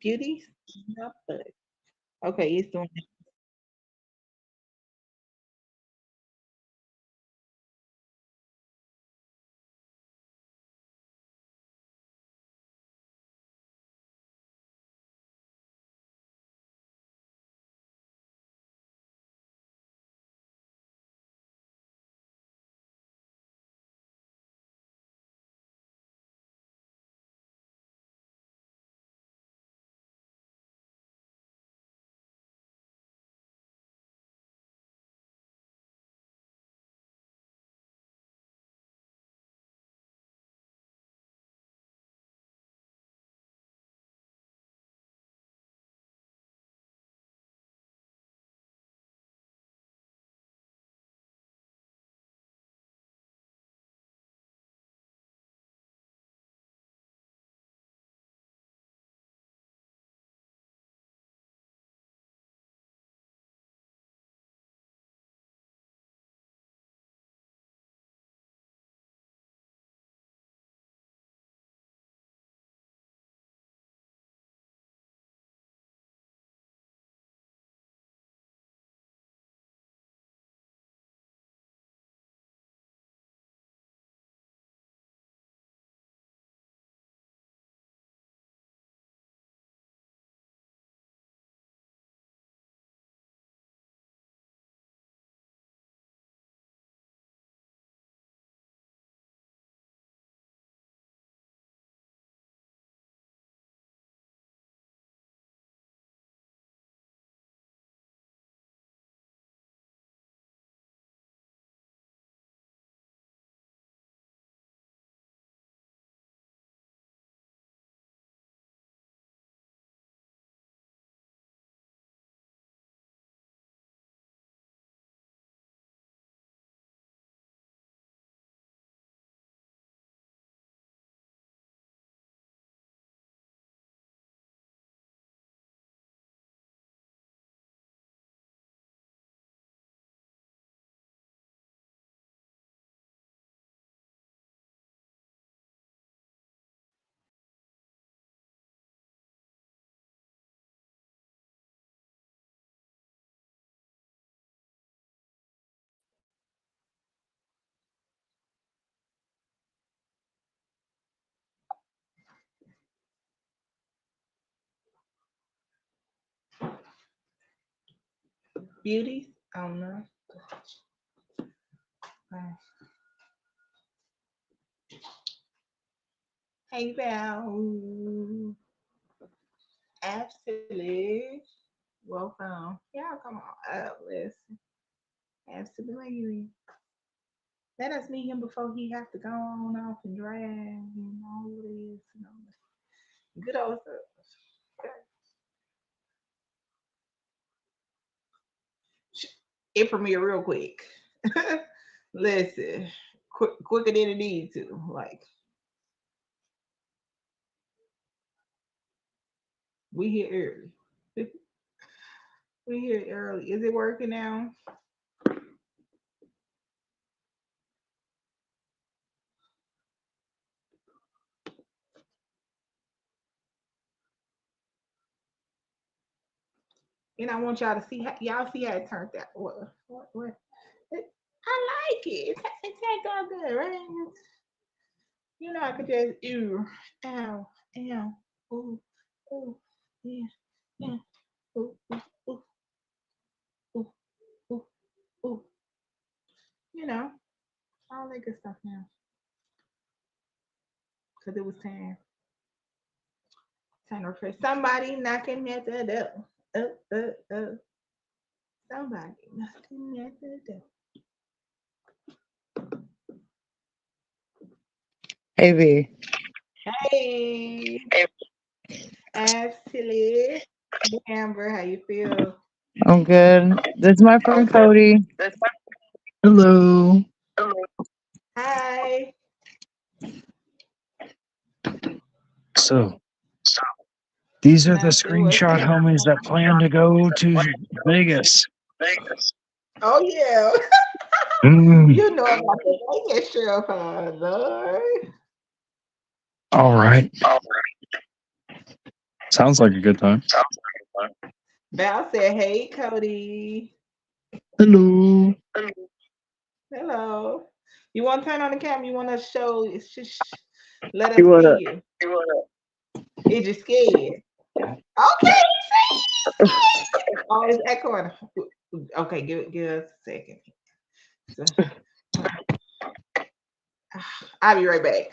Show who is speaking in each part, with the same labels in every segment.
Speaker 1: Beauty? Not but okay, it's doing it. Beauty? I don't know. Uh, Hey Val. Absolutely. Welcome. Y'all come on up. Listen. Absolutely. Let us meet him before he has to go on off and drag and all this. Good old stuff. It premiere real quick. Listen, quicker than it needs to. Like we here early. We here early. Is it working now? And I want y'all to see how y'all see how it turned out. What? I like it. It turned out good, right? I could just ow, ow, ooh, ooh, yeah, yeah, ooh, ooh, ooh, ooh, ooh, ooh. You know, all that good stuff now. Cause it was time to refresh. Somebody knocking at the door. Oh. Somebody knocking at the door.
Speaker 2: Hey V,
Speaker 1: Hey, Ashley, Amber, how you feel?
Speaker 2: I'm good. This is my friend Cody.
Speaker 3: Hello.
Speaker 1: Hi.
Speaker 3: So these are the
Speaker 1: Nothing. What's
Speaker 3: screenshot
Speaker 1: that?
Speaker 3: homies that plan to go to Vegas.
Speaker 1: Oh yeah.
Speaker 3: Mm,
Speaker 1: You know about the Vegas trip, Lord.
Speaker 3: all right. Sounds like a good time.
Speaker 1: Val said, "Hey, Cody.
Speaker 3: Hello.
Speaker 1: Hello. You want to turn on the camera? You want to show? Let us
Speaker 2: You wanna?
Speaker 1: see you. Is you scared? Okay. Oh, it's echoing. Okay, give us a second. So, I'll be right back.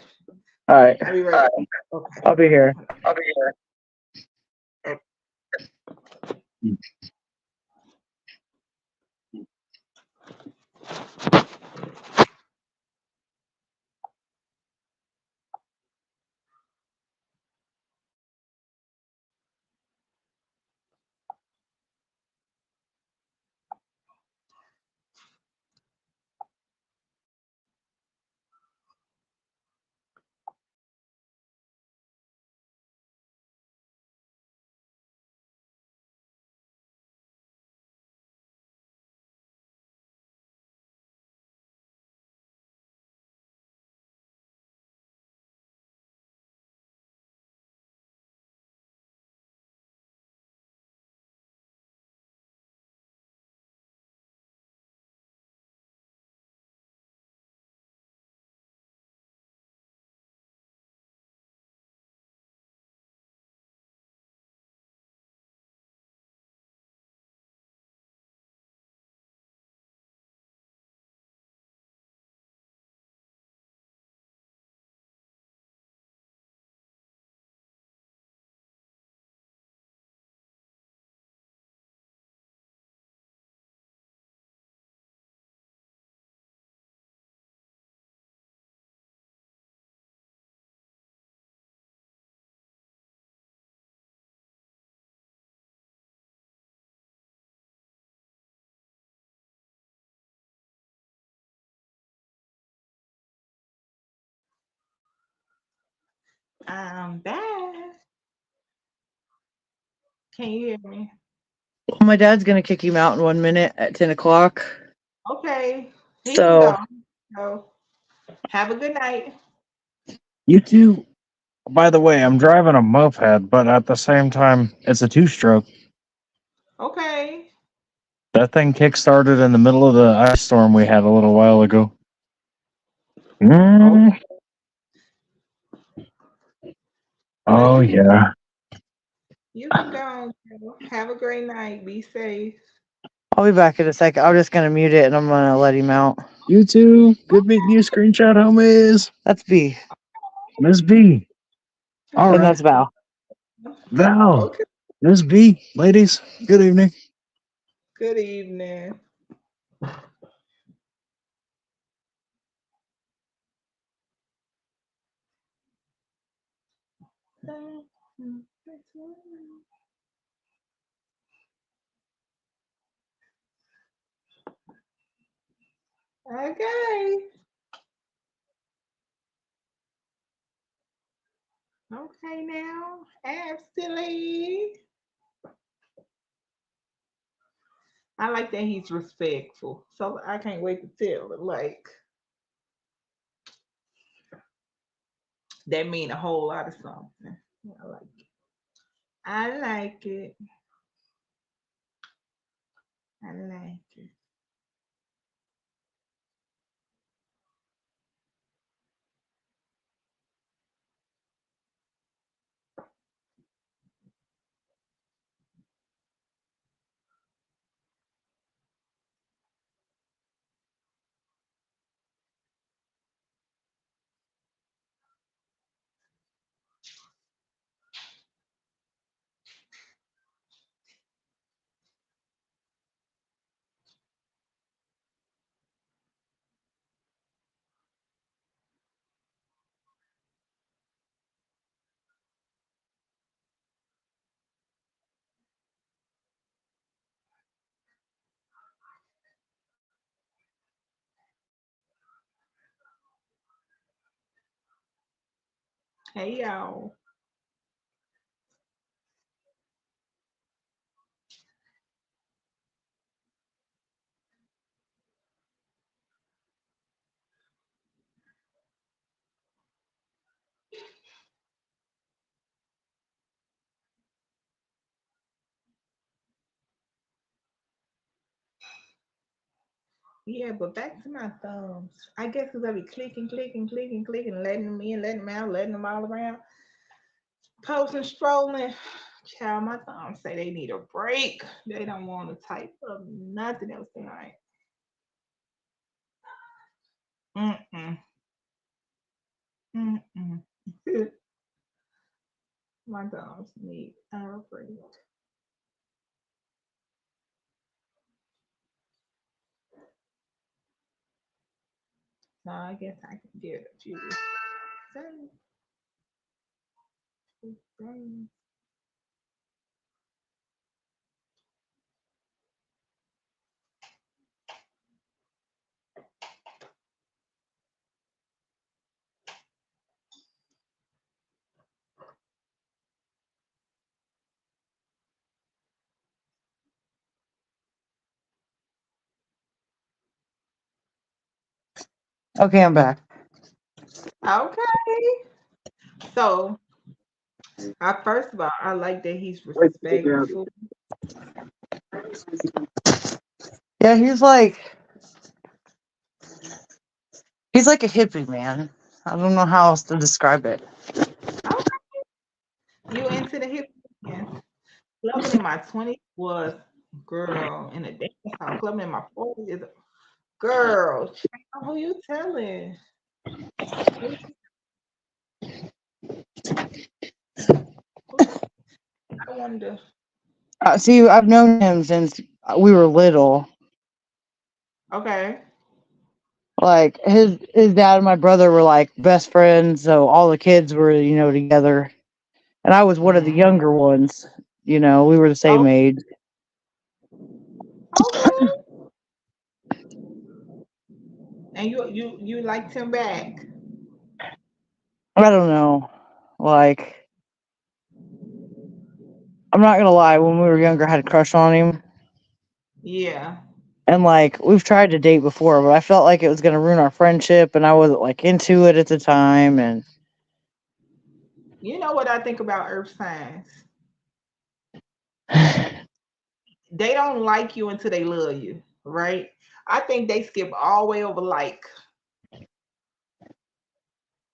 Speaker 2: All right,
Speaker 1: I'll be right back. Okay.
Speaker 2: I'll be here.
Speaker 1: I'm back. Can you hear me?
Speaker 2: My dad's gonna kick him out in 1 minute at 10 o'clock.
Speaker 1: Okay. He can
Speaker 2: So
Speaker 1: go. So have a good night.
Speaker 3: You too. By the way, I'm driving a moped, but at the same time, it's a two-stroke.
Speaker 1: Okay.
Speaker 3: That thing kick-started in the middle of the ice storm we had a little while ago.
Speaker 1: Okay. Well,
Speaker 3: Oh, yeah.
Speaker 1: you can go. Have a great night. Be safe.
Speaker 2: I'll be back in a second. I'm just gonna mute it and I'm gonna let him out.
Speaker 3: You too. Good meeting you, screenshot homies.
Speaker 2: That's B,
Speaker 3: Miss B. All
Speaker 2: and
Speaker 3: right.
Speaker 2: that's Val.
Speaker 3: Val.
Speaker 1: Okay.
Speaker 3: Miss B. Ladies, good evening.
Speaker 1: Good evening. Okay. Okay now. Absolutely. I like that he's respectful. So I can't wait to tell him. Like that mean a whole lot of something. I like it. I like it. I like it. Hey y'all. Yeah, but back to my thumbs. I guess because I be clicking, clicking, clicking, clicking, letting them in, letting them out, letting them all around, posting, strolling. Child, my thumbs say they need a break. They don't want to type up nothing else tonight. Mm-mm, mm-mm. My thumbs need a break. So I guess I can get a few things. Things.
Speaker 2: Okay, I'm back.
Speaker 1: Okay. So, first of all, I like that he's respectful.
Speaker 2: Yeah, he's like a hippie man. I don't know how else to describe it.
Speaker 1: Okay. You into the hip again. Clubbing in my 20s was girl in a dance hall. Clubbing in my 40s is girl. Child, who you telling? Who, who, I wonder.
Speaker 2: See, I've known him since we were little.
Speaker 1: Okay.
Speaker 2: Like his dad and my brother were like best friends, so all the kids were together, and I was one of the
Speaker 1: Mm.
Speaker 2: younger ones. We were the same
Speaker 1: Oh,
Speaker 2: age.
Speaker 1: okay. And you liked him back.
Speaker 2: I don't know. Like, I'm not gonna lie. When we were younger, I had a crush on him,
Speaker 1: Yeah.
Speaker 2: and like we've tried to date before, but I felt like it was gonna ruin our friendship, and I wasn't like into it at the time. And
Speaker 1: You know what I think about earth signs? They don't like you until they love you, right? I think they skip all the way over like.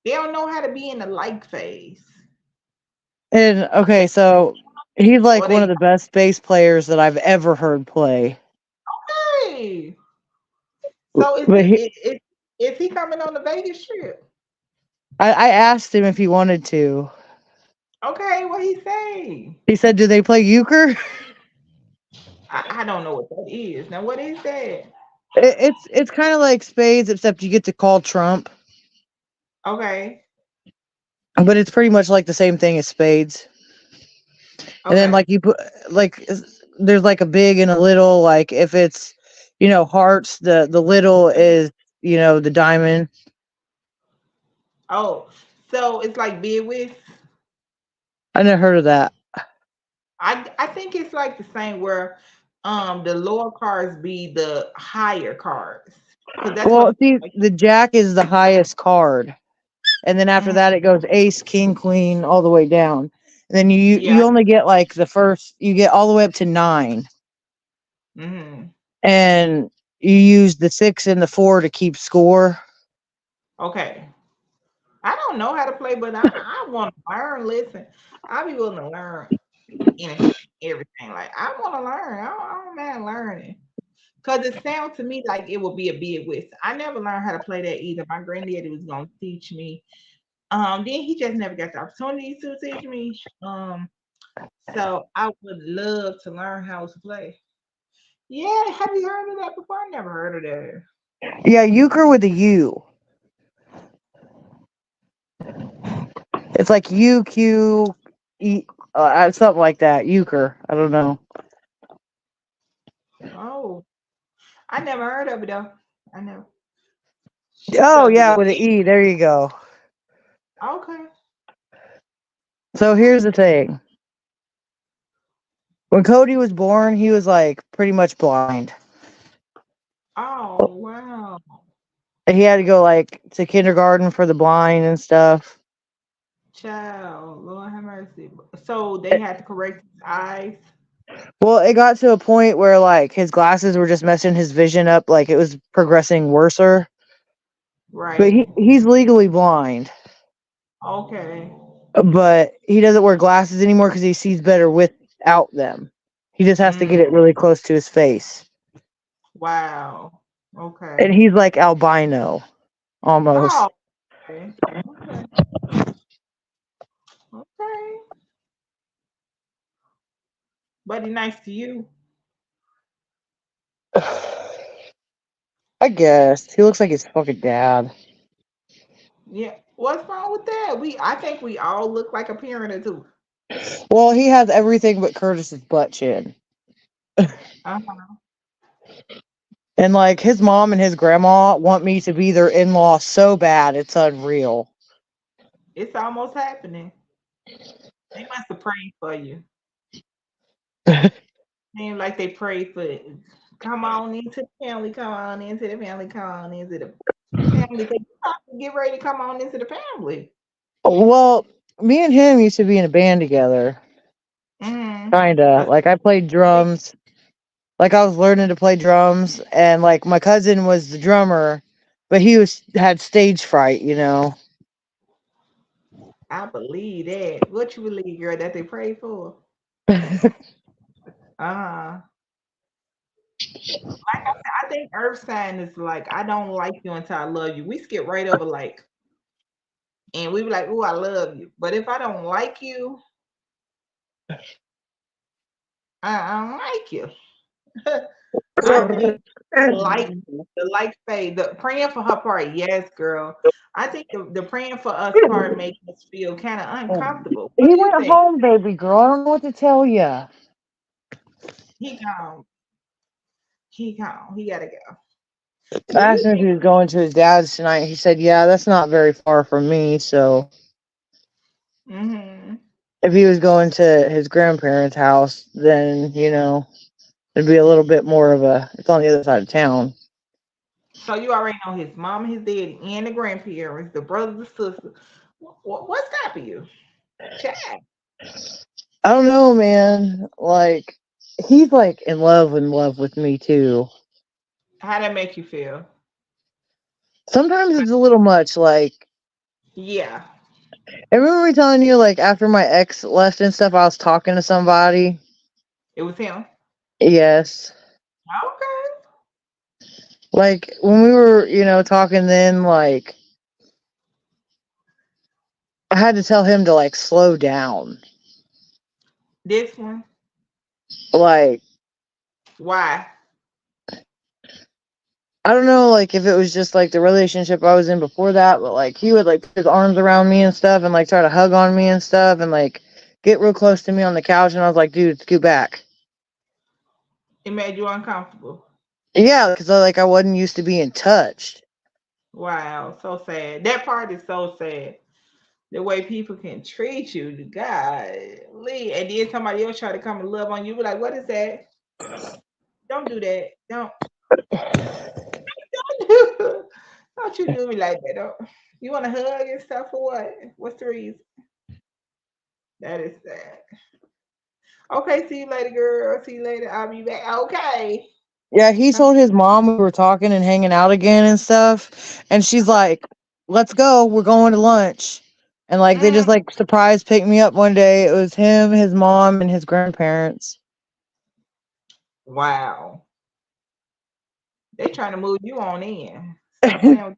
Speaker 1: They don't know how to be in the like phase.
Speaker 2: and okay, so he's
Speaker 1: Or
Speaker 2: like one
Speaker 1: they
Speaker 2: of the best bass players that I've ever heard play.
Speaker 1: hey. So
Speaker 2: But
Speaker 1: is he coming on the Vegas trip?
Speaker 2: I asked him if he wanted to.
Speaker 1: Okay, what he say?
Speaker 2: He said, "Do they play euchre?"
Speaker 1: I don't know what that is. Now what is that?
Speaker 2: It's kind of like spades, except you get to call trump,
Speaker 1: Okay,
Speaker 2: but it's pretty much like the same thing as spades. And then
Speaker 1: okay.
Speaker 2: like you put there's like a big and a little. Like if it's hearts, the little is the diamond.
Speaker 1: Oh, so it's like bid with.
Speaker 2: I never heard of that.
Speaker 1: I think it's like the same where the lower cards be the higher cards because that's what
Speaker 2: Well,
Speaker 1: it
Speaker 2: see,
Speaker 1: like.
Speaker 2: the jack is the highest card, and then after that
Speaker 1: Mm,
Speaker 2: it goes ace, king, queen, all the way down. And then
Speaker 1: yeah.
Speaker 2: you only get like the first. You get all the way up to 9,
Speaker 1: Hmm.
Speaker 2: and you use the 6 and the 4 to keep score.
Speaker 1: Okay. I don't know how to play, but I want to learn. Listen, I be willing to learn anything, everything. Like I want to learn. I don't mind learning. Cause it sounds to me like it would be a big waste. I never learned how to play that either. My granddaddy was gonna teach me. Then he just never got the opportunity to teach me. So I would love to learn how to play. Yeah, have you heard of that before? I never heard of that.
Speaker 2: Yeah, euchre with a U. It's like UQ something like that. Euchre. I don't know.
Speaker 1: Oh, I never heard of it though. I never.
Speaker 2: Oh
Speaker 1: So
Speaker 2: yeah,
Speaker 1: the
Speaker 2: with an E. There you go.
Speaker 1: okay.
Speaker 2: So here's the thing. When Cody was born, he was like pretty much blind.
Speaker 1: Oh wow.
Speaker 2: He had to go like to kindergarten for the blind and stuff.
Speaker 1: Child, Lord have mercy. So they had to correct his eyes.
Speaker 2: Well, it got to a point where like his glasses were just messing his vision up, like it was progressing worser. But
Speaker 1: Right.
Speaker 2: he's legally blind,
Speaker 1: Okay.
Speaker 2: but he doesn't wear glasses anymore because he sees better without them. He just has to get
Speaker 1: Mm,
Speaker 2: it really close to his face,
Speaker 1: wow.
Speaker 2: and
Speaker 1: Okay.
Speaker 2: he's like albino almost.
Speaker 1: Oh, okay. Okay. Okay. But he's nice to you.
Speaker 2: I guess he looks like his fucking dad.
Speaker 1: Yeah. What's wrong with that? I think we all look like a parent or two.
Speaker 2: Well, he has everything but Curtis's butt chin.
Speaker 1: Uh-huh.
Speaker 2: And like his mom and his grandma want me to be their in-law so bad it's unreal.
Speaker 1: It's almost happening. They must have prayed for you. Seems like they prayed for it. Come on into the family, come on into the family, come on into the family. 'Cause you have to get ready to come on into the family.
Speaker 2: Well, me and him used to be in a band together.
Speaker 1: Mm-hmm.
Speaker 2: Kinda. Like I played drums. Like I was learning to play drums and like my cousin was the drummer, but he was had stage fright, you know.
Speaker 1: I believe that. What you believe, girl, that they prayed for? Uh, like I said, I think earth sign is like, I don't like you until I love you. We skip right over like, and we be like, oh, I love you. But if I don't like you, I don't like you. I think like the like fade, the praying for her part, yes, girl. I think the praying for us part makes us feel kind of uncomfortable. What
Speaker 2: He
Speaker 1: do you
Speaker 2: went
Speaker 1: think?
Speaker 2: home, baby girl. I don't know what to tell you.
Speaker 1: He gone. He gone. He gotta go.
Speaker 2: I
Speaker 1: Do
Speaker 2: asked
Speaker 1: you
Speaker 2: him if
Speaker 1: think?
Speaker 2: he was going to his dad's tonight. He said, "Yeah, that's not very far from me." So
Speaker 1: Hmm.
Speaker 2: if he was going to his grandparents' house, then it'd be a little bit more of a. It's on the other side of town.
Speaker 1: So you already know his mom, his daddy, and the grandparents, the brothers, the sisters. What's stopping you? Chat.
Speaker 2: I don't know, man. Like he's like in love with me too.
Speaker 1: How that make you feel?
Speaker 2: Sometimes it's a little much. Like
Speaker 1: Yeah,
Speaker 2: I remember me telling you, like after my ex left and stuff, I was talking to somebody.
Speaker 1: it was him.
Speaker 2: Yes.
Speaker 1: Okay.
Speaker 2: Like when we were, talking then, like I had to tell him to like slow down.
Speaker 1: This one.
Speaker 2: Like
Speaker 1: Why?
Speaker 2: I don't know, like if it was just like the relationship I was in before that, but like he would like put his arms around me and stuff and like try to hug on me and stuff and like get real close to me on the couch and I was like, dude, scoot back.
Speaker 1: It made you uncomfortable.
Speaker 2: Yeah, because I wasn't used to being touched.
Speaker 1: Wow, so sad. That part is so sad. The way people can treat you, God, and then somebody else try to come and love on you. Be like, what is that? Don't do that. Don't you do me like that. Don't. You want to hug and stuff for what? What's the reason? That is sad. Okay, see you later, girl. See you later. I'll be back. Okay.
Speaker 2: Yeah, he told his mom we were talking and hanging out again and stuff, and she's like, "Let's go, we're going to lunch." And like they
Speaker 1: Mm,
Speaker 2: just like surprise picked me up one day. It was him, his mom, and his grandparents.
Speaker 1: wow. They trying to move you on in. Stop playing with.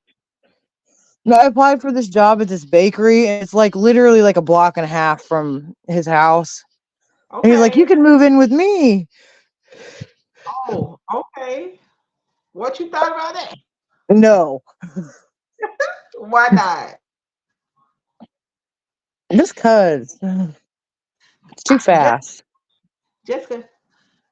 Speaker 2: No, I applied for this job at this bakery, and it's like literally like a block and a half from his house. And he's like, "You
Speaker 1: Okay.
Speaker 2: can move in with me."
Speaker 1: Oh, okay. What you thought about that?
Speaker 2: No,
Speaker 1: Why not?
Speaker 2: just cause it's too
Speaker 1: Just,
Speaker 2: fast.
Speaker 1: Jessica.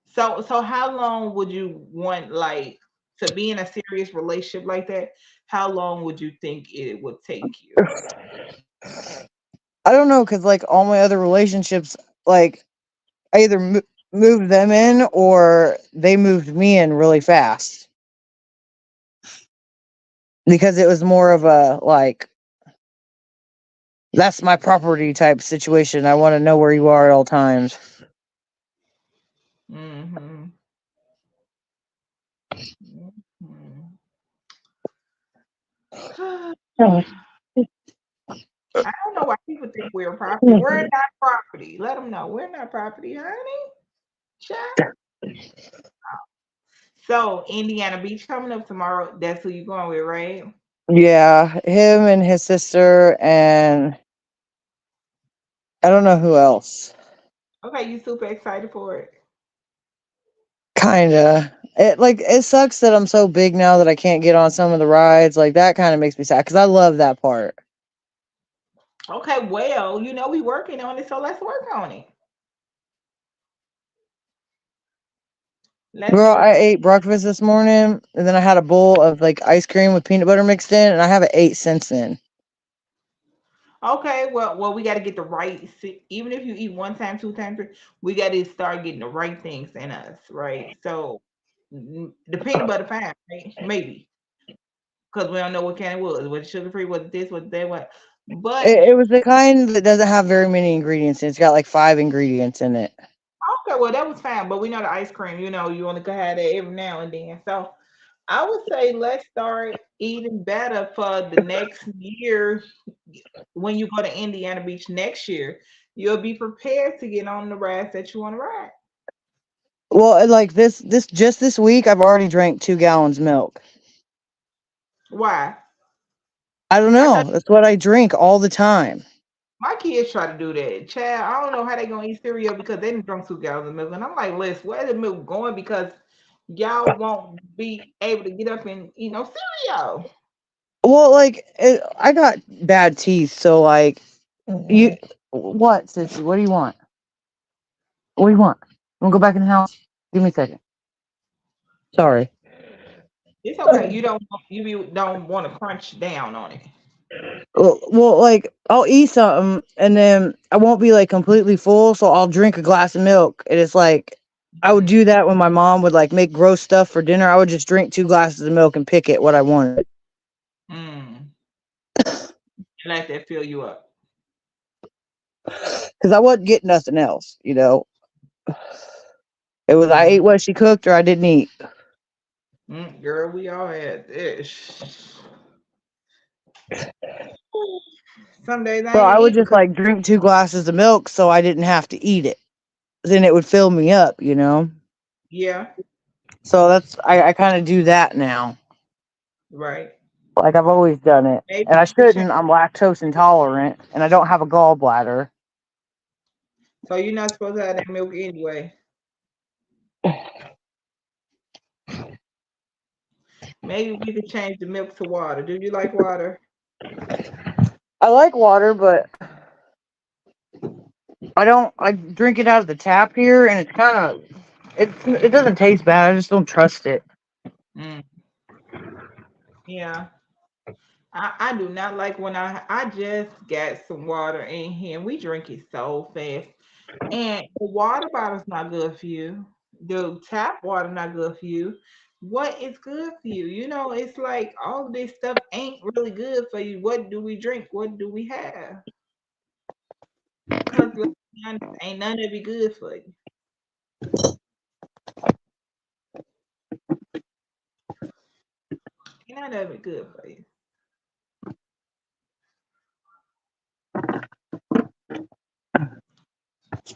Speaker 1: So how long would you want like to be in a serious relationship like that? How long would you think it would take you?
Speaker 2: I don't know, cause like all my other relationships, like I either moved them in or they moved me in really fast because it was more of a like that's my property type situation. I want to know where you are at all times.
Speaker 1: Mm-hmm. Mm-hmm. I don't know why people think we're property. We're not property. Let them know we're not property, honey. Child. So Indiana Beach coming up tomorrow. That's who you going with, right?
Speaker 2: Yeah, him and his sister, and I don't know who else.
Speaker 1: Okay, you super excited for it.
Speaker 2: Kinda. It sucks that I'm so big now that I can't get on some of the rides. Like that kind of makes me sad because I love that part.
Speaker 1: Okay, well, we working on it, so let's work on it. Let's
Speaker 2: Girl,
Speaker 1: work.
Speaker 2: I ate breakfast this morning, and then I had a bowl of like ice cream with peanut butter mixed in, and I haven't ate since then.
Speaker 1: Okay, well, we got to get the right. Even if you eat one time, two times, we got to start getting the right things in us, right? So, the peanut butter fine, right? Maybe because we don't know what kind it was. Was it sugar free? Was it this? Was it that? What? But
Speaker 2: It was the kind that doesn't have very many ingredients. It's got like 5 ingredients in it.
Speaker 1: okay, well, that was fine. But we know the ice cream. You want to go have that every now and then. So, I would say let's start eating better for the next year. When you go to Indiana Beach next year, you'll be prepared to get on the rides that you want to ride.
Speaker 2: Well, like this week, I've already drank 2 gallons milk.
Speaker 1: Why?
Speaker 2: I don't
Speaker 1: I thought
Speaker 2: know. That's what I drink all the time.
Speaker 1: my kids try to do that. Chad, I don't know how they gonna eat cereal because they didn't drink 2 gallons of milk. And I'm like, Liz, where's the milk going? Because y'all won't be able to get up and eat no cereal.
Speaker 2: Well, I got bad teeth, so like you. What, sissy? What do you want? What do you want? Want to go back in the house? Give me a second. Sorry.
Speaker 1: It's okay. You don't want to crunch down on it.
Speaker 2: Well, like I'll eat something and then I won't be like completely full, so I'll drink a glass of milk. And it's like I would do that when my mom would like make gross stuff for dinner. I would just drink 2 glasses of milk and pick it what I wanted
Speaker 1: Mm. Let that fill you up.
Speaker 2: because I wasn't getting nothing else. It was I
Speaker 1: Mm.
Speaker 2: ate what she cooked or I didn't eat.
Speaker 1: Girl, we all had this. Some days I
Speaker 2: So
Speaker 1: ain't
Speaker 2: I
Speaker 1: even
Speaker 2: would
Speaker 1: eat
Speaker 2: just
Speaker 1: because
Speaker 2: like drink 2 glasses of milk so I didn't have to eat it. Then it would fill me up.
Speaker 1: yeah,
Speaker 2: So I kind of do that now.
Speaker 1: right.
Speaker 2: Like I've always done it.
Speaker 1: Maybe
Speaker 2: And I
Speaker 1: you should change.
Speaker 2: shouldn't. I'm lactose intolerant and I don't have a gallbladder.
Speaker 1: So you're not supposed to have that milk anyway. Maybe we could change the milk to water. Do you like water?
Speaker 2: I like water, but I drink it out of the tap here and it's kind of it doesn't taste bad. I just don't trust it.
Speaker 1: Mm, yeah. I do not like when I just got some water in here and we drink it so fast. And the water bottle's not good for you. The tap water not good for you. What is good for you? It's like all this stuff ain't really good for you. What do we drink? What do we have? Because let's be honest, ain't none of it be good for you. Ain't none of it good for you.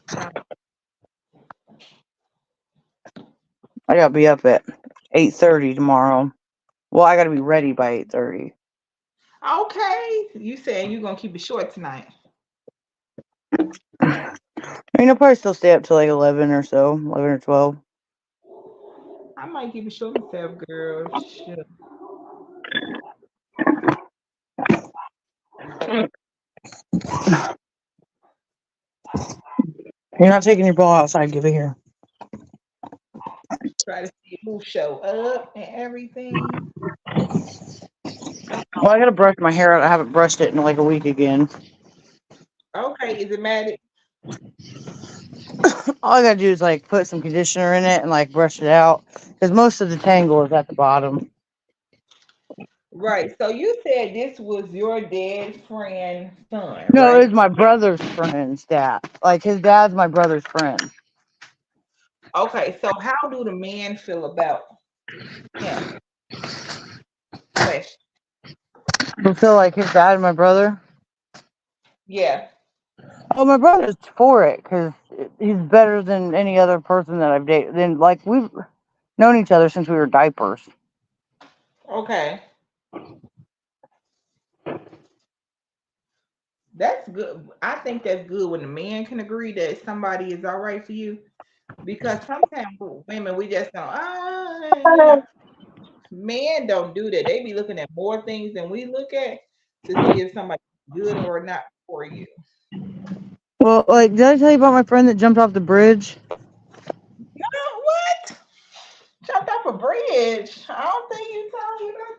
Speaker 1: Uh,
Speaker 2: I gotta be up at 8:30 tomorrow. Well, I gotta be ready by 8:30.
Speaker 1: okay, you saying you gonna keep it short tonight?
Speaker 2: I mean, I'll probably still stay up till like 11 or so, 11 or 12.
Speaker 1: I might keep it short myself, girl. Shit.
Speaker 2: You're not taking your ball outside. Give it here.
Speaker 1: Try to see who show up and everything.
Speaker 2: Well, I gotta brush my hair out. I haven't brushed it in like a week again.
Speaker 1: Okay, is it mad?
Speaker 2: All I gotta do is like put some conditioner in it and like brush it out because most of the tangle is at the bottom.
Speaker 1: Right. So you said this was your dad's friend's son,
Speaker 2: No,
Speaker 1: right?
Speaker 2: it's my brother's friend's dad. Like his dad's my brother's friend.
Speaker 1: Okay, so how do the men feel about him? Question.
Speaker 2: I feel like his dad and my brother.
Speaker 1: Yeah.
Speaker 2: Oh, my brother's for it because he's better than any other person that I've dated. Then, like, we've known each other since we were diapers.
Speaker 1: Okay. That's good. I think that's good when the man can agree that somebody is all right for you. Because sometimes women, we just don't, men don't do that. They be looking at more things than we look at to see if somebody's good or not for you.
Speaker 2: Well, like, did I tell you about my friend that jumped off the bridge?
Speaker 1: No, what? Jumped off a bridge. I don't think you told me about.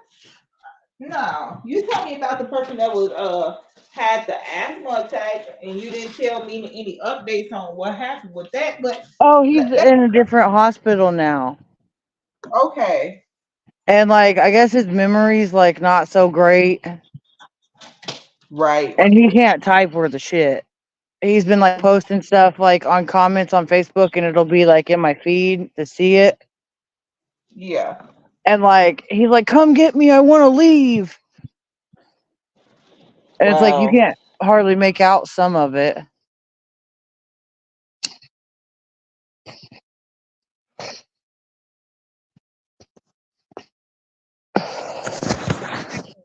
Speaker 1: No, you told me about the person that was had the asthma attack, and you didn't tell me any updates on what happened with that. But
Speaker 2: Oh, he's
Speaker 1: that
Speaker 2: in a different hospital now.
Speaker 1: okay,
Speaker 2: And, like, I guess his memory's, like, not so great.
Speaker 1: right?
Speaker 2: And he can't type worth a shit. He's been, like, posting stuff, like, on comments on Facebook, and it'll be, like, in my feed to see it.
Speaker 1: Yeah.
Speaker 2: And, like, he's like, come get me. I want to leave. And it's like, you
Speaker 1: Wow.
Speaker 2: can't hardly make out some of it.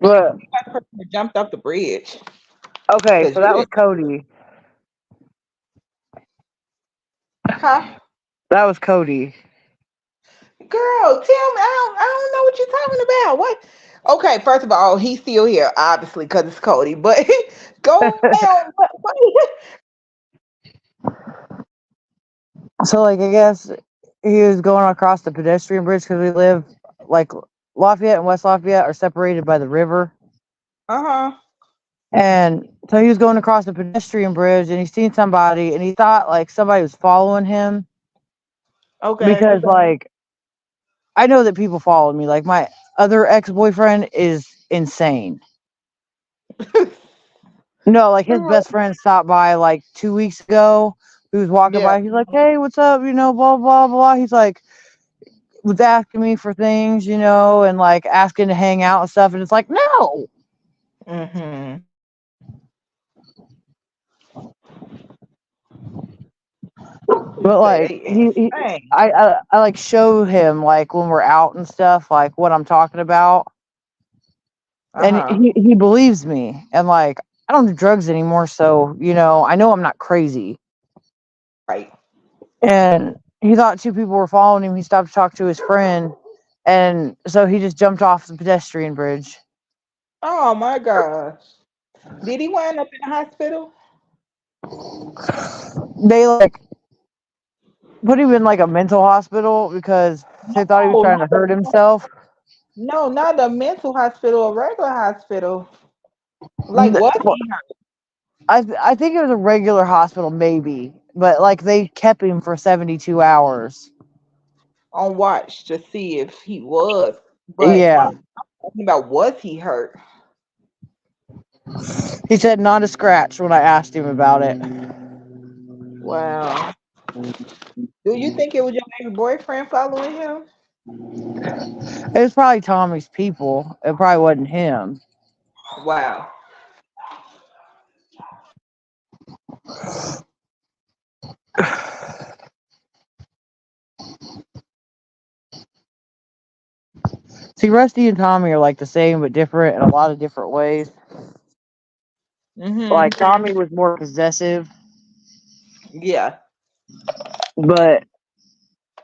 Speaker 2: But,
Speaker 1: That person that jumped off the bridge
Speaker 2: okay,
Speaker 1: because
Speaker 2: so
Speaker 1: you
Speaker 2: that was
Speaker 1: didn't.
Speaker 2: Cody.
Speaker 1: Huh?
Speaker 2: That was Cody.
Speaker 1: Girl, tell me. I don't know what you're talking about. What? Okay, first of all, he's still here, obviously, because it's Cody. But go down. What?
Speaker 2: So, like, I guess he was going across the pedestrian bridge because we live, like, Lafayette and West Lafayette are separated by the river.
Speaker 1: Uh-huh.
Speaker 2: And so he was going across the pedestrian bridge and he seen somebody and he thought, like, somebody was following him
Speaker 1: Okay.
Speaker 2: because, like, I know that people follow me. Like, my other ex boyfriend is insane. No, like, his
Speaker 1: Girl,
Speaker 2: best friend stopped by, like, 2 weeks ago. He was walking
Speaker 1: yeah.
Speaker 2: by. He's like, hey, what's up? Blah, blah, blah. He's like, was asking me for things, and like asking to hang out and stuff. And it's like, no.
Speaker 1: Mm-hmm.
Speaker 2: But
Speaker 1: Say
Speaker 2: like
Speaker 1: they
Speaker 2: he
Speaker 1: insane.
Speaker 2: I like show him like when we're out and stuff, like what I'm talking about. And
Speaker 1: Uh-huh.
Speaker 2: he believes me. And like I don't do drugs anymore, so I know I'm not crazy.
Speaker 1: Right.
Speaker 2: And he thought two people were following him. He stopped to talk to his friend, and so he just jumped off the pedestrian bridge.
Speaker 1: Oh my gosh. Did he wind up in the hospital?
Speaker 2: They like put him in like a mental hospital because they thought he was
Speaker 1: No,
Speaker 2: trying to hurt himself.
Speaker 1: no, not a mental hospital, a regular hospital. Like what
Speaker 2: Well,
Speaker 1: he hurt?
Speaker 2: I think it was a regular hospital, maybe, but like they kept him for 72 hours.
Speaker 1: On watch to see if he was. But
Speaker 2: Yeah,
Speaker 1: talking about was he hurt?
Speaker 2: he said not a scratch when I asked him about it.
Speaker 1: Wow. Do you think it was your baby boyfriend following him?
Speaker 2: It was probably Tommy's people. It probably wasn't him.
Speaker 1: Wow.
Speaker 2: See, Rusty and Tommy are like the same but different in a lot of different ways.
Speaker 1: Mm-hmm.
Speaker 2: Like Tommy was more possessive,
Speaker 1: Yeah.
Speaker 2: but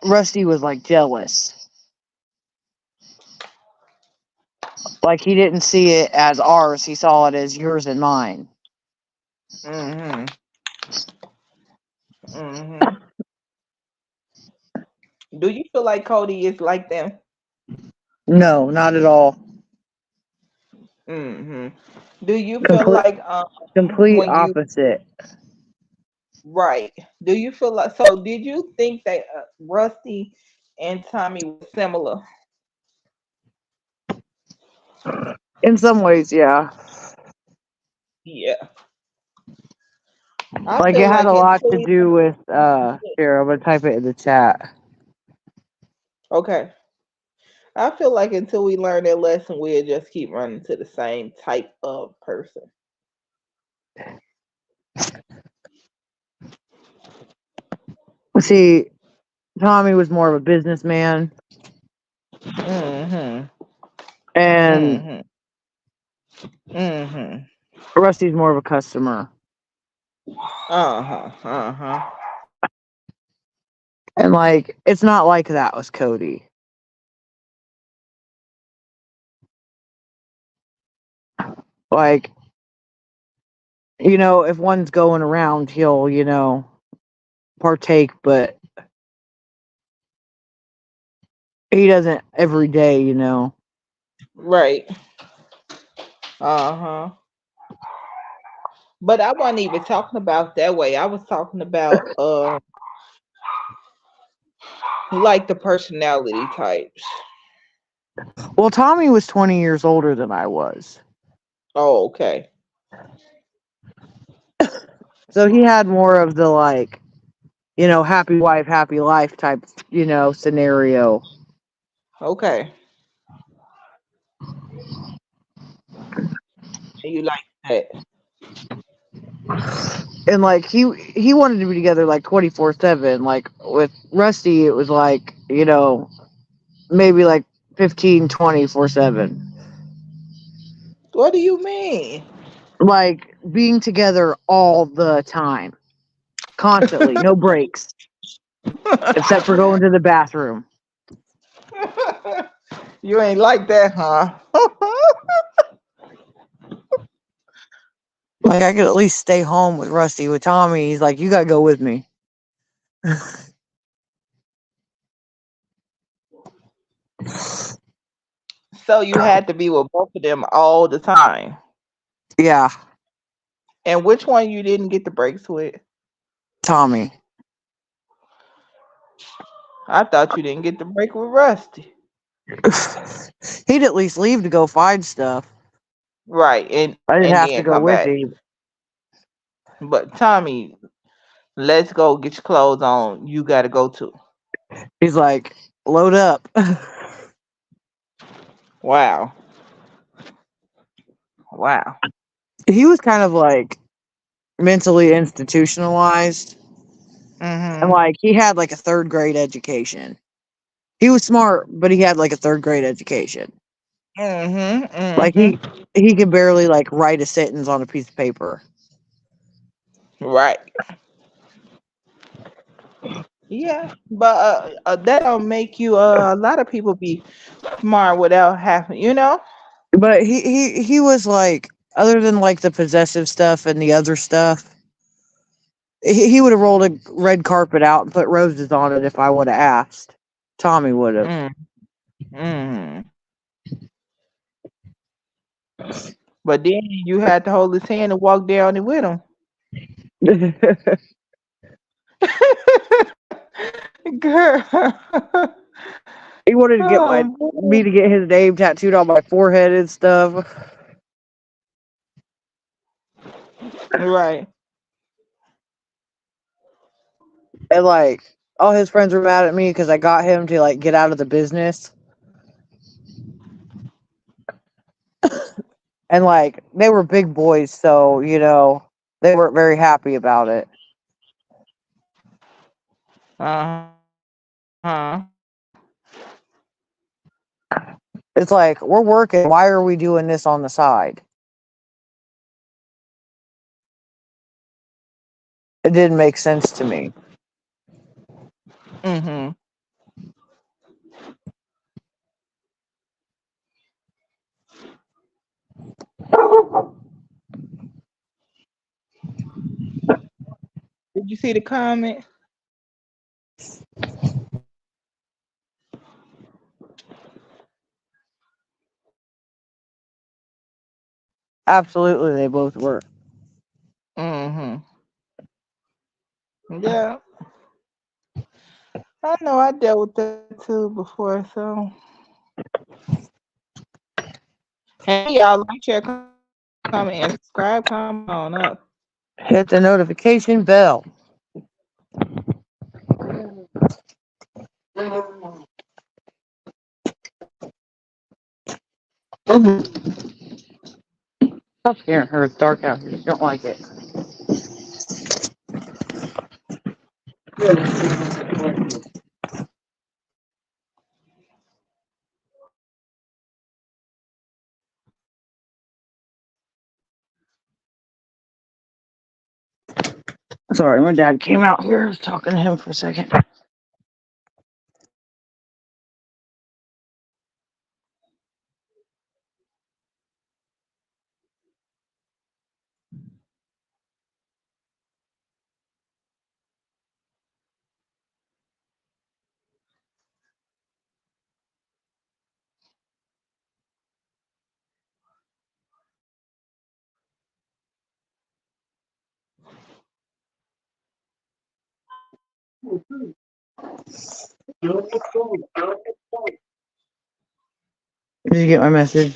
Speaker 2: Rusty was like jealous. Like he didn't see it as ours, he saw it as yours and mine.
Speaker 1: Mm-hmm. Mm-hmm. Do you feel like Cody is like them?
Speaker 2: No, not at all.
Speaker 1: Mm-hmm. Do you feel
Speaker 2: Complete,
Speaker 1: like
Speaker 2: complete
Speaker 1: when you
Speaker 2: opposite.
Speaker 1: right? Do you feel like so? Did you think that Rusty and Tommy were similar?
Speaker 2: In some ways, yeah.
Speaker 1: Yeah, I
Speaker 2: Like it
Speaker 1: feel
Speaker 2: had
Speaker 1: like
Speaker 2: a lot to
Speaker 1: until
Speaker 2: do with here, I'm gonna type it in the chat.
Speaker 1: Okay. I feel like until we learn that lesson, we'll just keep running to the same type of person.
Speaker 2: See, Tommy was more of a businessman,
Speaker 1: Mm-hmm.
Speaker 2: and
Speaker 1: Mm-hmm. Mm-hmm.
Speaker 2: Rusty's more of a customer.
Speaker 1: Uh-huh. Uh-huh.
Speaker 2: And like, it's not like that with Cody. Like, if one's going around, he'll, partake, but he doesn't every day.
Speaker 1: Right. Uh-huh. But I wasn't even talking about that way. I was talking about like the personality types.
Speaker 2: Well, Tommy was 20 years older than I was.
Speaker 1: Oh, okay.
Speaker 2: So he had more of the like, happy wife, happy life type, scenario.
Speaker 1: Okay. And you like that.
Speaker 2: And like he wanted to be together like 24/7. Like with Rusty, it was like, maybe like 15, 24/7.
Speaker 1: What do you mean?
Speaker 2: Like being together all the time, constantly, no breaks, except for going to the bathroom.
Speaker 1: You ain't like that, huh?
Speaker 2: Like I could at least stay home with Rusty. With Tommy, he's like, you gotta go with me.
Speaker 1: So you had to be with both of them all the time.
Speaker 2: Yeah,
Speaker 1: And which one you didn't get the breaks with?
Speaker 2: Tommy.
Speaker 1: I thought you didn't get the break with Rusty.
Speaker 2: He'd at least leave to go find stuff.
Speaker 1: Right, and
Speaker 2: I didn't
Speaker 1: and
Speaker 2: have to
Speaker 1: then
Speaker 2: go
Speaker 1: come
Speaker 2: with
Speaker 1: back.
Speaker 2: him.
Speaker 1: But Tommy, let's go get your clothes on. You got to go too.
Speaker 2: He's like, load up.
Speaker 1: Wow. Wow.
Speaker 2: He was kind of like mentally institutionalized, and
Speaker 1: Mhm.
Speaker 2: like he had like a third grade education. He was smart, but he had like a third grade education.
Speaker 1: Mhm.
Speaker 2: Like
Speaker 1: Mhm.
Speaker 2: he could barely like write a sentence on a piece of paper.
Speaker 1: Right. Yeah, but that don't make you. A lot of people be smart without having.
Speaker 2: But he was like, other than like the possessive stuff and the other stuff, he would have rolled a red carpet out and put roses on it if I would have asked. Tommy would have.
Speaker 1: Mm. Mm. But then you had to hold his hand and walk down it with him. Girl.
Speaker 2: He wanted to get
Speaker 1: Oh,
Speaker 2: me to get his name tattooed on my forehead and stuff.
Speaker 1: right.
Speaker 2: And like all his friends were mad at me because I got him to like get out of the business. And like they were big boys, so they weren't very happy about it.
Speaker 1: Uh-huh.
Speaker 2: It's like, we're working, why are we doing this on the side? It didn't make sense to me.
Speaker 1: Mhm. Did you see the comment?
Speaker 2: Absolutely, they both were.
Speaker 1: Mhm. Yeah. I know I dealt with that too before, so hey y'all like, share, comment, and subscribe. Come on up.
Speaker 2: Hit the notification bell. Stop scaring her. It's dark out here. She don't like it. Sorry, my dad came out here. I was talking to him for a second. Did you get my message?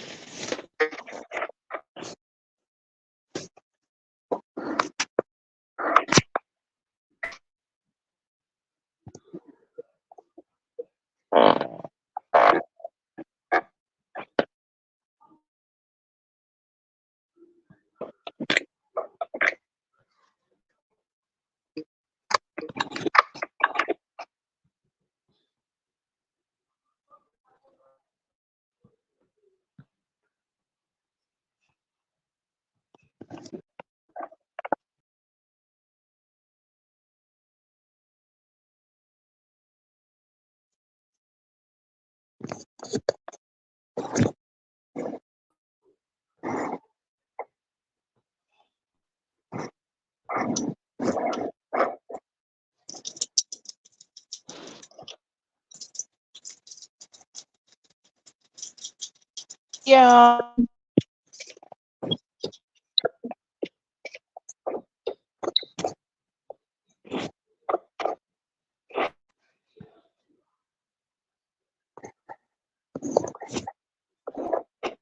Speaker 1: Yeah.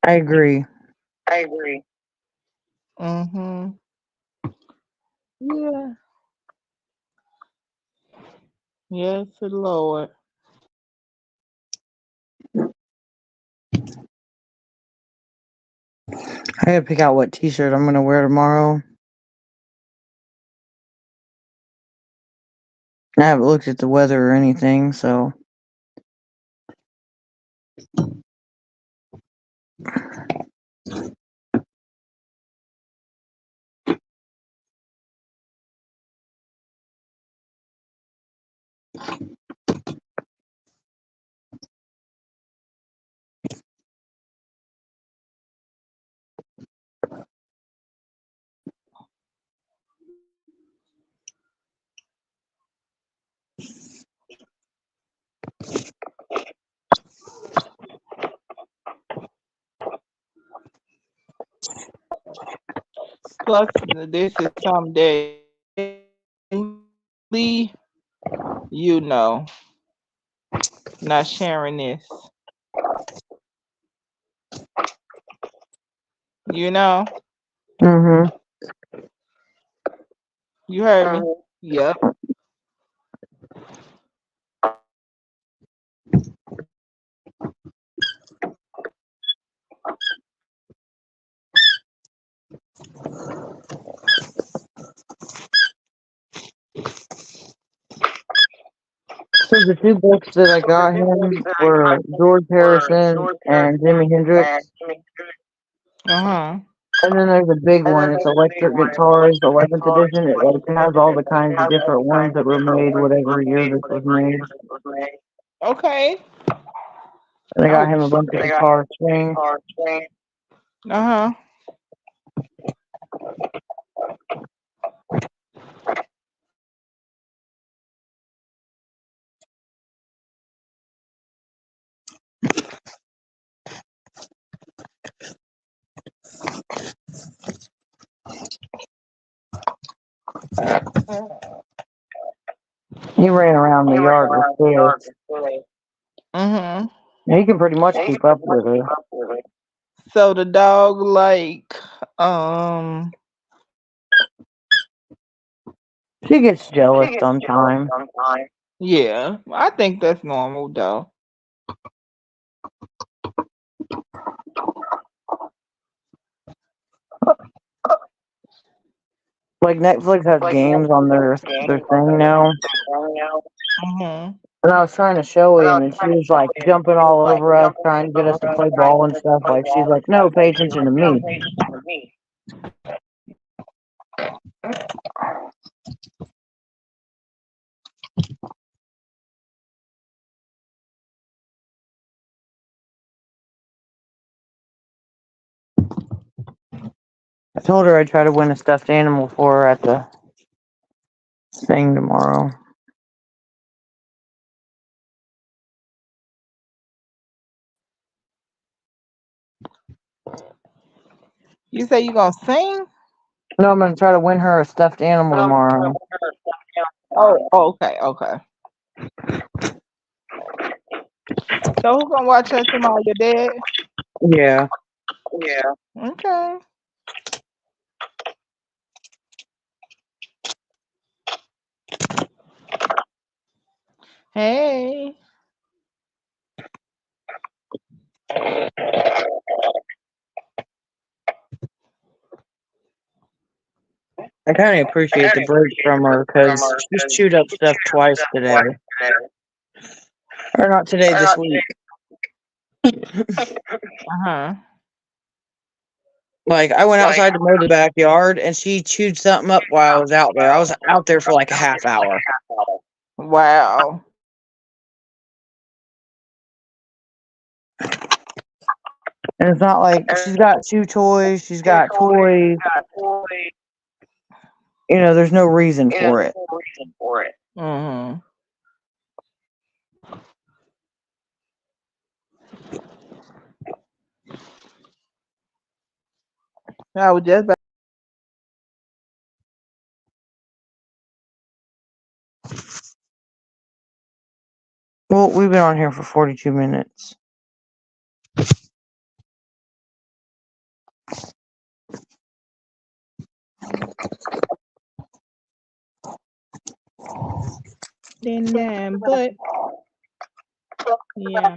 Speaker 2: I agree.
Speaker 1: Mm-hmm. Yeah. Yes, Lord.
Speaker 2: I gotta pick out what t-shirt I'm gonna wear tomorrow. I haven't looked at the weather or anything, so.
Speaker 1: Plus, this is someday, you know, not sharing this. You know,
Speaker 2: Mm-hmm.
Speaker 1: you heard me. Yep.
Speaker 2: So the two books that I got him were George Harrison and Jimi Hendrix.
Speaker 1: Uh-huh.
Speaker 2: And then there's a big one. It's Electric Guitars, 11th edition. It like has all the kinds of different ones that were made whatever year this was made.
Speaker 1: Okay.
Speaker 2: And I got
Speaker 1: Oh.
Speaker 2: him a bunch of guitar strings.
Speaker 1: Uh-huh.
Speaker 2: He ran around the yard with Sis.
Speaker 1: Mm-hmm.
Speaker 2: He can pretty much keep up with her.
Speaker 1: So the dog like um
Speaker 2: She gets jealous sometimes.
Speaker 1: yeah, I think that's normal though.
Speaker 2: Like Netflix has games on their thing now.
Speaker 1: Mm-hmm.
Speaker 2: And I was trying to show him, and she was like jumping all over us, trying to get us to play ball and stuff. Like she's like, "No, pay attention to me." I told her I'd try to win a stuffed animal for her at the thing tomorrow.
Speaker 1: You say you gonna sing?
Speaker 2: No, I'm gonna try to win her a stuffed animal tomorrow.
Speaker 1: Oh, okay, okay. So who gonna watch her tomorrow? Your dad?
Speaker 2: Yeah.
Speaker 1: Okay. Hey.
Speaker 2: I kind of appreciate the break from her because she's chewed up stuff twice today. Or not today, this week.
Speaker 1: Uh-huh.
Speaker 2: Like, I went outside to mow the backyard, and she chewed something up while I was out there. I was out there for like a half hour.
Speaker 1: Wow.
Speaker 2: And it's not like she's got chew toys, she's got toys. You know, there's no reason for it.
Speaker 1: Mm-hmm. I was just about
Speaker 2: Well, we've been on here for 42 minutes.
Speaker 1: in there, but yeah.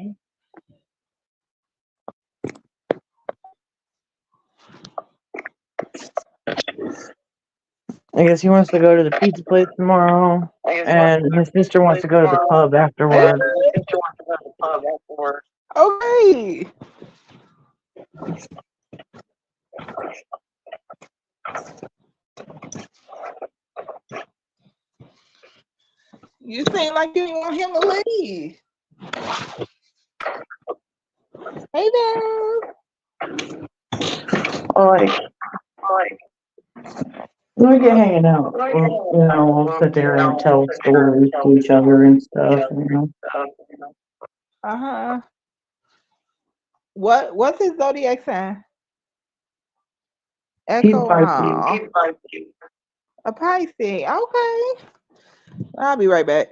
Speaker 2: I guess he wants to go to the pizza place tomorrow, and his sister wants to go to the pub afterwards.
Speaker 1: Okay. You seem like you want him to leave. Hey there.
Speaker 2: Like, we get hanging out. We'll sit there and tell stories to each other and stuff.
Speaker 1: Uh-huh. What's his zodiac sign?
Speaker 2: He's
Speaker 1: Echo.
Speaker 2: Pisces.
Speaker 1: A Pisces. Okay. I'll be right back.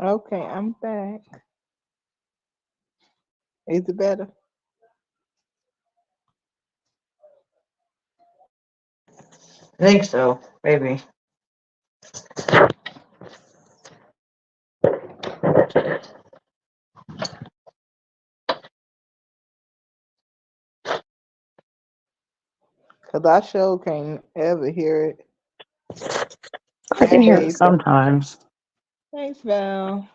Speaker 1: Okay, I'm back. Is it better?
Speaker 2: I think so, maybe.
Speaker 1: Because I sure can't ever hear it.
Speaker 2: I can hear it sometimes.
Speaker 1: Thanks, Val.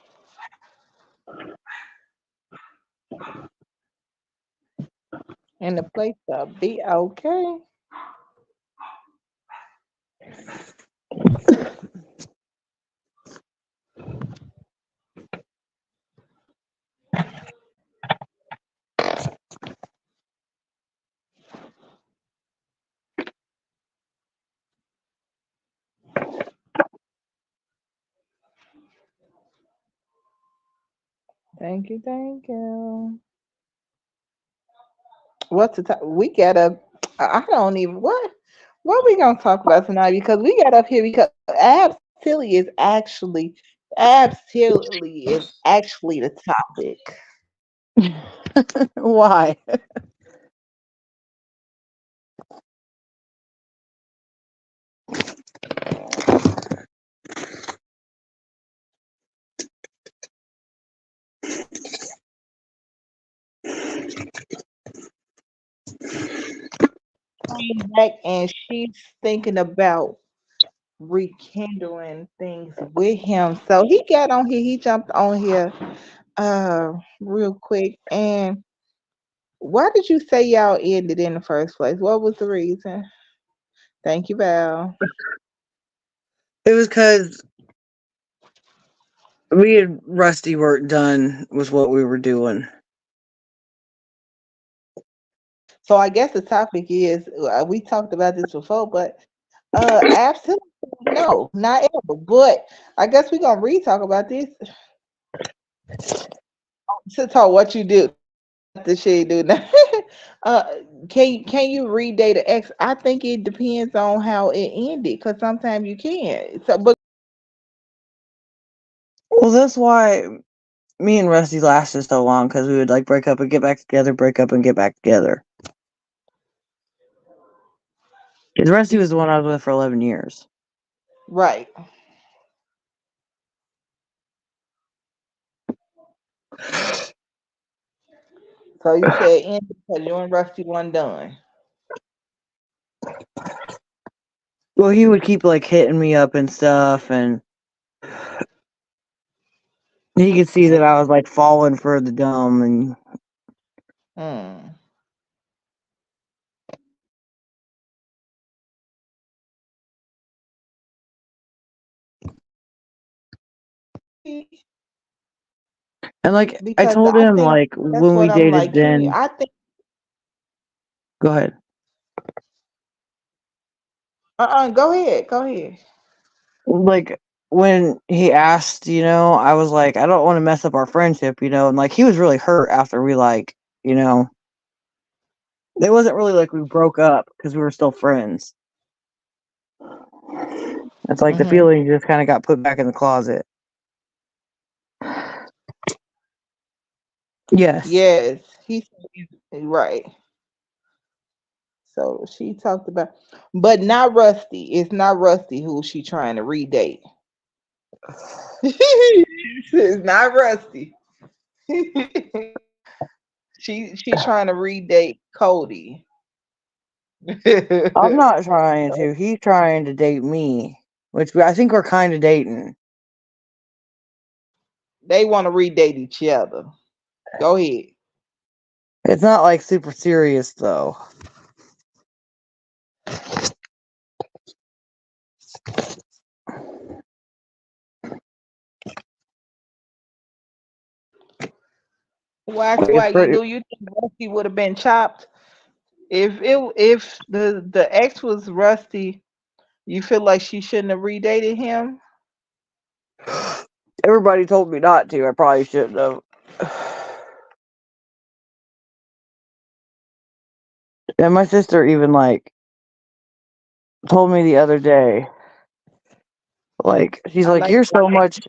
Speaker 1: And the place will be okay. Thank you, thank you. What's the time? We got up. I don't even what we gonna talk about tonight because we got up here because absolutely is actually the topic.
Speaker 2: Why?
Speaker 1: Came back and she's thinking about rekindling things with him. So he got on here. He jumped on here real quick. And why did you say y'all ended in the first place? What was the reason? Thank you, Val.
Speaker 2: It was because we had Rusty work done with what we were doing.
Speaker 1: So I guess the topic is we talked about this before, but absolutely no, not ever. But I guess we're gonna re-talk about this to talk what you do. The shit do now. uh, can you redate an ex? I think it depends on how it ended, because sometimes you can. So, but
Speaker 2: Well, that's why me and Rusty lasted so long because we would like break up and get back together, break up and get back together. Because Rusty was the one I was with for 11 years.
Speaker 1: right. So you said ended because you and Rusty one done.
Speaker 2: Well, he would keep like hitting me up and stuff, and he could see that I was like falling for the dumb, and
Speaker 1: Hmm.
Speaker 2: like I
Speaker 1: Because
Speaker 2: told
Speaker 1: I
Speaker 2: him
Speaker 1: think
Speaker 2: like
Speaker 1: that's
Speaker 2: when we
Speaker 1: what I'm
Speaker 2: dated,
Speaker 1: like. Can you?
Speaker 2: then
Speaker 1: I think.
Speaker 2: go ahead.
Speaker 1: Go ahead. Go ahead.
Speaker 2: Like when he asked, I was like, I don't want to mess up our friendship, and like he was really hurt after we like, you know, it wasn't really like we broke up because we were still friends. It's like the
Speaker 1: Hmm.
Speaker 2: feeling just kind of got put back in the closet. Yes.
Speaker 1: Yes, he's right. So she talked about, but not Rusty. It's not Rusty who she trying to redate. It's not Rusty. She trying to redate Cody.
Speaker 2: I'm not trying to. He's trying to date me, which I think we're kind of dating.
Speaker 1: They want to redate each other. Go ahead.
Speaker 2: It's not like super serious though.
Speaker 1: Why?
Speaker 2: Like it's
Speaker 1: Why you
Speaker 2: pretty.
Speaker 1: do you think Rusty would have been chopped if the ex was Rusty? You feel like she shouldn't have redated him?
Speaker 2: Everybody told me not to. I probably shouldn't have. And my sister even like told me the other day, like she's
Speaker 1: I
Speaker 2: like,
Speaker 1: like
Speaker 2: you're so much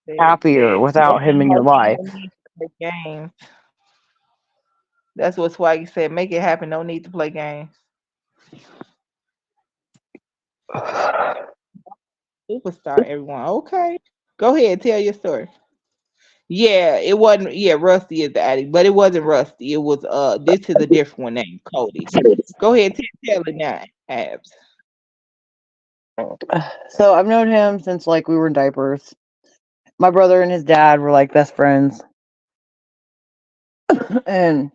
Speaker 1: that.
Speaker 2: happier without him in your life.
Speaker 1: No need to play games. That's what's why you said make it happen. No need to play games. Superstar, everyone. Okay. Go ahead, tell your story. Yeah, it wasn't. Yeah, Rusty is the addict, but it wasn't Rusty. It was This is a different one named Cody. Go ahead, tell it now, Abs.
Speaker 2: So I've known him since like we were in diapers. My brother and his dad were like best friends, and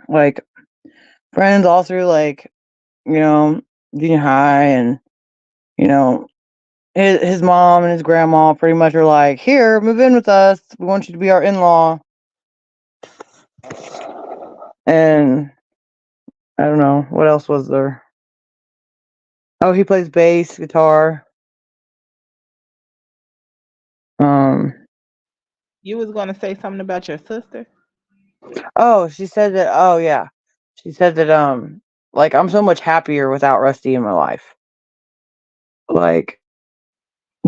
Speaker 2: like friends all through like you know junior high, and you know his mom and his grandma pretty much are like, here, move in with us. We want you to be our in-law. And I don't know what else was there. Oh, he plays bass guitar.
Speaker 1: You was gonna say something about your sister?
Speaker 2: Oh, she said that. Oh yeah, she said that. Like I'm so much happier without Rusty in my life. Like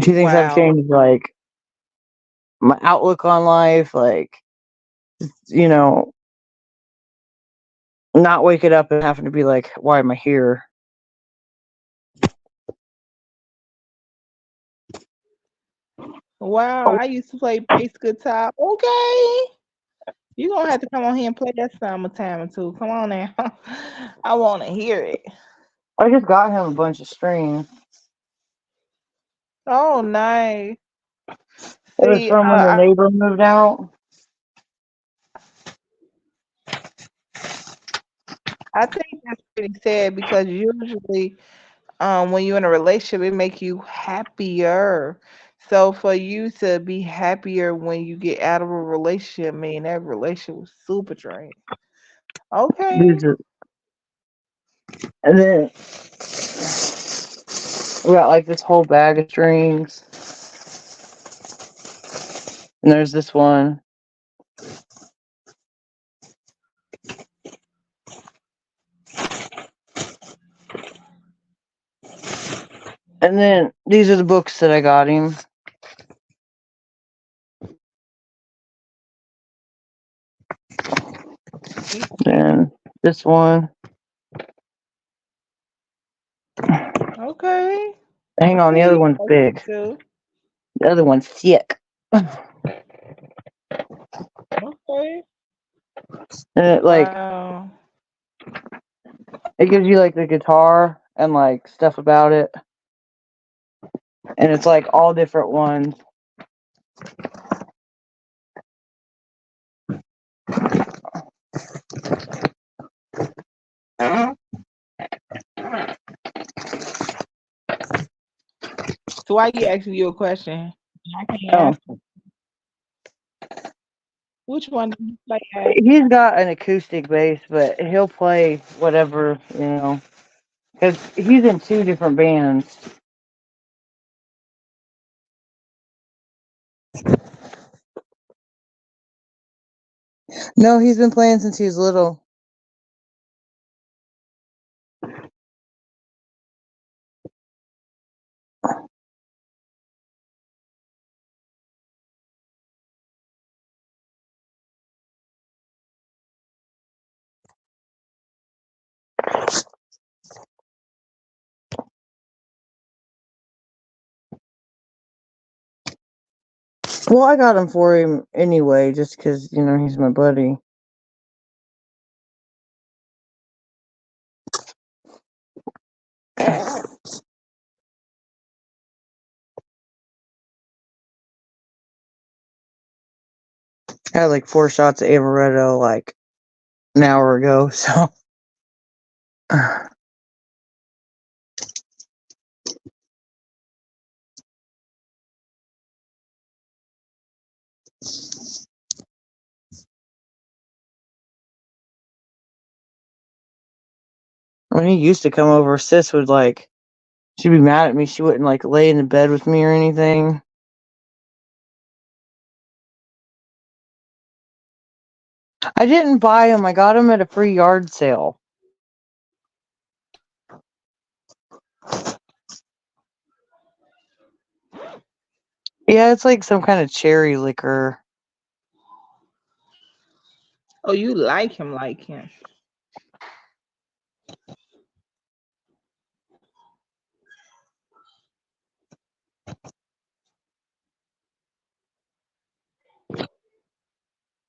Speaker 2: she thinks I've
Speaker 1: Wow.
Speaker 2: changed like my outlook on life. Like you know, not waking up and having to be like, why am I here?
Speaker 1: Wow, I used to play bass guitar. Okay. You gonna have to come on here and play that summertime or two. Come on now. I wanna hear it.
Speaker 2: I just got him a bunch of strings.
Speaker 1: Oh nice.
Speaker 2: It was
Speaker 1: See,
Speaker 2: from when the neighbor moved out.
Speaker 1: I think that's pretty sad because usually when you're in a relationship it make you happier. So for you to be happier when you get out of a relationship, man, that relationship was super draining. Okay.
Speaker 2: These are- And then we got like this whole bag of strings. And there's this one. And then these are the books that I got him. And this one.
Speaker 1: Okay.
Speaker 2: Hang on, the
Speaker 1: Okay,
Speaker 2: other
Speaker 1: you
Speaker 2: one's
Speaker 1: like
Speaker 2: big.
Speaker 1: too.
Speaker 2: The other one's thick. And
Speaker 1: Okay.
Speaker 2: it like
Speaker 1: Wow.
Speaker 2: it gives you like the guitar and like stuff about it. And it's like all different ones.
Speaker 1: So why you asking you a question? I can't
Speaker 2: Oh,
Speaker 1: answer. Which one do you play at?
Speaker 2: he's got an acoustic bass, but he'll play whatever, you know, because he's in two different bands. No, he's been playing since he was little. Well, I got him for him anyway, just because, you know, he's my buddy. I had like 4 shots of amaretto like an hour ago, so. When he used to come over, Sis would like, she'd be mad at me. She wouldn't like lay in the bed with me or anything. I didn't buy him. I got him at a free yard sale. Yeah, it's like some kind of cherry liquor.
Speaker 1: Oh, you like him, like him.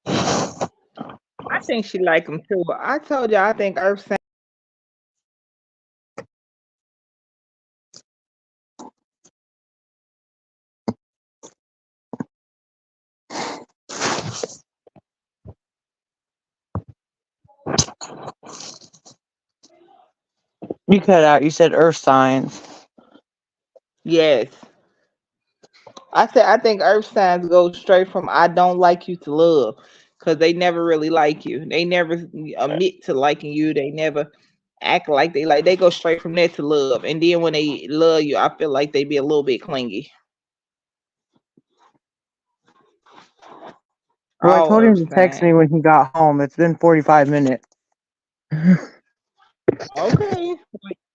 Speaker 1: I think she like him too. I told you I think Earth Sound.
Speaker 2: You cut out. You said earth signs.
Speaker 1: Yes. I said I think Earth signs go straight from I don't like you to love, because they never really like you. They never admit to liking you. They never act like they like. They go straight from that to love, and then when they love you, I feel like they be a little bit clingy.
Speaker 2: Well, I told him to text me
Speaker 1: Fine.
Speaker 2: when he got home. It's been 45 minutes.
Speaker 1: Okay.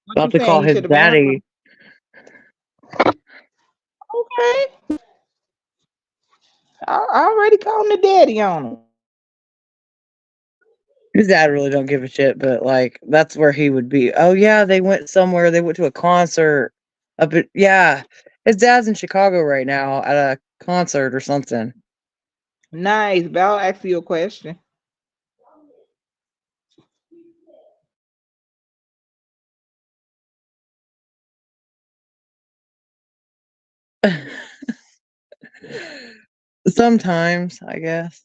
Speaker 1: What you
Speaker 2: About to
Speaker 1: saying?
Speaker 2: call
Speaker 1: You
Speaker 2: his
Speaker 1: should have been home.
Speaker 2: daddy.
Speaker 1: Okay. I already called the daddy on him.
Speaker 2: His dad really don't give a shit, but like that's where he would be. Oh yeah, they went somewhere. They went to a concert. Up at yeah, his dad's in Chicago right now at a concert or something.
Speaker 1: Nice. But I'll ask you a question.
Speaker 2: Sometimes, I guess.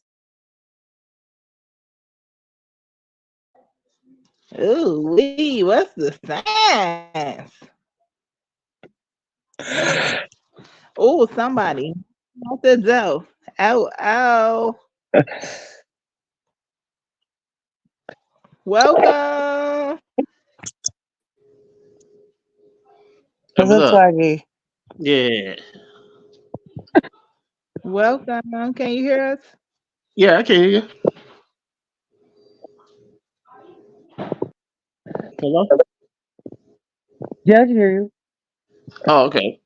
Speaker 1: Ooh, wee, what's the science? Oh, somebody. Not the dough. Ow, ow. Welcome.
Speaker 2: What's
Speaker 4: What's
Speaker 2: up,
Speaker 4: up?
Speaker 2: Swaggy?
Speaker 4: Yeah.
Speaker 1: Welcome. Can you hear us?
Speaker 4: Yeah, I can hear you. Hello?
Speaker 2: Yeah, I can hear you.
Speaker 4: Oh, okay.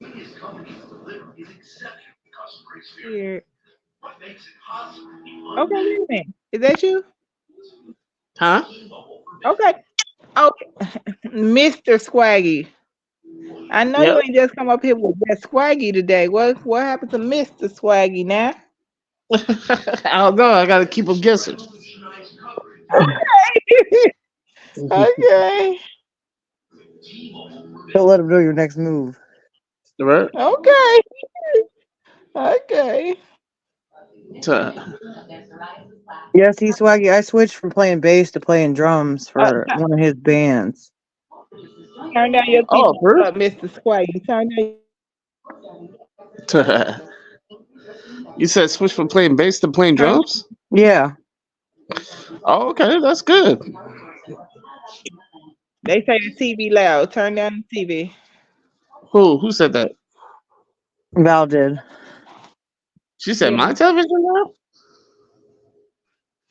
Speaker 1: Here. Okay, wait a minute. Is that you?
Speaker 4: Huh?
Speaker 1: Okay. Okay. Mr. Swaggy. I know you
Speaker 4: Yep.
Speaker 1: ain't just come up here with that Swaggy today. What happened to Mr. Swaggy now?
Speaker 4: I don't know. I gotta keep them guessing.
Speaker 1: Okay. Okay.
Speaker 2: Don't let him know your next move.
Speaker 4: Right?
Speaker 1: Okay. Okay.
Speaker 4: So,
Speaker 2: Yeah, see, Swaggy, I switched from playing bass to playing drums for
Speaker 1: T-
Speaker 2: one of his bands.
Speaker 1: turn down your TV,
Speaker 4: oh, first?
Speaker 1: Mr. Swaggy. Turn down.
Speaker 4: You said switch from playing bass to playing
Speaker 1: Turn.
Speaker 4: drums?
Speaker 2: Yeah.
Speaker 4: Oh, okay. That's good.
Speaker 1: They say the TV loud. Turn down the TV.
Speaker 4: Who said that?
Speaker 2: Val did.
Speaker 4: She said
Speaker 1: Yeah.
Speaker 4: my television now?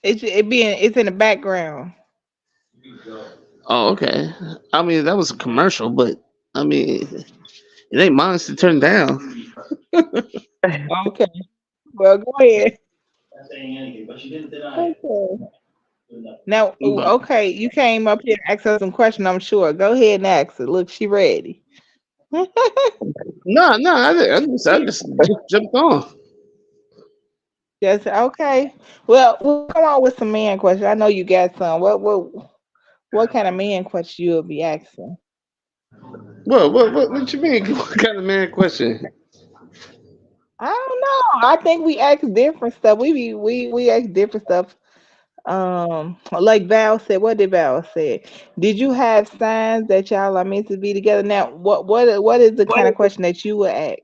Speaker 1: It's in the background.
Speaker 4: Oh, okay. I mean, that was a commercial, but I mean, it ain't mine to turn down.
Speaker 1: Okay. Well, go ahead. Okay. Now,
Speaker 4: But
Speaker 1: okay, you came up here to ask us some question, I'm sure. Go ahead and ask her. Look, she ready.
Speaker 4: no, I just jumped on.
Speaker 1: Just okay. Well, we'll come on with some man questions. I know you got some. What kind of man question you'll be asking?
Speaker 4: What you mean? What kind of man question?
Speaker 1: I don't know. I think we ask different stuff. We ask different stuff. Like Val said, what did Val say? Did you have signs that y'all are meant to be together? Now, what is the kind of question that you would ask?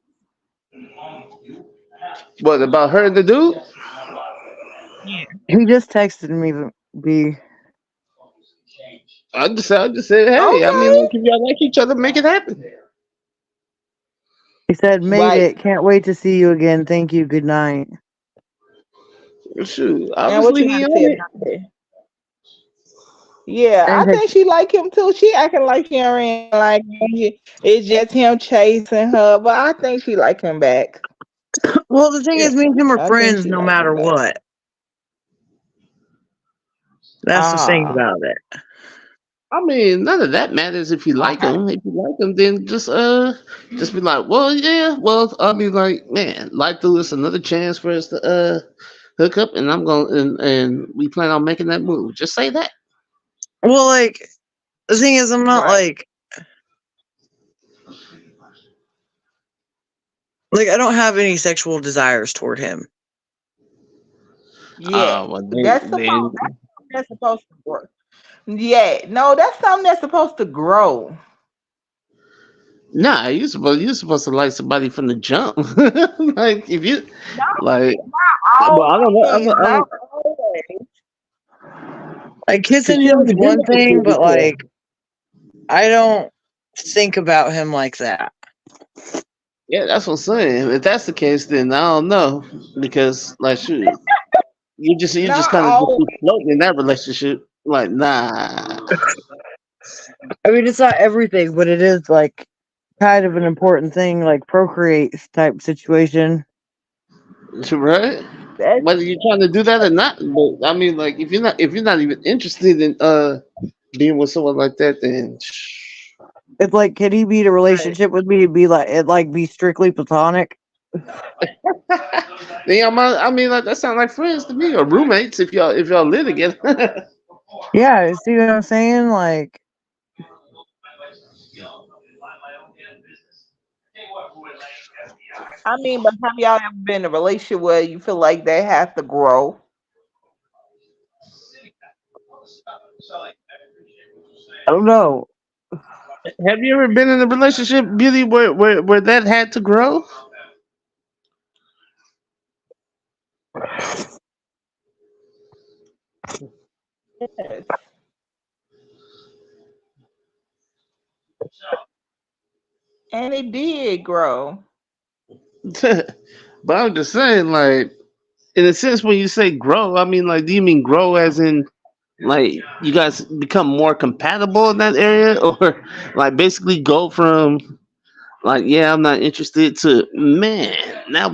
Speaker 4: What about her and the dude?
Speaker 1: Yeah.
Speaker 2: He just texted me, B.
Speaker 4: I just said, hey, I mean,
Speaker 1: Okay.
Speaker 4: like, if y'all like each other, make it happen.
Speaker 2: He said, made
Speaker 1: Right.
Speaker 2: it. Can't wait to see you again. Thank you. Good night.
Speaker 4: Shoot,
Speaker 1: And what
Speaker 4: obviously
Speaker 1: you
Speaker 4: he
Speaker 1: gotta
Speaker 4: on
Speaker 1: say
Speaker 4: it.
Speaker 1: about that? Yeah,
Speaker 2: And
Speaker 1: I
Speaker 2: text,
Speaker 1: think she like him too. She acting like he ain't like him. It's just him chasing her, but I think she like him back.
Speaker 2: well, the thing
Speaker 1: Yeah,
Speaker 2: is, me and him are
Speaker 1: I think
Speaker 2: friends
Speaker 1: she
Speaker 2: no
Speaker 1: like him
Speaker 2: matter
Speaker 1: back.
Speaker 2: what. That's the thing
Speaker 1: Ah,
Speaker 2: about it.
Speaker 4: I mean, none of that matters if you like
Speaker 1: okay.
Speaker 4: him. If you like him, then just be like, well, yeah, well, I mean, like, man, life threw us another chance for us to hook up, and I'm going and we plan on making that move. Just say that.
Speaker 2: Well, like, the thing is, I'm not
Speaker 1: Right.
Speaker 2: like, I don't have any sexual desires toward him.
Speaker 1: Yeah.
Speaker 4: Well,
Speaker 1: That's supposed
Speaker 4: then
Speaker 1: that's supposed to grow. Yeah, no, that's something that's supposed to grow.
Speaker 4: nah, you supposed to like somebody from the jump. Like if you
Speaker 1: Not
Speaker 4: like, well, I don't know.
Speaker 1: always, not always.
Speaker 2: Like,
Speaker 4: Cause
Speaker 2: kissing
Speaker 4: she
Speaker 2: him's
Speaker 4: already been
Speaker 2: one
Speaker 4: with the
Speaker 2: thing,
Speaker 4: dude
Speaker 2: but,
Speaker 4: before.
Speaker 2: like, I don't think about him like that.
Speaker 4: Yeah, that's what I'm saying. If that's the case, then I don't know because like shoot. You just
Speaker 1: Not
Speaker 4: kind of just
Speaker 1: always.
Speaker 4: be floating in that relationship. Like, nah,
Speaker 2: I mean, it's not everything, but it is like kind of an important thing, like procreate type situation.
Speaker 4: right?
Speaker 1: That's
Speaker 4: Whether you're trying to do that or not, but I mean, like, if you're not even interested in being with someone like that, then
Speaker 2: It's like, can he be in a relationship with me and be like, it like be strictly platonic?
Speaker 4: then I mean, like that sounds like friends to me or roommates if y'all live together.
Speaker 2: Yeah, see what I'm saying? Like,
Speaker 1: I mean, but have y'all ever been in a relationship where you feel like they have to grow?
Speaker 2: I don't know.
Speaker 4: Have you ever been in a relationship, Beauty, where that had to grow?
Speaker 1: Yes. And it did grow.
Speaker 4: But I'm just saying, like, in a sense, when you say grow, I mean, like, do you mean grow as in, like, you guys become more compatible in that area, or like basically go from like, yeah, I'm not interested to man, now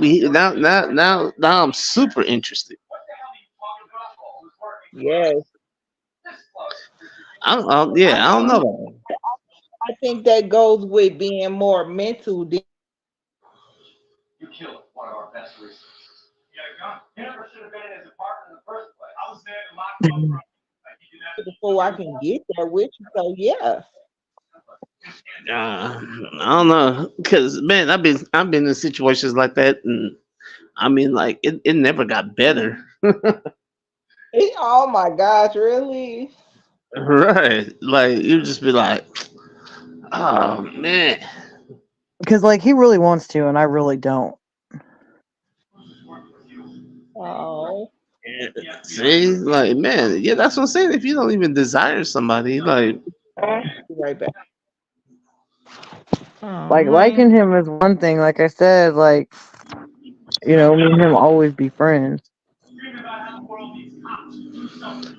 Speaker 4: I'm super interested.
Speaker 1: Yes. I
Speaker 4: Yeah, I don't
Speaker 1: think
Speaker 4: know.
Speaker 1: I think that goes with being more mental before I can get there with you. So yeah.
Speaker 4: I don't know, cause man, I've been in situations like that, and I mean, like it never got better.
Speaker 1: Oh my gosh, really?
Speaker 4: Right, like you just be like, oh man.
Speaker 2: Because, like, he really wants to, and I really don't.
Speaker 1: Oh.
Speaker 4: See, like man, yeah, that's what I'm saying. If you don't even desire somebody, like,
Speaker 1: Be right back.
Speaker 2: Like,
Speaker 1: Oh.
Speaker 2: liking him is one thing. Like I said, like, me and him always be friends.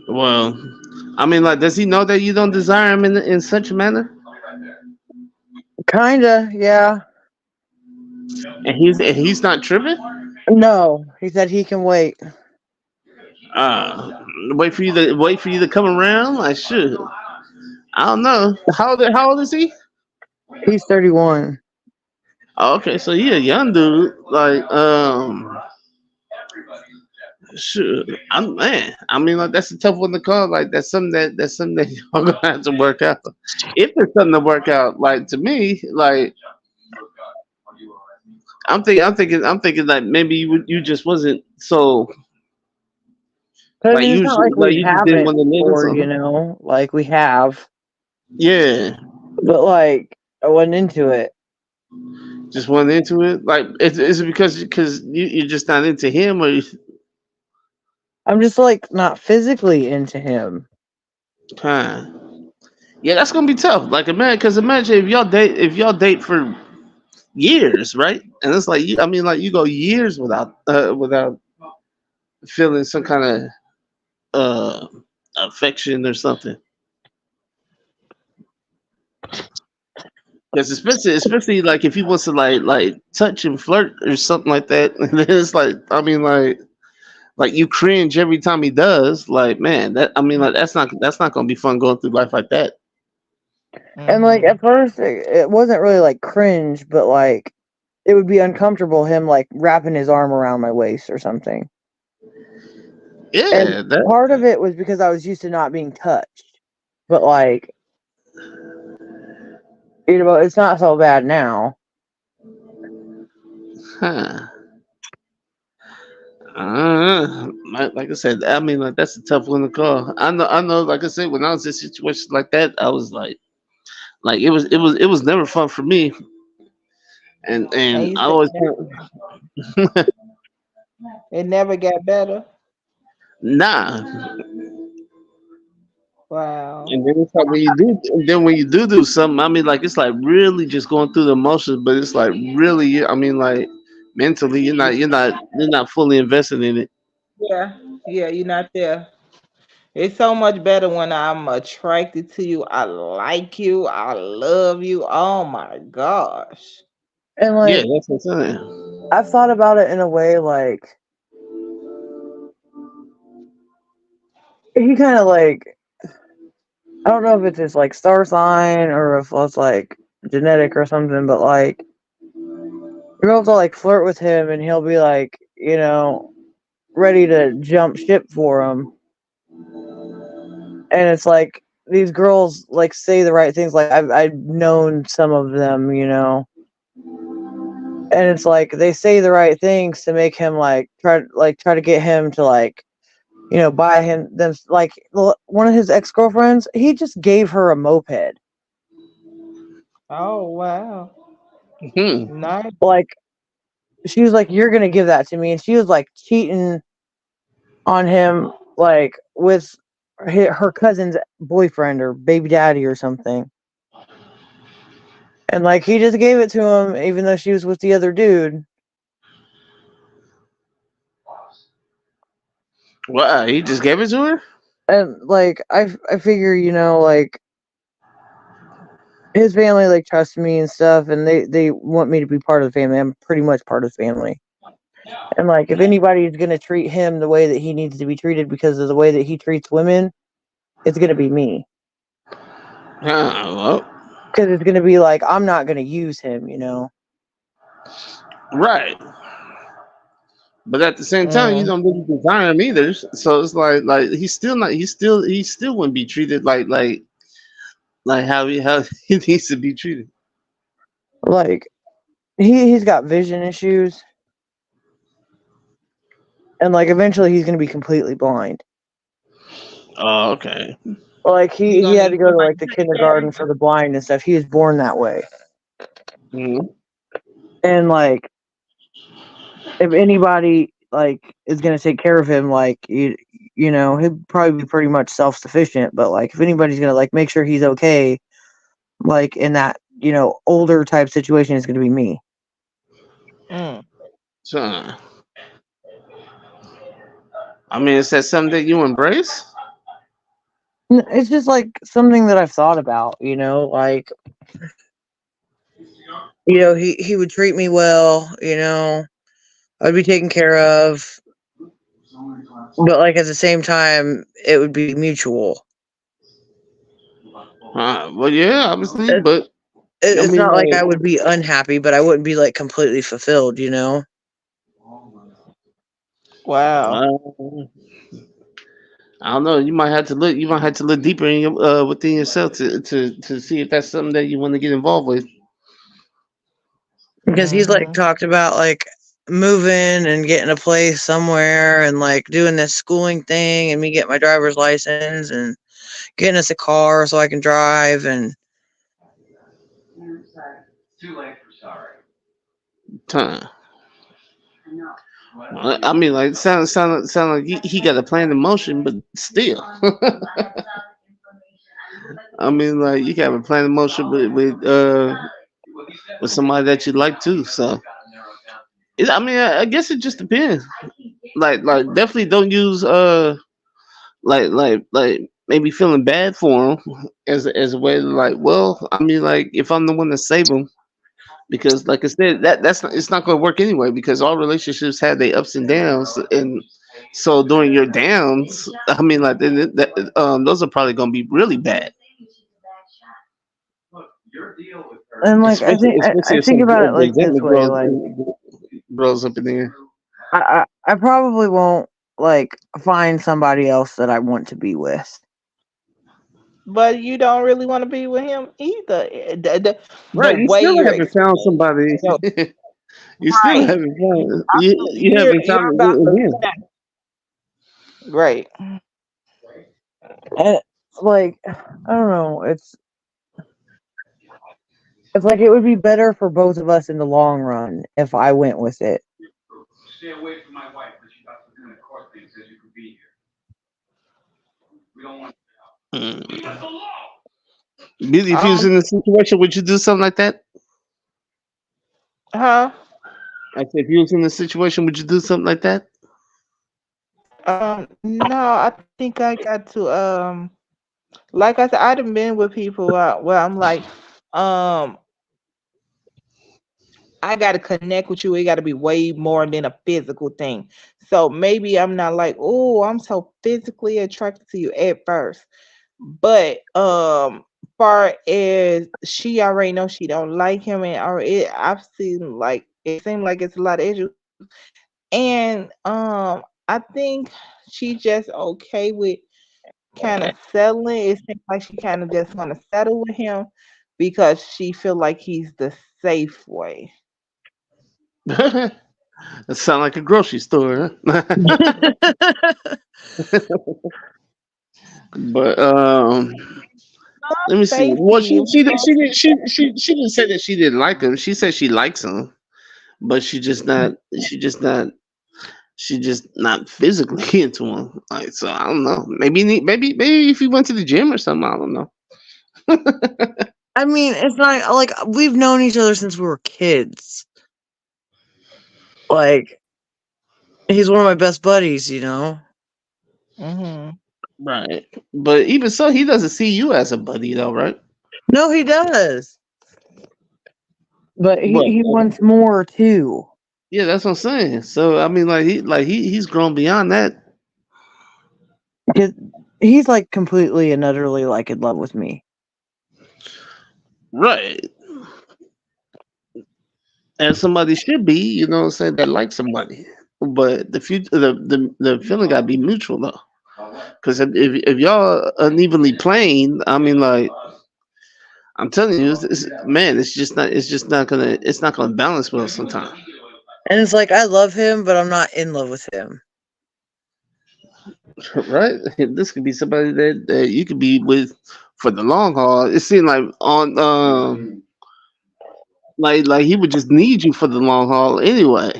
Speaker 4: well, I mean, like, does he know that you don't desire him in such a manner?
Speaker 2: Kinda, yeah.
Speaker 4: And he's not tripping.
Speaker 2: No, he said he can wait.
Speaker 4: Uh, wait for you to come around. Like, shit, I don't know. How old is he?
Speaker 2: He's 31.
Speaker 4: Oh, okay, so he a young dude. Like, sure. I'm man. I mean, like that's a tough one to call. Like that's something that y'all gonna have to work out. If there's something to work out, like to me, like I'm thinking that maybe you just wasn't so
Speaker 2: Because it's not like
Speaker 4: like
Speaker 2: we
Speaker 4: you just didn't
Speaker 2: haven't
Speaker 4: want to live in
Speaker 2: before,
Speaker 4: something.
Speaker 2: like we have.
Speaker 4: Yeah,
Speaker 2: But, like, I wasn't into it.
Speaker 4: just went into it. Like, is it because you're just not into him, or
Speaker 2: I'm just, like, not physically into him.
Speaker 4: huh? Yeah, that's gonna be tough. Like, because imagine if y'all date for years, right? And it's like I mean, like you go years without feeling some kind of uh affection or something. Because especially like if he wants to like touch and flirt or something like that, and then it's like I mean like you cringe every time he does. Like man, that I mean like that's not gonna be fun going through life like that.
Speaker 2: And, like,
Speaker 1: Mm-hmm.
Speaker 2: at first, it wasn't really, like, cringe, but, like, it would be uncomfortable him, like, wrapping his arm around my waist or something. And
Speaker 4: Yeah, that
Speaker 2: part of it was because I was used to not being touched. But, like, it's not so bad now.
Speaker 4: huh. Like I said, I mean, like that's a tough one to call. I know. Like I said, when I was in situations like that, I was like it was never fun for me,
Speaker 1: And
Speaker 4: and
Speaker 1: you
Speaker 4: I
Speaker 1: said
Speaker 4: always
Speaker 1: it never got better.
Speaker 4: nah.
Speaker 1: Wow.
Speaker 4: And then it's like when you do, and then when you do something, I mean, like it's like really just going through the motions, but it's like really, I mean, like mentally, you're not fully invested in it.
Speaker 1: Yeah. Yeah, you're not there. It's so much better when I'm attracted to you. I like you. I love you. Oh my gosh.
Speaker 2: And
Speaker 4: Yeah,
Speaker 2: like
Speaker 4: that's what I'm saying.
Speaker 2: I've thought about it in a way like he kind of like I don't know if it's his like star sign or if it's like genetic or something, but like girls will like flirt with him and he'll be like, ready to jump ship for him. And it's like these girls like say the right things. Like I've known some of them, and it's like they say the right things to make him like try to get him to like buy him them like one of his ex-girlfriends. He just gave her a moped.
Speaker 1: Oh wow.
Speaker 4: Hmm.
Speaker 1: Nice.
Speaker 2: Like she was like, "You're gonna give that to me," and she was like cheating on him like with her cousin's boyfriend or baby daddy or something. And like he just gave it to him even though she was with the other dude.
Speaker 4: Wow, he just gave it to her?
Speaker 2: And like I figure, like his family like trusts me and stuff and they want me to be part of the family. I'm pretty much part of the family. And like if anybody is gonna treat him the way that he needs to be treated because of the way that he treats women, it's gonna be me.
Speaker 4: Well,
Speaker 2: Because it's gonna be like I'm not gonna use him.
Speaker 4: right. But at the same time, you
Speaker 2: Mm.
Speaker 4: don't really desire him either. So it's like he's still not. He still wouldn't be treated like how he needs to be treated.
Speaker 2: Like he's got vision issues and like eventually he's gonna be completely blind.
Speaker 4: Oh, okay.
Speaker 2: Like
Speaker 1: You
Speaker 2: he
Speaker 1: gonna
Speaker 2: had to
Speaker 1: need
Speaker 2: go to
Speaker 1: somebody
Speaker 2: like the
Speaker 1: to take care of
Speaker 2: kindergarten for the blind and stuff. He was born that way.
Speaker 4: Hmm.
Speaker 2: And like if anybody like is gonna take care of him, like he'd probably be pretty much self sufficient. But like if anybody's gonna like make sure he's okay, like in that older type situation, it's gonna be me.
Speaker 1: you.
Speaker 4: So, I mean, is that something that you embrace?
Speaker 2: It's just like something that I've thought about. Like he would treat me well. I'd be taken care of, but like at the same time, it would be mutual.
Speaker 4: Well, yeah, obviously,
Speaker 2: It,
Speaker 4: but I
Speaker 2: it's
Speaker 4: mean,
Speaker 2: not like
Speaker 4: like,
Speaker 2: I would be unhappy, but I wouldn't be like completely fulfilled.
Speaker 1: Wow.
Speaker 4: uh, I don't know. You might have to look. You might have to look deeper in your, within yourself to see if that's something that you want to get involved with.
Speaker 2: Because he's like
Speaker 1: Mm-hmm.
Speaker 2: talked about like moving and getting a place somewhere and like doing this schooling thing and me getting my driver's license and getting us a car so I can drive and
Speaker 4: Huh. I mean, like, sound like he got a plan in motion, but still, I mean, like, you got a plan in motion with somebody that you like too. So, I mean, I guess it just depends. Like, definitely don't use like maybe feeling bad for him as a way to like, well, I mean, like, if I'm the one to save him, because like I said, that's not, it's not going to work anyway because all relationships have their ups and downs, and so during your downs, I mean, like, those are probably going to be really bad,
Speaker 2: and like I
Speaker 4: especially
Speaker 2: think I
Speaker 4: especially if
Speaker 2: think
Speaker 4: some
Speaker 2: about it like this
Speaker 4: resentment
Speaker 2: way,
Speaker 4: grows
Speaker 2: like
Speaker 4: grows up in there.
Speaker 2: I probably won't like find somebody else that I want to be with.
Speaker 1: But you don't really want to be with him either. The
Speaker 4: Right, you
Speaker 1: way
Speaker 4: still
Speaker 1: you're
Speaker 4: haven't found somebody.
Speaker 1: so
Speaker 4: You still
Speaker 1: right.
Speaker 4: haven't found you haven't
Speaker 1: You're
Speaker 4: found it
Speaker 1: about to
Speaker 4: again.
Speaker 1: right.
Speaker 2: And like I don't know, it's like it would be better for both of us in the long run if I went with it.
Speaker 4: Hmm. If you was
Speaker 1: Um
Speaker 4: in a situation, would you do something like that?
Speaker 1: huh?
Speaker 4: I said, if you was in a situation, would you do something like that?
Speaker 1: No, I think I got to like I said, I'd have been with people where I'm like, um, I got to connect with you. It got to be way more than a physical thing. So maybe I'm not like, oh, I'm so physically attracted to you at first. But far as she already know she don't like him, and or I've seen like it seemed like it's a lot of issues. And I think she just okay with kind of settling. It seems like she kind of just want to settle with him because she feel like he's the safe way.
Speaker 4: That sound like a grocery store, huh? But let me see. Well,
Speaker 1: Safety.
Speaker 4: she didn't say that she didn't like him. She said she likes him, but she just not physically into him. Like, so I don't know. Maybe if he went to the gym or something, I don't know.
Speaker 2: I mean, it's not like we've known each other since we were kids. Like, he's one of my best buddies, you know?
Speaker 1: Hmm.
Speaker 4: Right. But even so, he doesn't see you as a buddy though, right?
Speaker 2: No, he does. But
Speaker 4: What?
Speaker 2: he wants more too.
Speaker 4: Yeah, that's what I'm saying. So I mean, he's grown beyond that.
Speaker 2: Because he's like completely and utterly like in love with me.
Speaker 4: Right. And somebody should be, you know what I'm saying, that like somebody. But the future, the feeling got to be mutual though. Because if y'all unevenly playing, I mean, like I'm telling you, man, it's not gonna balance well sometimes.
Speaker 2: And it's like I love him, but I'm not in love with him.
Speaker 4: Right? This could be somebody that you could be with for the long haul. It seemed like on like he would just need you for the long haul anyway.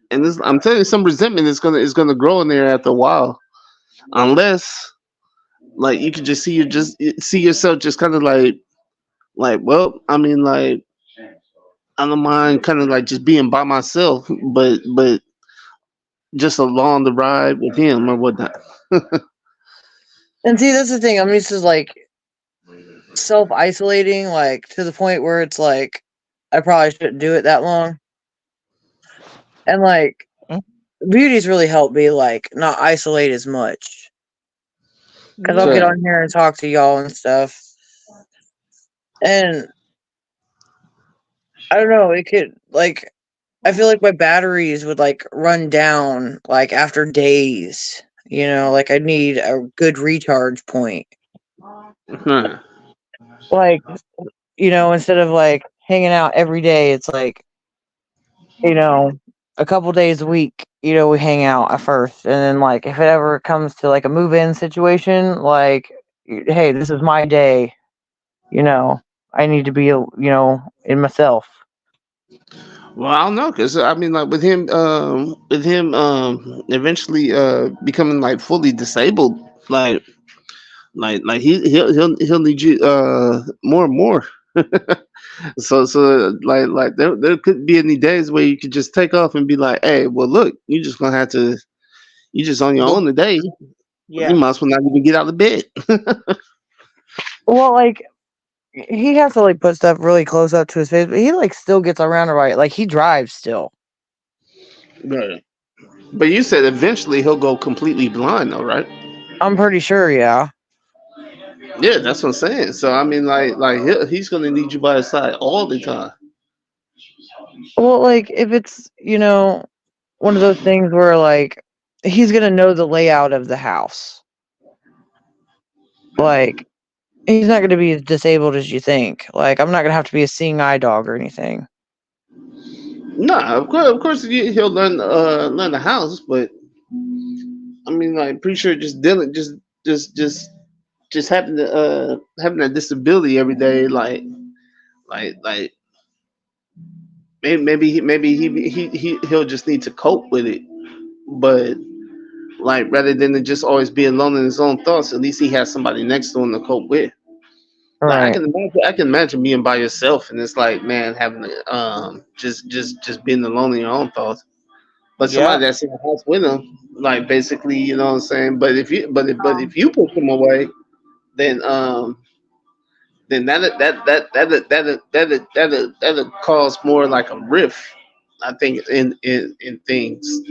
Speaker 4: And this, I'm telling you, some resentment is gonna grow in there after a while, unless like you can just see yourself just kind of like well, I mean like I don't mind kind of like just being by myself, but just along the ride with him or whatnot.
Speaker 2: And see, that's the thing. I'm used to like self isolating, like to the point where it's like I probably shouldn't do it that long. And like beauty's really helped me like not isolate as much. Because I'll get
Speaker 4: Right.
Speaker 2: on here and talk to y'all and stuff. And I don't know, it could like I feel like my batteries would like run down like after days. You know, like I need a good recharge point.
Speaker 4: Huh.
Speaker 2: Like, you know, instead of like hanging out every day, it's like, you know, a couple days a week, you know, we hang out at first. And then like if it ever comes to like a move in situation, like hey, this is my day, you know, I need to be, in myself.
Speaker 4: Well, I don't know, cause I mean, like with him, eventually, becoming like fully disabled, like he'll need you, more and more. So like there could be any days where you could just take off and be like, hey, well, look, you just gonna have to, you just on your
Speaker 1: Go.
Speaker 4: own today. You
Speaker 1: Yeah.
Speaker 4: might as well not even get out of bed.
Speaker 2: Well, like he has to like put stuff really close up to his face, but he like still gets around right. Like he drives still.
Speaker 4: Right. But you said eventually he'll go completely blind, though, right?
Speaker 2: I'm pretty sure, yeah.
Speaker 4: Yeah, that's what I'm saying. So I mean, like he's gonna need you by his side all the time.
Speaker 2: Well, like if it's, one of those things where like he's gonna know the layout of the house. Like he's not gonna be as disabled as you think. Like I'm not gonna have to be a seeing eye dog or anything.
Speaker 4: Nah, of course, he'll learn the house, but I mean, like, pretty sure just dealing, just having that disability every day, like maybe he'll just need to cope with it, but like rather than it just always being alone in his own thoughts, at least he has somebody next to him to cope with. Like
Speaker 2: Right.
Speaker 4: I can imagine being by yourself, and it's like, man, having to, just being alone in your own thoughts. but somebody
Speaker 1: Yep.
Speaker 4: that's in the house with them, like basically, you know what I'm saying. But if you push them away, then then that'll cause more like a rift. I think in things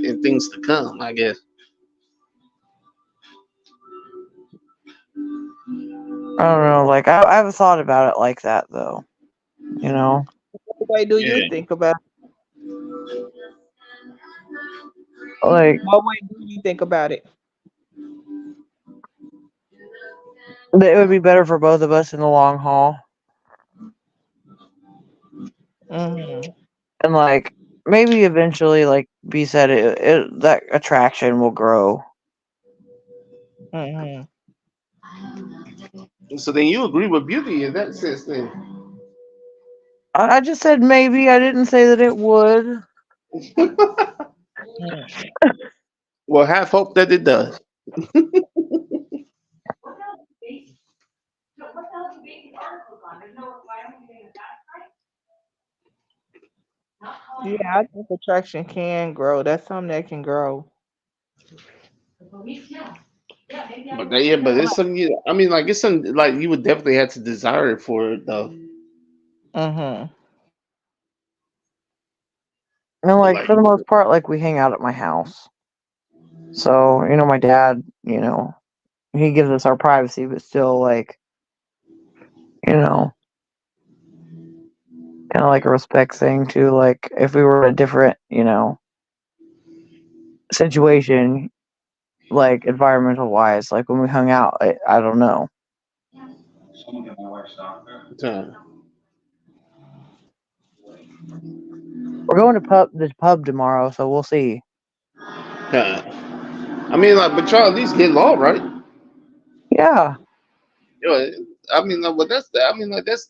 Speaker 4: to come. I guess.
Speaker 2: I don't know. Like I haven't thought about it like that though. You know,
Speaker 1: What way do you
Speaker 4: Yeah.
Speaker 1: think about
Speaker 2: like
Speaker 1: What way do you think about it?
Speaker 2: that it would be better for both of us in the long haul,
Speaker 1: Mm-hmm.
Speaker 2: and like maybe eventually, like B said, that attraction will grow.
Speaker 1: Mm-hmm.
Speaker 4: So then you agree with Beauty in that sense, then?
Speaker 2: I just said maybe. I didn't say that it would.
Speaker 4: Well, have hope that it does.
Speaker 1: Yeah, I think attraction can grow. That's something that can grow.
Speaker 4: But it's something. I mean, like it's something like you would definitely have to desire it for it though.
Speaker 1: Mm-hmm.
Speaker 2: And like
Speaker 4: Like
Speaker 2: for the most part, like we hang out at my house. So my dad, he gives us our privacy, but still, like, you know, kind of like a respect thing too. Like if we were in a different, situation, like environmental wise, like when we hung out, I don't know.
Speaker 4: uh,
Speaker 2: We're going to this pub tomorrow, so we'll see.
Speaker 4: I mean, like, but y'all at least get along, right?
Speaker 2: Yeah,
Speaker 4: You know, I mean, like, well, I mean, like, that's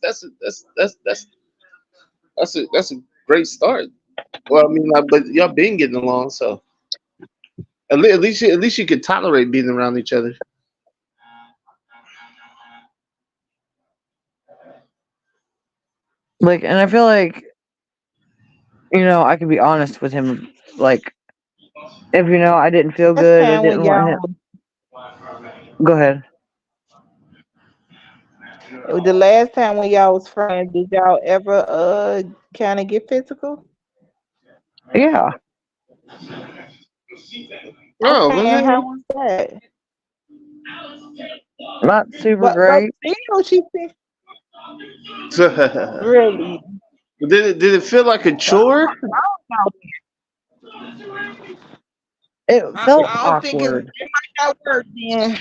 Speaker 4: a great start. Well, I mean, like, but y'all been getting along, so at least you could tolerate being around each other.
Speaker 2: like, and I feel like I could be honest with him. Like, if I didn't feel
Speaker 1: Last
Speaker 2: good or
Speaker 1: time when
Speaker 2: didn't want him,
Speaker 1: y'all
Speaker 2: go ahead.
Speaker 1: the last time when y'all was friends, did y'all ever kind of get physical?
Speaker 2: Yeah,
Speaker 4: Oh,
Speaker 1: Okay, and how
Speaker 4: man.
Speaker 1: was that?
Speaker 2: not super
Speaker 1: But
Speaker 2: great.
Speaker 1: still, she said
Speaker 4: did
Speaker 1: really.
Speaker 4: it feel like a
Speaker 1: So I
Speaker 4: chore?
Speaker 1: don't know.
Speaker 2: It
Speaker 1: I,
Speaker 2: felt
Speaker 1: I don't think
Speaker 2: awkward.
Speaker 1: it might not work then.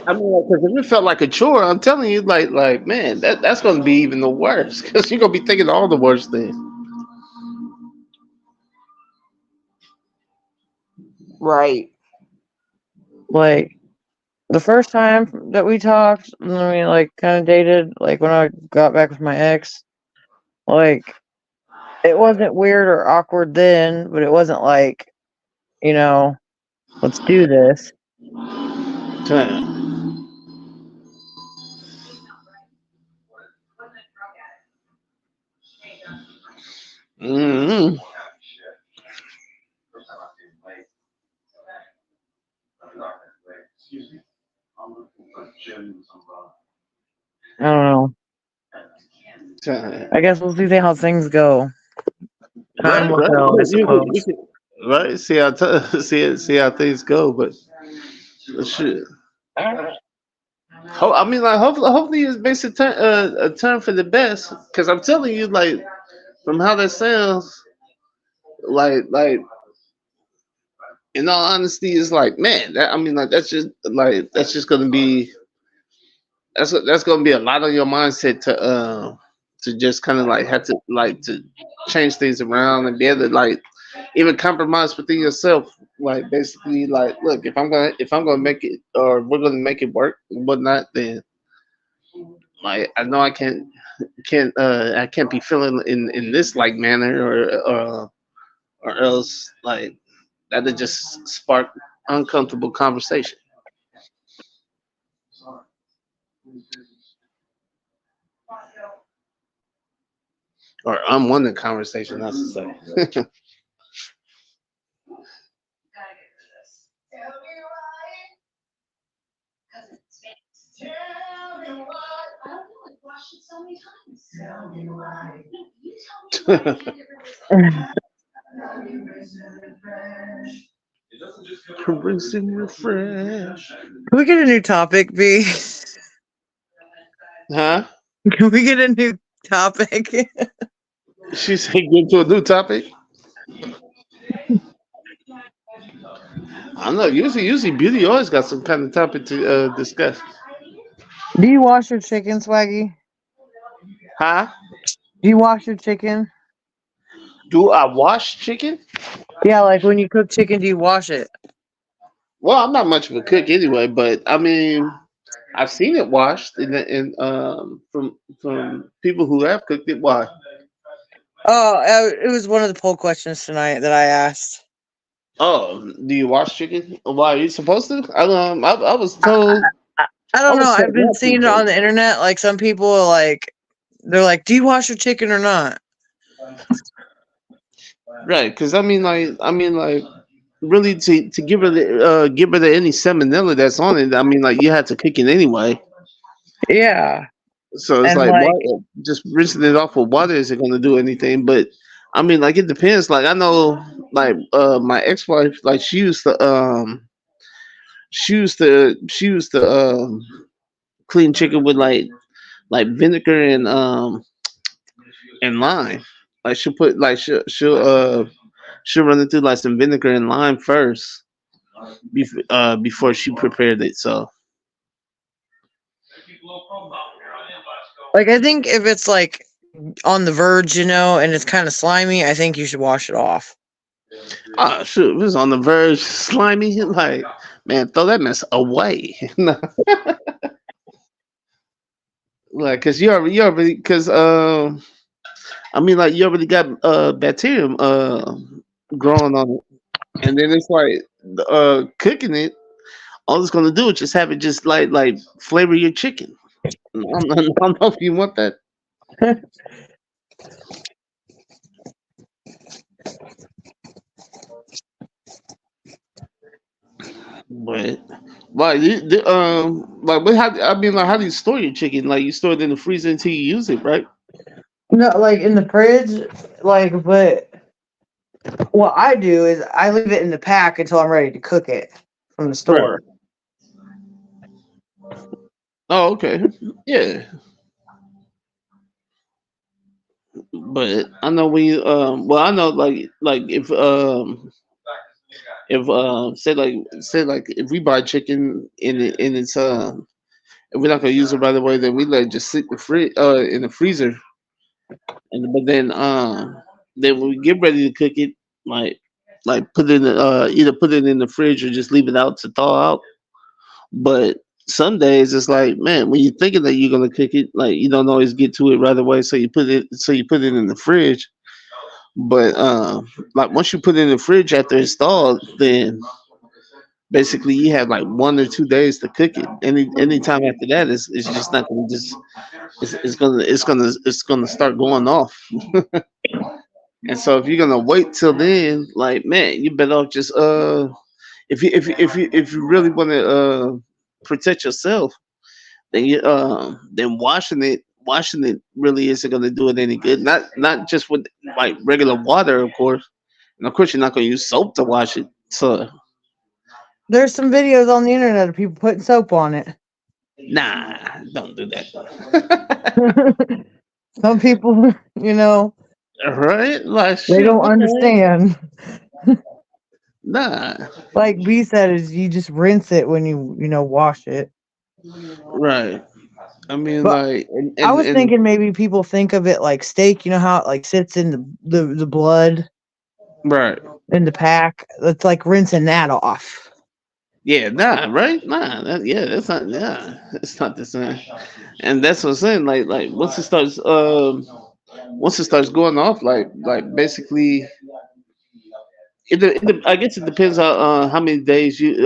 Speaker 4: I mean, because if it felt like a chore, I'm telling you, like, man, that's gonna be even the worst because you're gonna be thinking all the worst things.
Speaker 1: Right.
Speaker 2: Like the first time that we talked, I mean, like kind of dated, like when I got back with my ex, like it wasn't weird or awkward then, but it wasn't like, you know, let's do this.
Speaker 4: Mm-hmm.
Speaker 2: I don't know. I guess we'll see how things go. Time
Speaker 4: Right,
Speaker 2: will
Speaker 4: right.
Speaker 2: tell, I
Speaker 4: You
Speaker 2: suppose.
Speaker 4: can, right. See how things go, but shit. I mean, like, hopefully it's basically a turn for the best. Because I'm telling you, like, from how that sounds, like in all honesty, it's like, man, I mean, like, that's just gonna be that's gonna be a lot on your mindset to just kind of like have to like to change things around and be able to like even compromise within yourself. Like basically, like, look, if I'm gonna make it or we're gonna make it work and whatnot, then like I know I can't be feeling in this like manner or else like that'll just spark uncomfortable conversation. Or unwanted conversation, I should say. Rinse and refresh.
Speaker 2: Can we get a new topic, B?
Speaker 4: Huh?
Speaker 2: Can we get a new topic?
Speaker 4: She said, "Get to a new topic." I don't know. Usually, beauty always got some kind of topic to discuss.
Speaker 2: Do you wash your chicken, Swaggy?
Speaker 4: Huh?
Speaker 2: Do you wash your chicken?
Speaker 4: Do I wash chicken?
Speaker 2: Yeah, like when you cook chicken, do you wash it?
Speaker 4: Well, I'm not much of a cook anyway, but I mean, I've seen it washed from people who have cooked it. Why?
Speaker 2: Oh, it was one of the poll questions tonight that I asked.
Speaker 4: Oh, do you wash chicken? Why are you supposed to? I was
Speaker 2: I,
Speaker 4: told.
Speaker 2: I
Speaker 4: I
Speaker 2: don't know.
Speaker 4: was told
Speaker 2: I've been
Speaker 4: not to,
Speaker 2: seeing it on the internet. Like some people are like, they're like, "Do you wash your chicken or not?"
Speaker 4: right? Because I mean, like, really, to give her any salmonella that's on it. I mean, like, you had to cook it anyway.
Speaker 2: Yeah,
Speaker 4: So it's
Speaker 2: and
Speaker 4: like, why
Speaker 2: like,
Speaker 4: just rinsing it off with water isn't going to do anything? But I mean, like, it depends. Like, I know, like, my ex-wife, like, she used to clean chicken with like vinegar and lime. Like, she'll run it through like some vinegar and lime first before she prepared it. So
Speaker 2: like I think if it's like on the verge, and it's kind of slimy, I think you should wash it off.
Speaker 4: shoot, it was on the verge, slimy. Like, man, throw that mess away. Like, cause you already, cause I mean, like, you already got bacterium growing on it, and then it's like cooking it. All it's gonna do is just have it just like flavor your chicken. I don't know if you want that, but like, but how, I mean, like, how do you store your chicken? Like, you store it in the freezer until you use it, right?
Speaker 2: No, like in the fridge, like, but what I do is I leave it in the pack until I'm ready to cook it from the
Speaker 4: Right.
Speaker 2: store.
Speaker 4: Oh, okay. Yeah. But I know well, I know, like if say like if we buy chicken and it's if we're not gonna use it right away, then we let it just sit in the freezer, and but then when we get ready to cook it, like put it in either put it in the fridge or just leave it out to thaw out. But some days it's like, man, when you're thinking that you're gonna cook it, like, you don't always get to it right away, so you put it in the fridge. But like, once you put it in the fridge after it's thawed, then basically you have like 1 or 2 days to cook it. Any time after that, it's just not gonna just it's gonna start going off. And so if you're gonna wait till then, like, man, you better off just if you really want to protect yourself, then washing it really isn't gonna do it any good. Not just with like regular water, of course, and of course you're not gonna use soap to wash it. So
Speaker 2: There's some videos on the internet of people putting soap on it.
Speaker 4: nah, don't do that.
Speaker 2: Some people,
Speaker 4: Right? Like,
Speaker 2: they
Speaker 4: shit.
Speaker 2: don't
Speaker 4: What the heck?
Speaker 2: understand.
Speaker 4: Nah.
Speaker 2: Like B said, is you just rinse it when you wash it.
Speaker 4: Right. I mean,
Speaker 2: But
Speaker 4: like, and
Speaker 2: I
Speaker 4: and,
Speaker 2: was
Speaker 4: and
Speaker 2: thinking maybe people think of it like steak. You know how it like sits in the blood
Speaker 4: right.
Speaker 2: in the pack. It's like rinsing that off.
Speaker 4: Yeah, nah, right? Nah, that's not, it's not the same. And that's what I'm saying. Like once it starts going off, like basically, I guess it depends on how many days you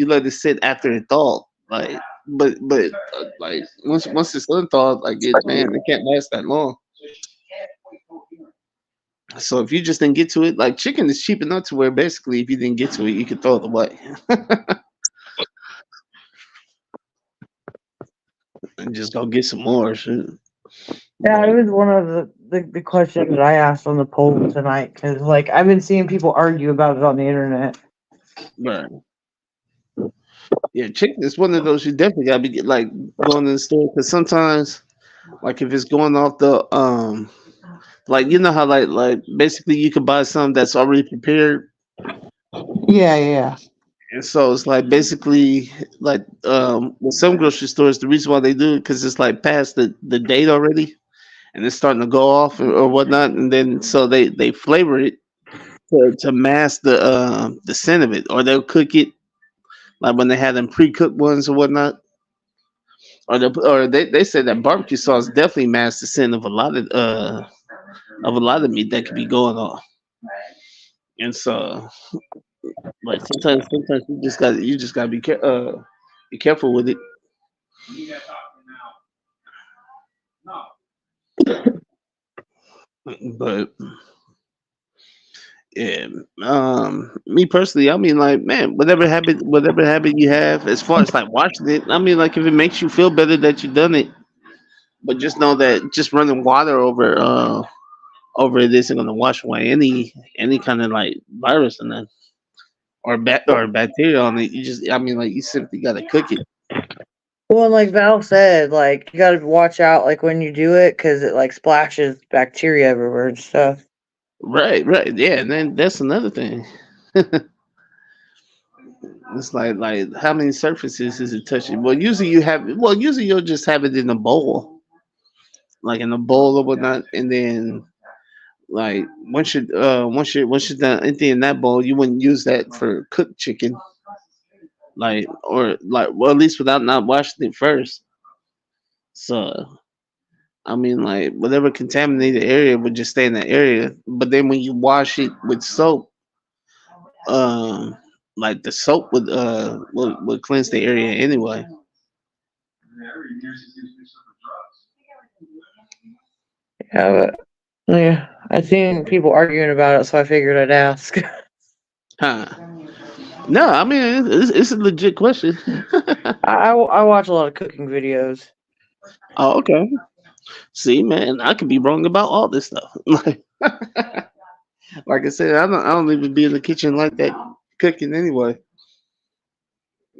Speaker 4: let it sit after it thawed. Like, but like, once it's unthawed, like, it can't last that long. So if you just didn't get to it, like, chicken is cheap enough to where basically if you didn't get to it, you could throw it away and just go get some more. Shit.
Speaker 2: Yeah, it was one of the questions that I asked on the poll tonight because, like, I've been seeing people argue about it on the internet.
Speaker 4: Right. Yeah, chicken is one of those you definitely gotta be like going to the store because sometimes, like if it's going off the like you know how like basically you could buy something that's already prepared,
Speaker 2: Yeah.
Speaker 4: and so it's like basically like with some grocery stores the reason why they do it because it's like past the date already and it's starting to go off or whatnot, and then so they flavor it to mask the scent of it, or they'll cook it like when they had them pre-cooked ones or whatnot. Or they said that barbecue sauce definitely masks the scent of a lot of meat that could be going on. And so like sometimes you just gotta be careful with it. But yeah, me personally, I mean, like, man, whatever habit you have, as far as like watching it, I mean, like, if it makes you feel better that you've done it, but just know that just running water over it isn't gonna wash away any kind of like virus in that or bacteria on it. You just, I mean, like, you simply gotta cook it.
Speaker 2: Well, and like Val said, like you got to watch out, like when you do it, because it like splashes bacteria everywhere and stuff.
Speaker 4: Right, yeah, and then that's another thing. It's like how many surfaces is it touching? Well, usually you'll just have it in a bowl, like in a bowl or whatnot, and then like once you're done emptying that bowl, you wouldn't use that for cooked chicken, like or like well at least without not washing it first. So I mean like whatever contaminated area would just stay in that area, but then when you wash it with soap, um, like the soap would cleanse the area anyway.
Speaker 2: Yeah, but yeah, I seen people arguing about it, so I figured I'd ask.
Speaker 4: Huh? No, I mean it's a legit question.
Speaker 2: I watch a lot of cooking videos.
Speaker 4: Oh, okay. See, man, I could be wrong about all this stuff. Like I said, I don't even be in the kitchen like that cooking anyway.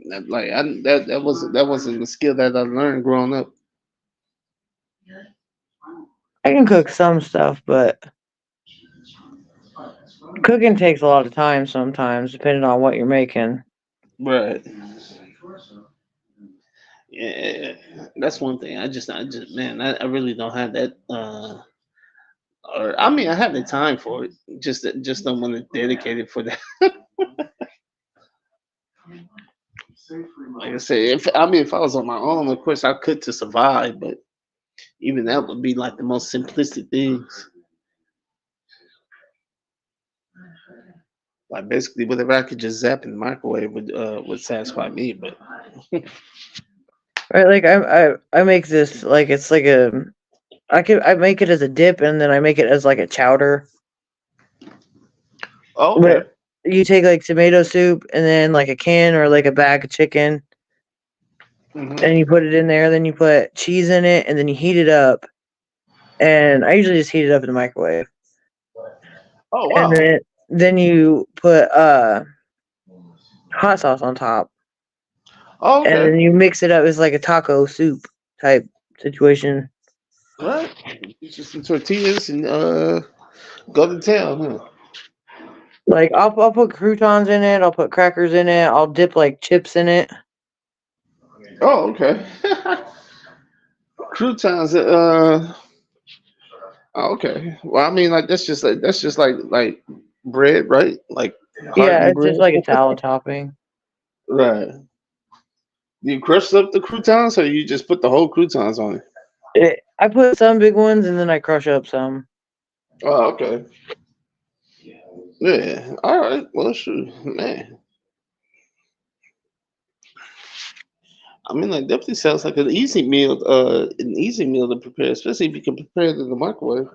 Speaker 4: Like that wasn't a skill that I learned growing up.
Speaker 2: I can cook some stuff, but cooking takes a lot of time sometimes, depending on what you're making.
Speaker 4: Right. Yeah, that's one thing. I just, man, I really don't have that. Or I mean, I have the time for it. Just don't want to dedicate it for that. Like I said, if I was on my own, of course I could to survive, but even that would be like the most simplistic things. Like basically whatever I could just zap in the microwave would satisfy me. But
Speaker 2: Right, like I make this like it's like I make it as a dip and then I make it as like a chowder.
Speaker 4: oh, okay.
Speaker 2: But you take like tomato soup and then like a can or like a bag of chicken
Speaker 4: Hmm.
Speaker 2: and you put it in there, then you put cheese in it and then you heat it up. And I usually just heat it up in the microwave.
Speaker 4: Oh
Speaker 2: And
Speaker 4: wow.
Speaker 2: then you put hot sauce on top.
Speaker 4: Oh,
Speaker 2: And
Speaker 4: okay.
Speaker 2: then you mix it up. It's like a taco soup type situation.
Speaker 4: Right. Get you some tortillas and go to town, huh?
Speaker 2: Like I'll put croutons in it, I'll put crackers in it, I'll dip like chips in it.
Speaker 4: Oh, okay. Croutons. Oh, okay. Well, I mean, like that's just like bread, right? Like
Speaker 2: Yeah,
Speaker 4: hardened
Speaker 2: it's
Speaker 4: bread.
Speaker 2: just like a salad topping.
Speaker 4: Right. Do you crush up the croutons, or you just put the whole croutons on it?
Speaker 2: I put some big ones and then I crush up some.
Speaker 4: Oh, okay. Yeah. All right. Well, shoot, man. I mean, like, definitely sounds like an easy meal to prepare, especially if you can prepare it in the microwave.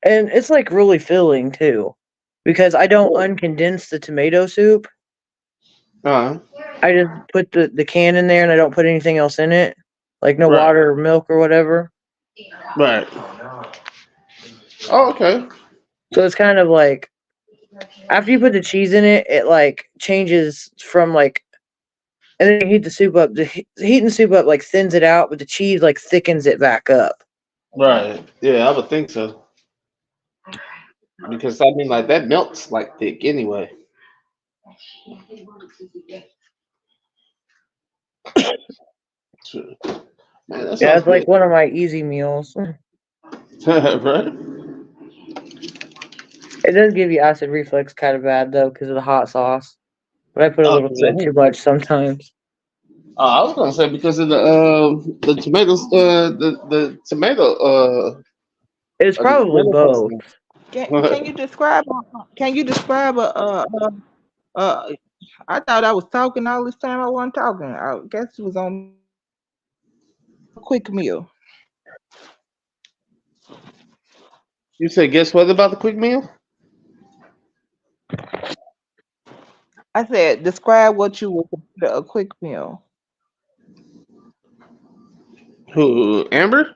Speaker 2: And it's like really filling too. Because I don't uncondense the tomato soup.
Speaker 4: Uh,
Speaker 2: I just put the can in there and I don't put anything else in it. Like no
Speaker 4: right.
Speaker 2: water or milk or whatever.
Speaker 4: Right. Oh, okay.
Speaker 2: So it's kind of like after you put the cheese in it, it like changes from like, and then you heat the soup up. Heating the soup up like thins it out, but the cheese like thickens it back up.
Speaker 4: Right. Yeah, I would think so. Because I mean, like that melts like thick anyway. Sure. Man, that
Speaker 2: Yeah,
Speaker 4: sounds
Speaker 2: it's like
Speaker 4: good.
Speaker 2: one of my easy meals.
Speaker 4: Right?
Speaker 2: It does give you acid reflux kind of bad though because of the hot sauce, but I put a
Speaker 4: Oh,
Speaker 2: little bit
Speaker 4: so,
Speaker 2: too much sometimes.
Speaker 4: I was gonna say because of the tomatoes,
Speaker 2: It's
Speaker 4: the
Speaker 2: probably
Speaker 4: tomato
Speaker 2: both.
Speaker 1: Can you describe? Can you describe uh, I thought I was talking all this time. I wasn't talking. I guess it was on a quick meal.
Speaker 4: You said, guess what about the quick meal?
Speaker 1: I said, describe what you would consider a quick meal.
Speaker 4: Who, Amber?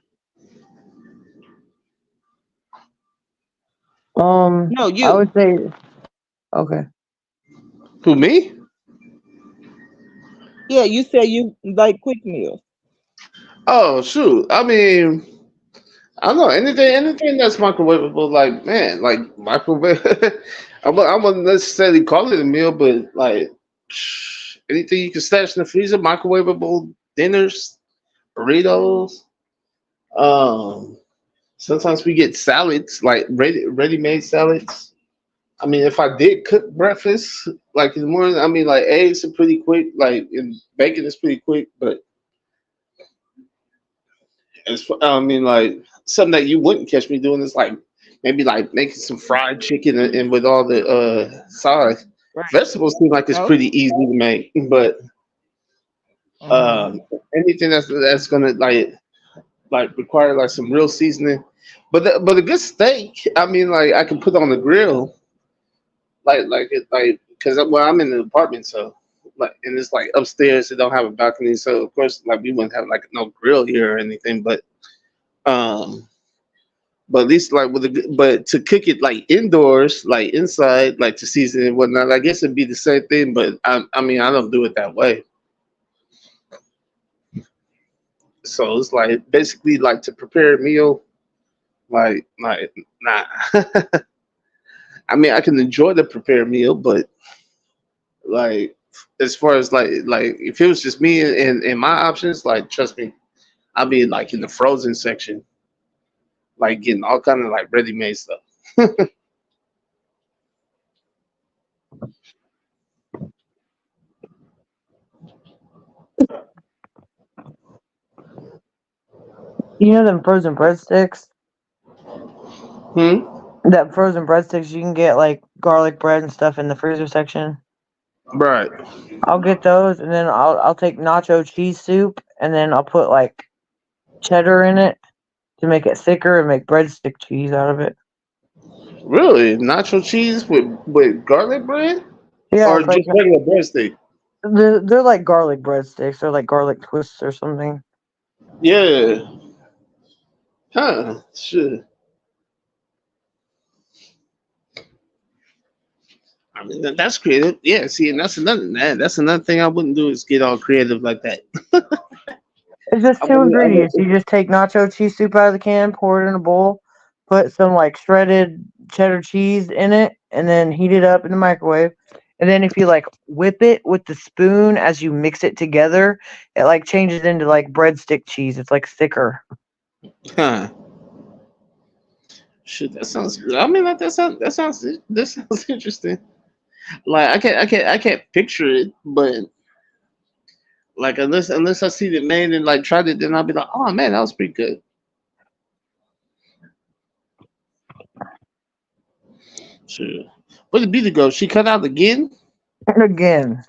Speaker 1: No,
Speaker 2: I
Speaker 1: you.
Speaker 2: would say okay.
Speaker 4: Who, me?
Speaker 1: Yeah, you said you like quick meals.
Speaker 4: Oh shoot! I mean, I don't know anything that's microwavable. Like man, like microwave. I wouldn't necessarily call it a meal, but like anything you can stash in the freezer, microwavable dinners, burritos. Um, Sometimes we get salads, like ready made salads. I mean, if I did cook breakfast, like in the morning, I mean, like eggs are pretty quick, like and bacon is pretty quick, but I mean, like something that you wouldn't catch me doing is like maybe like making some fried chicken and with all the sides.
Speaker 1: Right.
Speaker 4: Vegetables seem like it's
Speaker 1: Oh.
Speaker 4: pretty easy to make, but
Speaker 1: Mm-hmm.
Speaker 4: anything that's gonna like require like some real seasoning. But a good steak, I mean, like I can put on the grill, like because well I'm in an apartment, so like and it's like upstairs. It don't have a balcony, so of course like we wouldn't have like no grill here or anything, um. But at least like but to cook it like indoors, like inside, like to season it and whatnot, I guess it'd be the same thing. But I mean, I don't do it that way. So it's like basically like to prepare a meal, like nah. I mean, I can enjoy the prepared meal, but like as far as like if it was just me and my options, like trust me, I'd be like in the frozen section, like getting all kind of like ready made stuff.
Speaker 2: You know them frozen breadsticks?
Speaker 4: Hmm.
Speaker 2: That frozen breadsticks you can get like garlic bread and stuff in the freezer section.
Speaker 4: Right.
Speaker 2: I'll get those and then I'll take nacho cheese soup and then I'll put like cheddar in it to make it thicker and make breadstick cheese out of it.
Speaker 4: Really? Nacho cheese with garlic bread
Speaker 2: Yeah,
Speaker 4: or
Speaker 2: it's like
Speaker 4: just regular breadstick?
Speaker 2: they're like garlic breadsticks. They're like garlic twists or something.
Speaker 4: Yeah. Huh. Sure. I mean that's creative. Yeah. See, and that's another thing I wouldn't do is get all creative like that.
Speaker 2: It's just two
Speaker 4: I
Speaker 2: ingredients.
Speaker 4: would,
Speaker 2: You just take nacho cheese soup out of the can, pour it in a bowl, put some like shredded cheddar cheese in it, and then heat it up in the microwave. And then if you like whip it with the spoon as you mix it together, it like changes into like breadstick cheese. It's like thicker.
Speaker 4: huh. Shit, that sounds good. I mean, that sounds interesting. Like I can't picture it, but like unless I see it made and like tried it, then I'll be like, oh man, that was pretty good. Sure. Where did Beauty go? She cut out again.
Speaker 2: And again,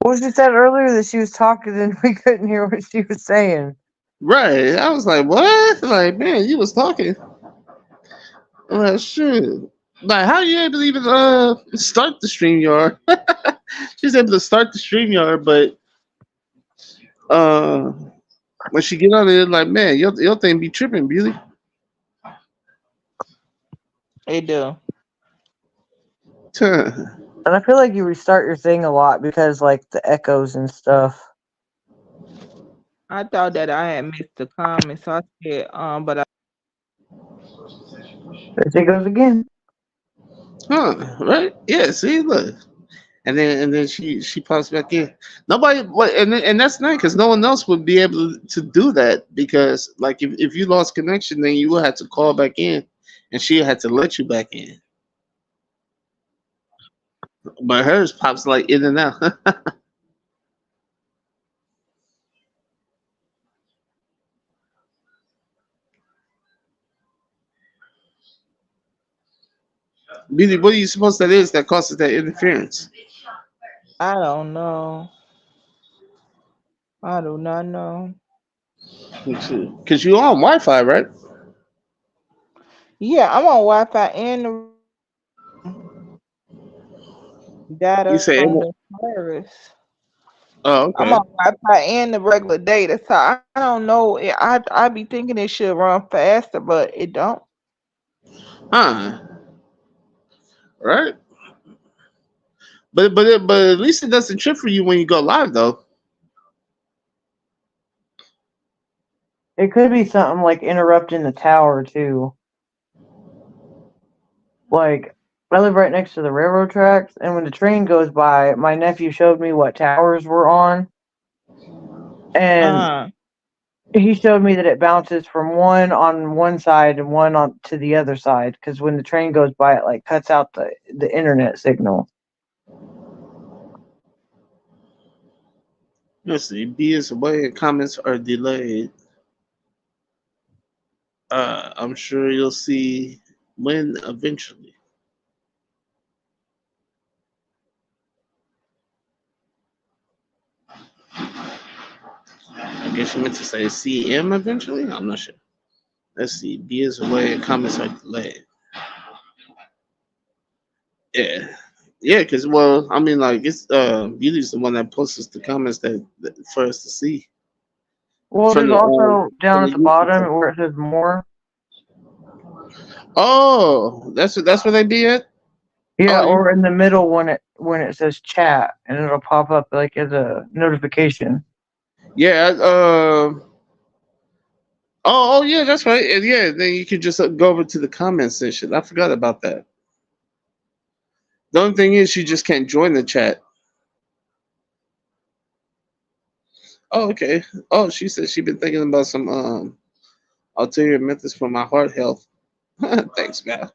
Speaker 2: well, she said earlier that she was talking and we couldn't hear what she was saying.
Speaker 4: Right. I was like, what? Like, man, you was talking. I'm like, shit. Like, how you able to even start the StreamYard? She's able to start the StreamYard, but uh, when she get on there, like, man, your thing be tripping, Beauty.
Speaker 1: It do.
Speaker 2: And I feel like you restart your thing a lot because like the echoes and stuff.
Speaker 1: I thought that I had missed the comment, so I said, but
Speaker 2: There it goes again.
Speaker 4: Huh? Right? Yeah. See, look, and then she pops back in. Nobody, what, and that's nice because no one else would be able to do that because, like, if you lost connection, then you would have to call back in, and she had to let you back in. But hers pops like in and out. Beauty, what do you suppose that is that causes that interference?
Speaker 1: I don't know. I do not know.
Speaker 4: Because you're on Wi-Fi, right?
Speaker 1: Yeah, I'm on Wi-Fi and the data
Speaker 4: You say,
Speaker 1: from the service.
Speaker 4: oh,
Speaker 1: I'm
Speaker 4: okay.
Speaker 1: on Wi-Fi and the regular data, so I don't know. I be thinking it should run faster, but it don't.
Speaker 4: Huh? Right? But at least it doesn't trip for you when you go live, though.
Speaker 2: It could be something like interrupting the tower too. Like I live right next to the railroad tracks, and when the train goes by, my nephew showed me what towers we're on, and
Speaker 1: Uh,
Speaker 2: he showed me that it bounces from one on one side and one on to the other side because when the train goes by, it like cuts out the internet signal.
Speaker 4: Let's see. B is away and comments are delayed. I'm sure you'll see when eventually. I guess you meant to say CM eventually? I'm not sure. Let's see. B is away and comments are delayed. Yeah. Yeah, because, well, I mean, like, it's Beauty's the one that posts the comments that for us to see.
Speaker 2: Well,
Speaker 4: From
Speaker 2: there's
Speaker 4: the,
Speaker 2: also down
Speaker 4: from
Speaker 2: at
Speaker 4: the
Speaker 2: the
Speaker 4: YouTube
Speaker 2: bottom
Speaker 4: channel.
Speaker 2: where it says more.
Speaker 4: Oh, that's where they be at?
Speaker 2: Yeah,
Speaker 4: Oh,
Speaker 2: or
Speaker 4: you,
Speaker 2: in the middle when it says chat, and it'll pop up like as a notification.
Speaker 4: yeah. Oh, yeah, that's right. And yeah, then you can just go over to the comment section. I forgot about that. The only thing is, you just can't join the chat. Oh, okay. Oh, she said she been thinking about some ulterior methods for my heart health. Thanks, Val.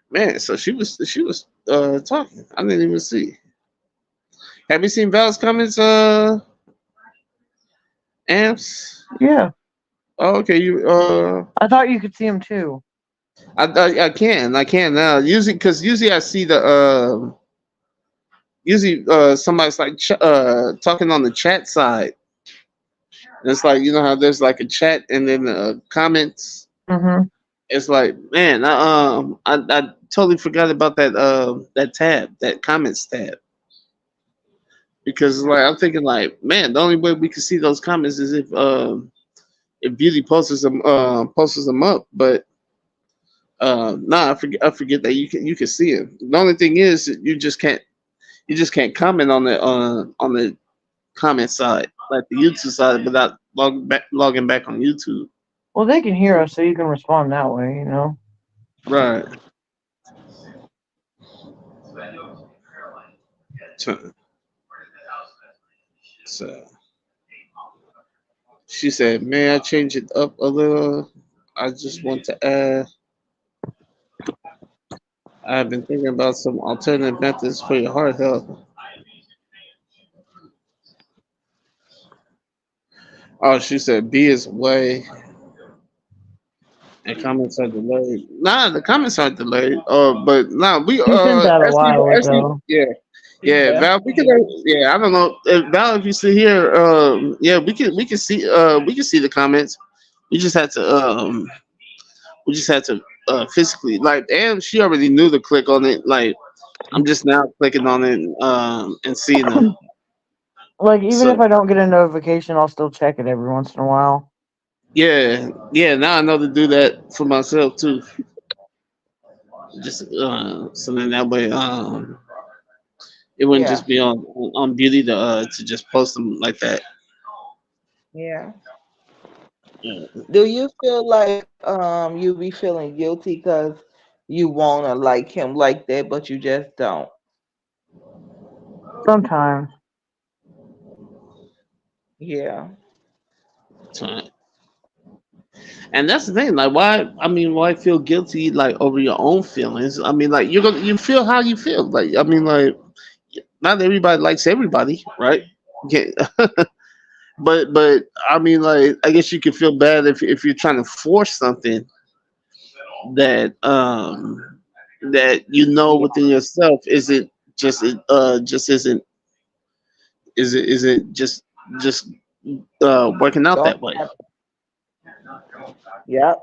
Speaker 4: Man, so she was talking. I didn't even see. Have you seen Val's comments, Amps?
Speaker 2: Yeah,
Speaker 4: Oh, okay. You
Speaker 2: I thought you could see them too.
Speaker 4: I can now. Usually I see the usually somebody's like talking on the chat side. And it's like, you know how there's like a chat and then comments.
Speaker 2: Mm-hmm.
Speaker 4: It's like, man, I totally forgot about that tab, that comments tab. Because like I'm thinking like, man, the only way we can see those comments is if Beauty posts them up. But nah, I forget that you can see it. The only thing is you just can't comment on the comment side, like the YouTube side, without logging back on YouTube.
Speaker 2: Well, they can hear us, so you can respond that way. You know.
Speaker 4: Right. So she said, "May I change it up a little? I just want to add. I've been thinking about some alternative methods for your heart health." Oh, she said, "B is away and comments are delayed." Nah, the comments are delayed. But nah, we
Speaker 2: You sent that a while ago.
Speaker 4: yeah. Yeah,
Speaker 1: yeah.
Speaker 4: Val, we can. Yeah, I don't know, Val. If you sit here, yeah, we can see the comments. We just had to physically. Like, damn, she already knew to click on it. Like, I'm just now clicking on it and seeing them.
Speaker 2: Like, even if
Speaker 4: So
Speaker 2: I don't get a notification, I'll still check it every once in a while.
Speaker 4: yeah, yeah. Now I know to do that for myself too. Just so then that way, it wouldn't
Speaker 1: Yeah.
Speaker 4: just be on beauty to just post them like that.
Speaker 1: Yeah.
Speaker 4: Yeah.
Speaker 5: Do you feel like you be feeling guilty because you wanna like him like that, but you just don't?
Speaker 2: Sometimes.
Speaker 5: Yeah.
Speaker 4: So, and that's the thing. Like, why? I mean, why feel guilty like over your own feelings? I mean, like you feel how you feel. Like, I mean, like not everybody likes everybody, right? Okay. But I mean, like I guess you could feel bad if you're trying to force something that that you know
Speaker 5: Yeah.
Speaker 4: within yourself isn't just isn't just working out
Speaker 5: Don't
Speaker 4: that way.
Speaker 5: have. Yep.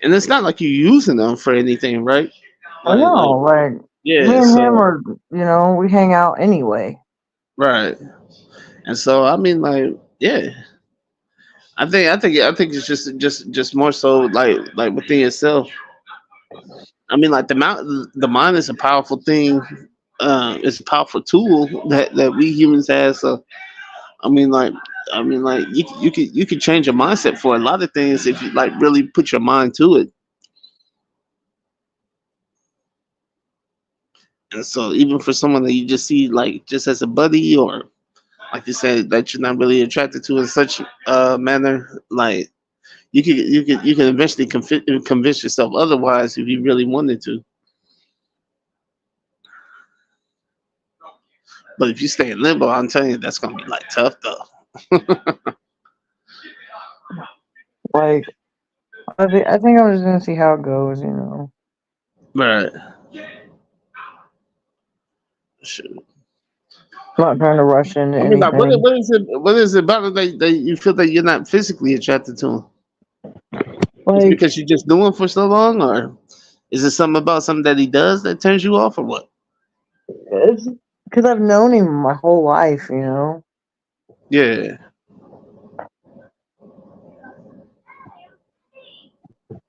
Speaker 4: And it's not like you're using them for anything, right?
Speaker 2: I
Speaker 4: Like
Speaker 2: know, like, me
Speaker 4: yeah.
Speaker 2: and him
Speaker 4: So
Speaker 2: are, we hang out anyway.
Speaker 4: right. And so I mean, like yeah. I think it's just more so like within yourself. I mean, like the mind is a powerful thing. It's a powerful tool that we humans have. So I mean, like you could change your mindset for a lot of things if you like really put your mind to it. And so even for someone that you just see like just as a buddy or like you said that you're not really attracted to in such a manner, like you can eventually convince yourself otherwise if you really wanted to. But if you stay in limbo, I'm telling you that's gonna be like tough though.
Speaker 2: Like, I think I'm just gonna see how it goes.
Speaker 4: Right. Shoot.
Speaker 2: I'm not trying to rush into
Speaker 4: I mean, like,
Speaker 2: anything.
Speaker 4: what is it? What is it about it that you feel that you're not physically attracted to him? Is it
Speaker 2: Like,
Speaker 4: because you just knew him for so long, or is it something about something that he does that turns you off, or what?
Speaker 2: it's because I've known him my whole life.
Speaker 4: Yeah.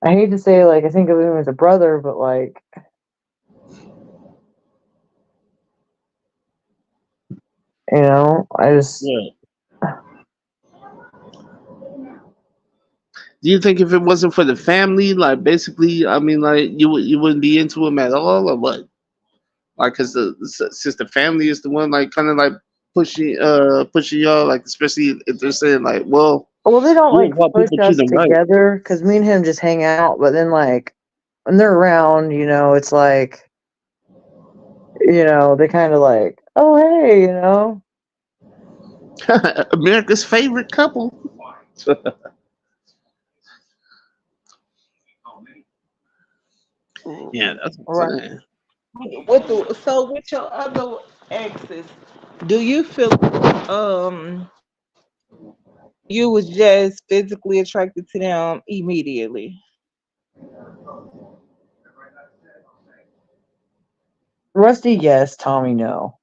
Speaker 2: I hate to say, like, I think of him as a brother, but, like, I just,
Speaker 4: Yeah. Do you think if it wasn't for the family, like basically, I mean, like you wouldn't be into him at all, or what? Like, cause since the family is the one like kind of like pushing y'all, like especially if they're saying like, well,
Speaker 2: well, they don't,
Speaker 4: you don't
Speaker 2: like,
Speaker 4: want
Speaker 2: push
Speaker 4: people
Speaker 2: us
Speaker 4: treating right.
Speaker 2: together because me and him just hang out, but then, like, when they're around, it's like, they kind of like, oh, hey.
Speaker 4: America's favorite couple. Yeah, that's what
Speaker 5: Right.
Speaker 4: I'm saying.
Speaker 5: With your other exes, do you feel you was just physically attracted to them immediately?
Speaker 2: Rusty, yes. Tommy, no.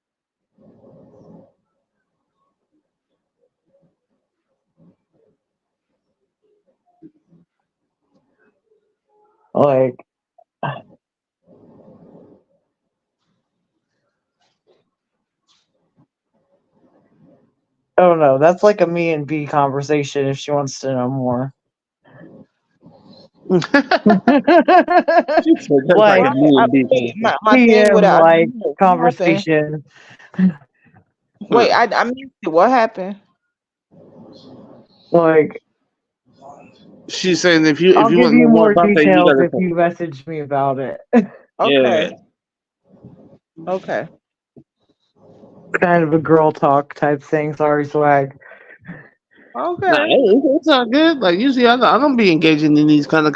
Speaker 2: Like, I don't know. That's like a me and B conversation if she wants to know more.
Speaker 4: She said that's like
Speaker 2: Like,
Speaker 4: a me and B
Speaker 5: My thing with
Speaker 2: PM,
Speaker 5: I
Speaker 2: like,
Speaker 5: what happened?
Speaker 2: conversation.
Speaker 5: Wait, I missed it. What happened?
Speaker 2: Like,
Speaker 4: She's saying if
Speaker 2: I'll
Speaker 4: you
Speaker 2: give
Speaker 4: want to
Speaker 2: you
Speaker 4: know more
Speaker 2: more
Speaker 4: about that, you
Speaker 2: details
Speaker 4: gotta
Speaker 2: if you message me about it.
Speaker 4: yeah.
Speaker 5: Okay. Okay.
Speaker 2: Kind of a girl talk type thing. Sorry, swag.
Speaker 4: Nah,
Speaker 5: Okay.
Speaker 4: it's all good. Like usually, I don't be engaging in these kind of.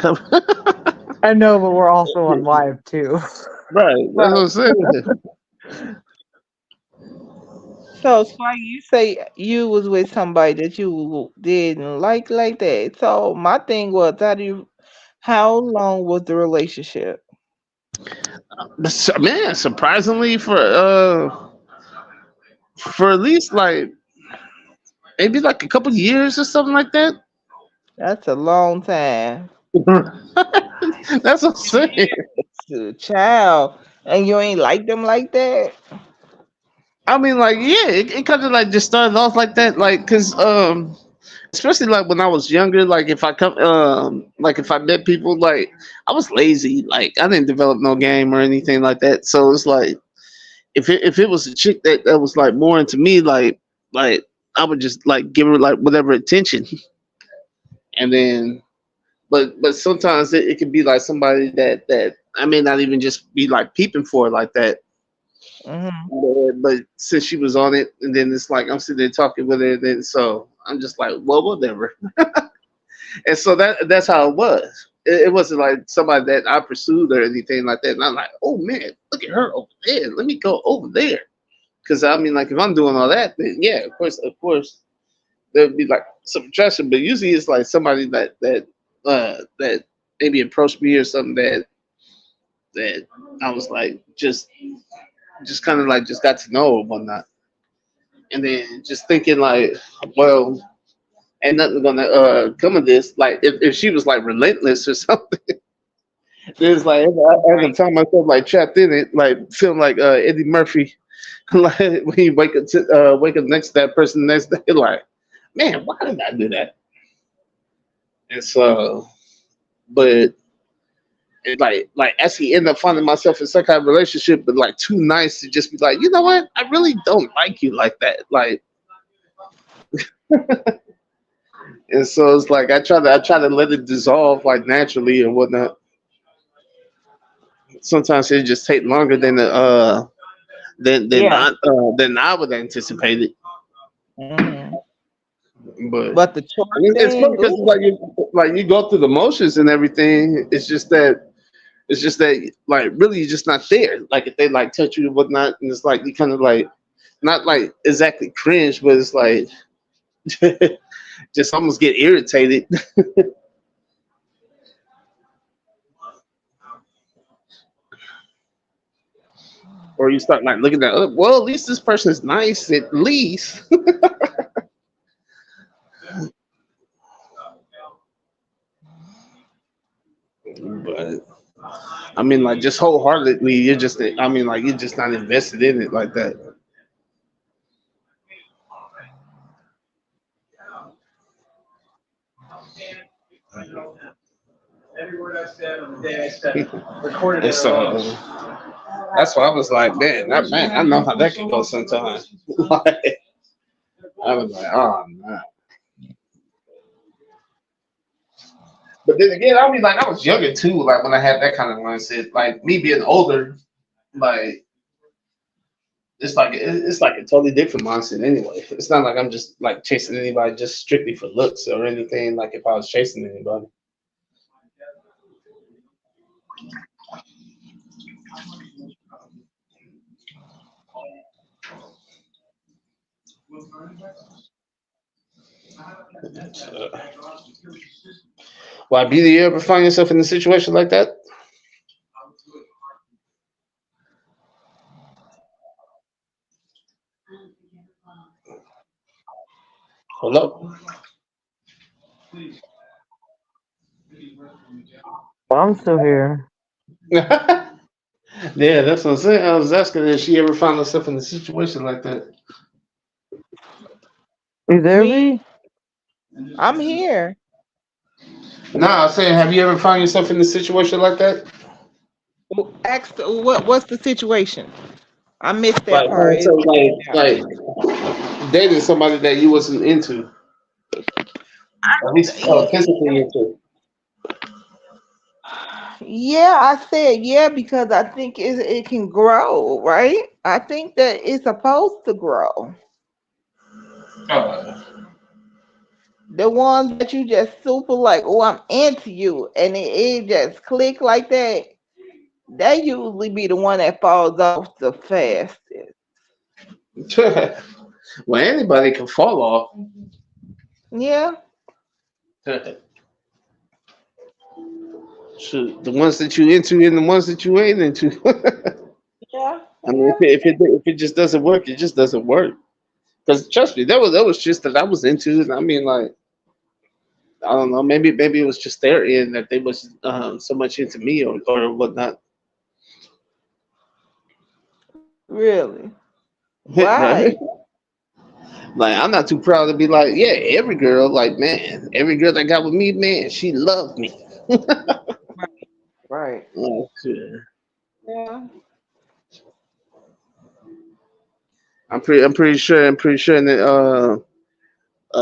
Speaker 2: I know, but we're also on live too.
Speaker 4: Right. That's what I'm saying.
Speaker 5: So, Spike, you say you was with somebody that you didn't like that. So, my thing was, how long was the relationship?
Speaker 4: Man, surprisingly for at least like maybe like a couple years or something like that.
Speaker 5: That's a long time.
Speaker 4: That's what I'm saying.
Speaker 5: Child, and you ain't like them like that?
Speaker 4: I mean, like, yeah, it kind of like just started off like that, like, cause especially like when I was younger, like if I come, like if I met people, like I was lazy, like I didn't develop no game or anything like that. So it's like if it was a chick that was like more into me, like I would just like give her like whatever attention, and then but sometimes it could be like somebody that I may not even just be like peeping for like that.
Speaker 5: Hmm.
Speaker 4: But since she was on it, and then it's like I'm sitting there talking with her, then so I'm just like, well, whatever. And so that's how it was. It wasn't like somebody that I pursued or anything like that. And I'm like, oh man, look at her over there. Let me go over there. Because I mean, like if I'm doing all that, then yeah, of course, there'd be like some attraction. But usually it's like somebody that maybe approached me or something that I was like just kind of like just got to know or whatnot, and then just thinking like, well, ain't nothing gonna come of this. Like if she was like relentless or something, then it's like I can find myself like trapped in it, like feeling like Eddie Murphy, like when you wake up next to that person the next day, like, man, why did I do that? And so, but it like actually end up finding myself in some kind of relationship, but like too nice to just be like, you know what, I really don't like you like that, like. And so it's like I try to let it dissolve like naturally and whatnot. Sometimes it just take longer
Speaker 5: Yeah.
Speaker 4: than I would anticipate it.
Speaker 5: Hmm.
Speaker 4: But
Speaker 5: But the
Speaker 4: I
Speaker 5: chore
Speaker 4: mean, it's funny
Speaker 5: thing,
Speaker 4: because
Speaker 5: ooh,
Speaker 4: like you go through the motions and everything. It's just that like really you're just not there. Like if they like touch you and whatnot, and it's like you kind of like not like exactly cringe, but it's like just almost get irritated. Or you start like looking at, well, at least this person is nice, at least. But I mean, like just wholeheartedly, you're just, I mean, like you're just not invested in it like that. And so that's why I was like, man, I know how that can go sometimes. Like, I was like, oh man. But then again, I mean, like I was younger too. Like when I had that kind of mindset, like me being older, like it's like a totally different mindset anyway. It's not like I'm just like chasing anybody just strictly for looks or anything. Like if I was chasing anybody, uh, why be? Do you ever find yourself in a situation like that? Hello.
Speaker 2: Well, I'm still here.
Speaker 4: Yeah, that's what I'm saying. I was asking if she ever found herself in a situation like that.
Speaker 2: You there,
Speaker 5: me,
Speaker 2: V?
Speaker 5: I'm here.
Speaker 4: Nah, I'm saying, have you ever found yourself in a situation like that?
Speaker 5: Ask what's the situation? I missed that
Speaker 4: Like,
Speaker 5: part.
Speaker 4: so
Speaker 5: It went out.
Speaker 4: like dating somebody that you wasn't into, at least
Speaker 5: Yeah,
Speaker 4: physically into.
Speaker 5: yeah, I said yeah because I think it can grow, right? I think that it's supposed to grow.
Speaker 4: Uh,
Speaker 5: The ones that you just super like, oh, I'm into you, and it just click like that. they usually be the one that falls off the fastest.
Speaker 4: Well, anybody can fall off.
Speaker 5: Yeah.
Speaker 4: Shoot, the ones that you into and the ones that you ain't into.
Speaker 5: Yeah.
Speaker 4: I mean, if it just doesn't work, it just doesn't work. Because trust me, that was just that I was into it. I mean, like I don't know, maybe it was just their end that they was so much into me or whatnot.
Speaker 5: Really. Why?
Speaker 4: Right? Like I'm not too proud to be like, yeah, every girl, like man, every girl that got with me, man, she loved me.
Speaker 5: Right.
Speaker 4: Oh, shit.
Speaker 5: Yeah.
Speaker 4: I'm pretty sure that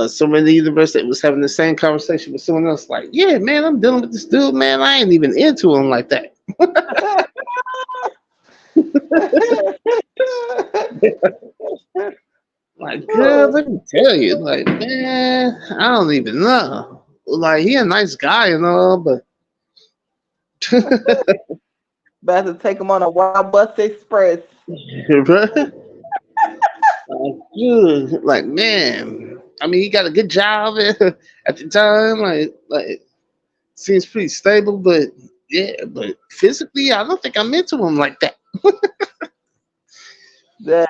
Speaker 4: someone in the universe that was having the same conversation with someone else, like, yeah, man, I'm dealing with this dude, man. I ain't even into him like that. Like, girl, let me tell you, like, man, I don't even know. Like, he a nice guy and all, but
Speaker 5: About to take them on a wild bus express.
Speaker 4: right? Like, dude, like, man, I mean, he got a good job at the time, like, seems pretty stable, but yeah, but physically, I don't think I'm into him like that.
Speaker 5: Yeah.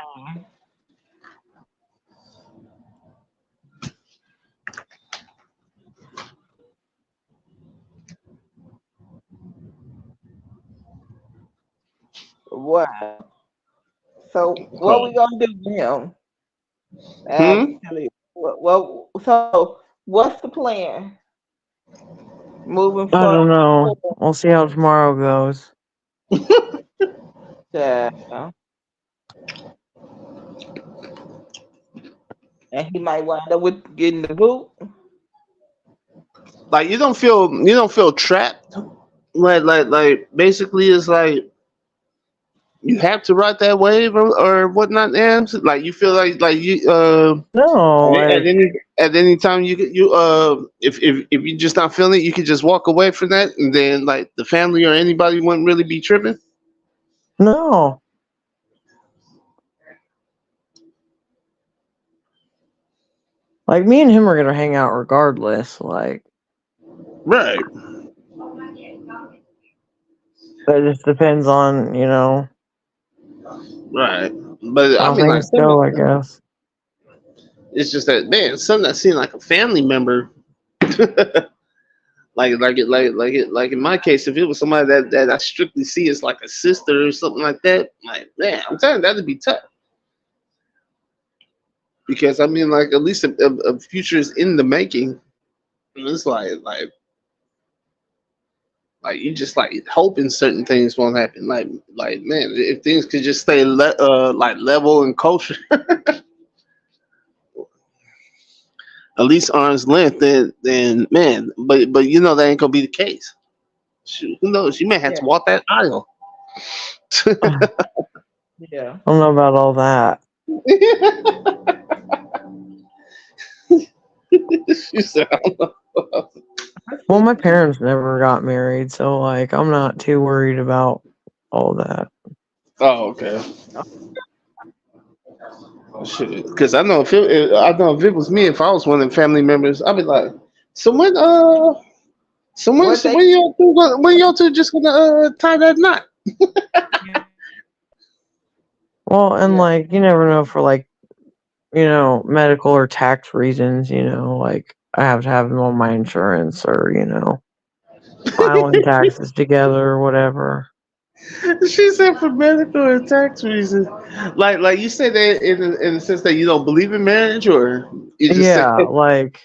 Speaker 5: Wow. So what we gonna do with him?
Speaker 4: Hmm.
Speaker 5: Actually, so what's the plan moving
Speaker 2: I don't know.
Speaker 5: forward?
Speaker 2: We'll see how tomorrow goes.
Speaker 5: Yeah. And he might wind up with getting the boot.
Speaker 4: Like, you don't feel trapped. Like, basically, it's like you have to ride that wave or whatnot. And like, you feel like you
Speaker 2: No,
Speaker 4: at
Speaker 2: like
Speaker 4: any time if you're just not feeling it, you can just walk away from that, and then like the family or anybody wouldn't really be tripping.
Speaker 2: no. Like me and him are gonna hang out regardless. Like
Speaker 4: Right.
Speaker 2: it just depends on,
Speaker 4: Right. But I
Speaker 2: how
Speaker 4: mean, like,
Speaker 2: things go, I guess.
Speaker 4: it's just that man, something that seemed like a family member. Like in my case, if it was somebody that I strictly see as like a sister or something like that, like man, I'm telling you, that'd be tough. Because I mean, like at least a future is in the making. And it's like you just like hoping certain things won't happen. Like man, if things could just stay like level and kosher, at least arm's length, then man, but that ain't gonna be the case. Shoot, who knows? You may have
Speaker 5: Yeah.
Speaker 4: to walk that aisle.
Speaker 5: Yeah.
Speaker 2: I don't know about all that.
Speaker 4: She said, I don't know.
Speaker 2: Well, my parents never got married, so like I'm not too worried about all that.
Speaker 4: Oh, okay. Oh, shit. Because I know if it was me, if I was one of the family members, I'd be like, so
Speaker 5: What they
Speaker 4: when y'all two just gonna tie that knot?
Speaker 2: Well, and
Speaker 5: yeah.
Speaker 2: like you never know for like, medical or tax reasons, like I have to have them on my insurance or, filing taxes together or whatever.
Speaker 4: She said for medical or tax reasons. Like you say that in the sense that you don't believe in marriage, or you just say,
Speaker 2: Yeah, like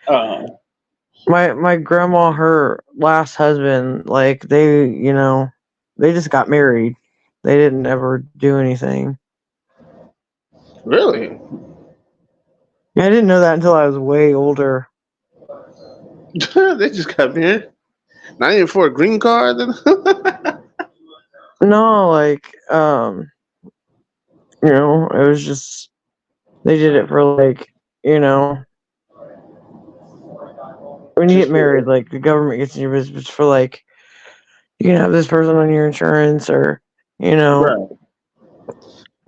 Speaker 4: uh,
Speaker 2: my grandma, her last husband, like they just got married. They didn't ever do anything.
Speaker 4: really?
Speaker 2: I didn't know that until I was way older.
Speaker 4: They just got married. Not even for a green card.
Speaker 2: No, like it was just they did it for like, when you get
Speaker 4: Just
Speaker 2: married,
Speaker 4: for
Speaker 2: like the government gets in your business for like you can have this person on your insurance, or you know,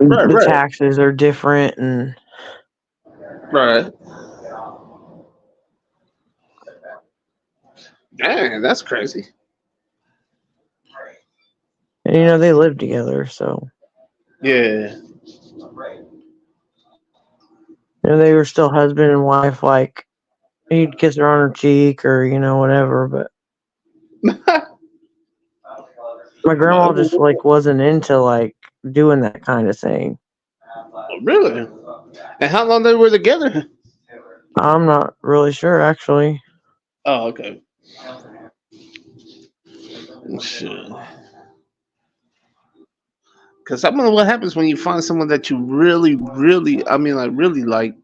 Speaker 4: Right,
Speaker 2: the
Speaker 4: right,
Speaker 2: taxes are different, and
Speaker 4: right. Dang, that's crazy.
Speaker 2: you know they live together, so
Speaker 4: Yeah.
Speaker 2: you know they were still husband and wife. Like he'd kiss her on her cheek, or you know whatever. But my grandma just like wasn't into like doing that kind of thing.
Speaker 4: Really? And how long they were together?
Speaker 2: I'm not really sure actually.
Speaker 4: Oh, okay. Sure. Because I don't know what happens when you find someone that you really, really, I mean, like, really like.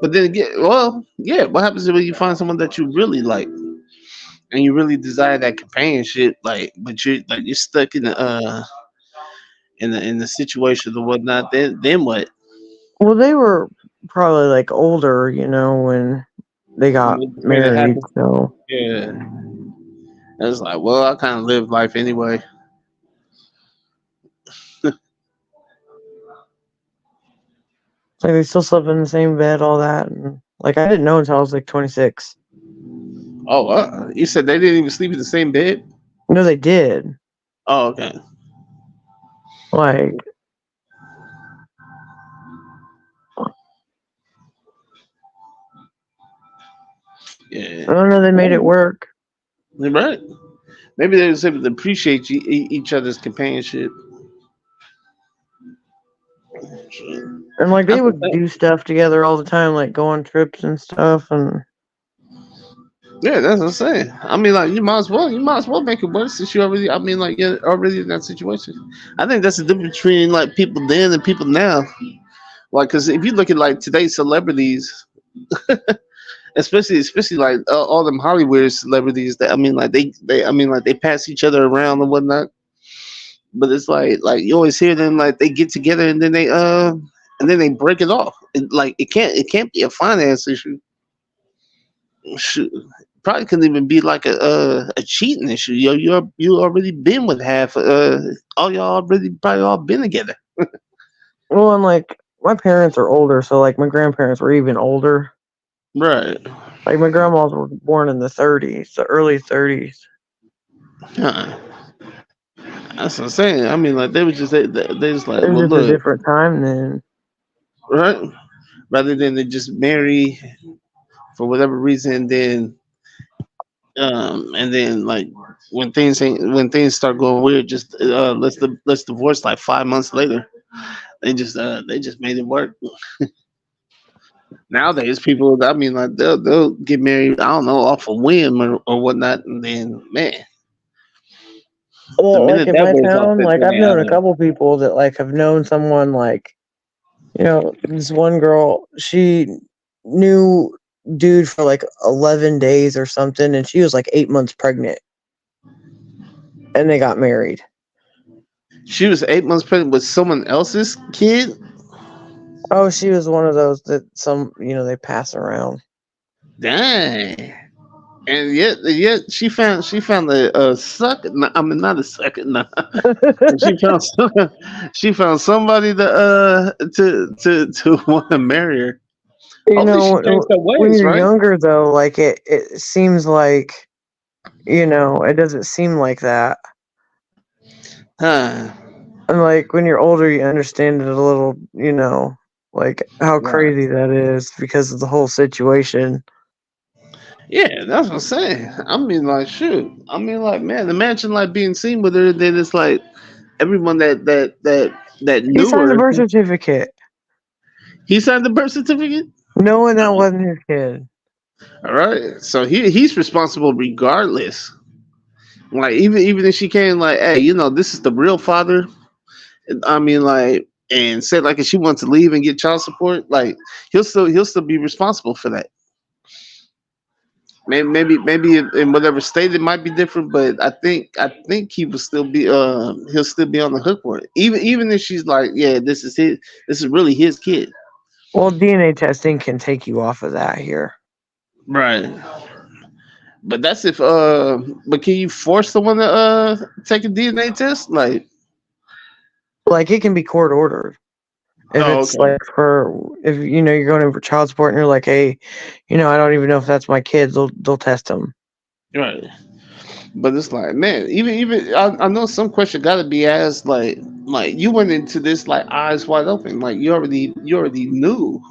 Speaker 4: But then again, well, yeah, what happens when you find someone that you really like and you really desire that companionship, like, but you're stuck in the situation or whatnot. Then what?
Speaker 2: Well, they were probably like older, you know, when they got
Speaker 4: When it
Speaker 2: married.
Speaker 4: happens,
Speaker 2: So
Speaker 4: yeah. It's like, well, I kind of live life anyway.
Speaker 2: like they still slept in the same bed, all that. And like I didn't know until I was like 26.
Speaker 4: Oh, you said they didn't even sleep in the same bed?
Speaker 2: No, they did.
Speaker 4: Oh, okay.
Speaker 2: Like
Speaker 4: Yeah.
Speaker 2: I don't know, they made it work.
Speaker 4: You're right. Maybe they was able to appreciate each other's companionship.
Speaker 2: And like they
Speaker 4: That's the
Speaker 2: would
Speaker 4: thing.
Speaker 2: do stuff together all the time, like go on trips and stuff. And
Speaker 4: Yeah, that's what I'm saying. I mean, like you might as well make it work since you already. I mean, like you're already in that situation. I think that's the difference between like people then and people now. Like, because if you look at like today's celebrities, especially like all them Hollywood celebrities, that I mean, like I mean, like they pass each other around and whatnot. But it's like you always hear them like they get together and then they break it off. Like it can't be a finance issue. Shoot, probably couldn't even be like a cheating issue. You already been with half. All y'all already probably all been together.
Speaker 2: well, and like my parents are older, so like my grandparents were even older.
Speaker 4: Right.
Speaker 2: Like my grandmas were born in the 30s, the early 30s.
Speaker 4: Huh. That's what I'm saying. I mean, like they just like,
Speaker 2: It was
Speaker 4: well,
Speaker 2: just a
Speaker 4: look,
Speaker 2: different time then.
Speaker 4: right? Rather than they just marry for whatever reason, and then like when things start going weird, just let's divorce like 5 months later. They just made it work. Nowadays, people, I mean, like they'll get married. I don't know, off a whim or whatnot, and then man, the
Speaker 2: Well, like
Speaker 4: minute
Speaker 2: in
Speaker 4: that
Speaker 2: my
Speaker 4: wears off,
Speaker 2: town,
Speaker 4: that's
Speaker 2: like
Speaker 4: when
Speaker 2: I've
Speaker 4: they
Speaker 2: known a couple people that like have known someone like, you know, this one girl, she knew dude for like 11 days or something, and she was like 8 months pregnant, and they got married.
Speaker 4: she was 8 months pregnant with someone else's kid.
Speaker 2: Oh, she was one of those that some, you know, they pass around.
Speaker 4: Dang. And yet she found a suck. I mean, not a second. No. She found she found somebody to want to marry her.
Speaker 2: You
Speaker 4: Hopefully, she changed
Speaker 2: know,
Speaker 4: her
Speaker 2: when
Speaker 4: ways,
Speaker 2: you're
Speaker 4: right?
Speaker 2: younger though, like it seems like, you know, it doesn't seem like that.
Speaker 4: Huh.
Speaker 2: And like when you're older, you understand it a little, you know, like how
Speaker 4: Right.
Speaker 2: crazy that is because of the whole situation.
Speaker 4: Yeah, that's what I'm saying. I mean, like, shoot. I mean, like, man, imagine like being seen with her. Then it's like everyone that
Speaker 2: He
Speaker 4: knew
Speaker 2: signed the
Speaker 4: her.
Speaker 2: birth certificate,
Speaker 4: He signed the birth certificate.
Speaker 2: knowing that wasn't his kid.
Speaker 4: All right, so he's responsible regardless. Like even if she came like, hey, this is the real father. I mean, like, and said like if she wants to leave and get child support, like he'll still be responsible for that. Maybe in whatever state it might be different, but I think he will still be he'll still be on the hook for it. Even if she's like, yeah, this is really his kid.
Speaker 2: Well, DNA testing can take you off of that here.
Speaker 4: Right. But that's if but can you force someone to take a DNA test? Like,
Speaker 2: Like it can be court ordered. If
Speaker 4: oh,
Speaker 2: it's
Speaker 4: okay.
Speaker 2: like if you're going in for child support and you're like, hey, I don't even know if that's my kids, they'll test them.
Speaker 4: Right. But it's like, man, even I know some question got to be asked. Like you went into this like eyes wide open. Like you already knew.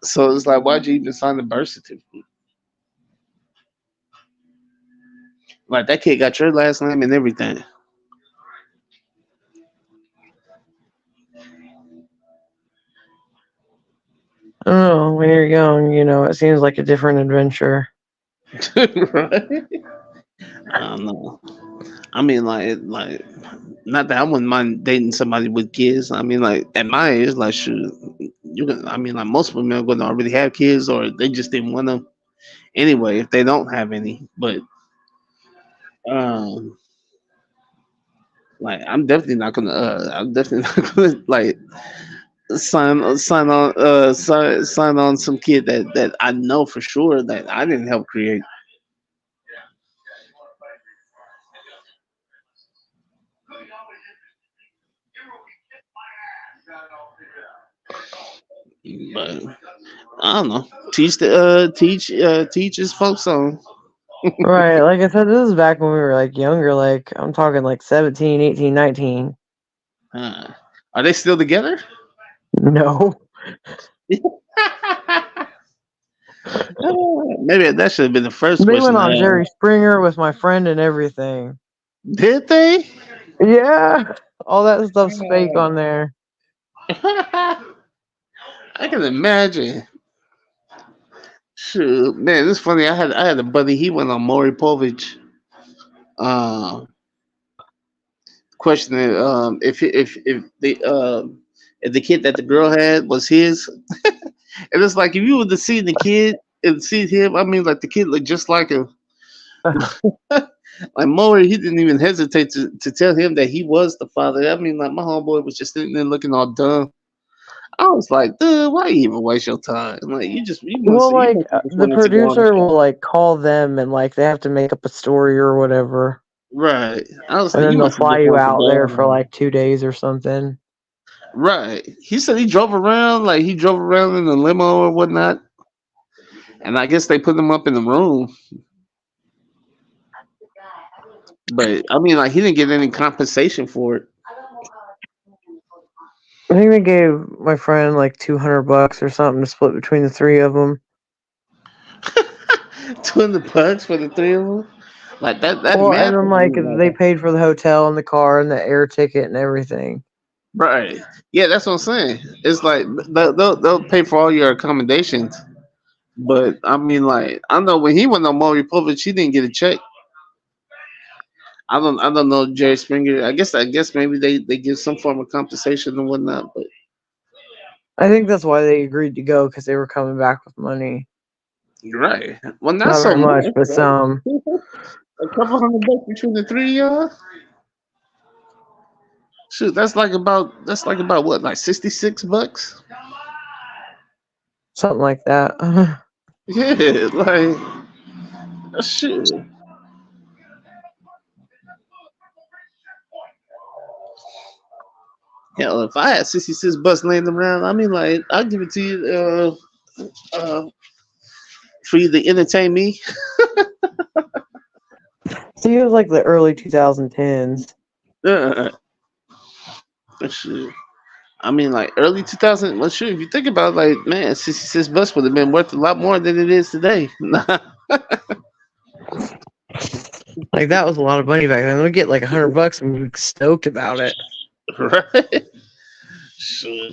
Speaker 4: So it's like, why'd you even sign the birth certificate? Like that kid got your last name and everything.
Speaker 2: I don't know. When you're young, it seems like a different adventure.
Speaker 4: Right? I don't know. I mean, like, not that I wouldn't mind dating somebody with kids. I mean, like, at my age, like, shoot, you can. I mean, like, most women are going to already have kids, or they just didn't want them anyway if they don't have any. But, um, like, I'm definitely not gonna. I'm definitely not gonna like sign on some kid that I know for sure that I didn't help create. But I don't know. Teach his folks on.
Speaker 2: Right. Like I said, this is back when we were like younger. Like I'm talking like 17, 18, 19.
Speaker 4: Uh, are they still together?
Speaker 2: No.
Speaker 4: Maybe that should have been the first
Speaker 2: They
Speaker 4: question
Speaker 2: went
Speaker 4: I
Speaker 2: on Jerry
Speaker 4: asked.
Speaker 2: Springer with my friend and everything.
Speaker 4: Did they?
Speaker 2: Yeah. All that stuff's fake on there.
Speaker 4: I can imagine. Shoot, man, it's funny. I had a buddy. He went on Maury Povich, uh, questioning if the kid that the girl had was his, and it's like if you would have seen the kid and seen him, I mean, like the kid looked just like him. Like Maury, he didn't even hesitate to tell him that he was the father. I mean, like my homeboy was just sitting there looking all dumb. I was like, dude, why you even waste your time? Like
Speaker 2: Well,
Speaker 4: you
Speaker 2: like
Speaker 4: must have just
Speaker 2: the
Speaker 4: wanted to go on the
Speaker 2: producer
Speaker 4: show.
Speaker 2: will like call them and like they have to make up a story or whatever.
Speaker 4: Right. I was
Speaker 2: And
Speaker 4: like, you
Speaker 2: then they'll
Speaker 4: must have
Speaker 2: fly
Speaker 4: just
Speaker 2: you
Speaker 4: wanted to
Speaker 2: out
Speaker 4: go
Speaker 2: there for
Speaker 4: on.
Speaker 2: like 2 days or something.
Speaker 4: Right. He said he drove around in a limo or whatnot. And I guess they put him up in the room. But I mean, like he didn't get any compensation for it.
Speaker 2: I think they gave my friend like $200 or something to split between the three of them.
Speaker 4: $200 for the three of them. Like that
Speaker 2: Well, and
Speaker 4: math
Speaker 2: then
Speaker 4: is
Speaker 2: like they
Speaker 4: like,
Speaker 2: paid for the hotel and the car and the air ticket and everything.
Speaker 4: right. Yeah, that's what I'm saying. It's like they'll pay for all your accommodations. But I mean, like I know when he went on Maury Povich, he didn't get a check. I don't know Jerry Springer. I guess maybe they give some form of compensation and whatnot. But
Speaker 2: I think that's why they agreed to go because they were coming back with money.
Speaker 4: you're right. Well, not
Speaker 2: Not
Speaker 4: so
Speaker 2: very much,
Speaker 4: much,
Speaker 2: but
Speaker 4: right?
Speaker 2: some.
Speaker 4: A couple $100 between the three of y'all. Shoot, that's like about what, like $66?
Speaker 2: Something like that.
Speaker 4: Yeah, like shit. Hell, if I had 66 bucks laying around, I mean, like I'll give it to you for you to entertain me.
Speaker 2: See, it was like the early 2010s.
Speaker 4: Uh, shit. I mean, like early 2000. Well, sure. If you think about it, like, man, 66 bucks would have been worth a lot more than it is today.
Speaker 2: Like that was a lot of money back then. We'd get like $100 and we'd be stoked about it.
Speaker 4: Right? Sure.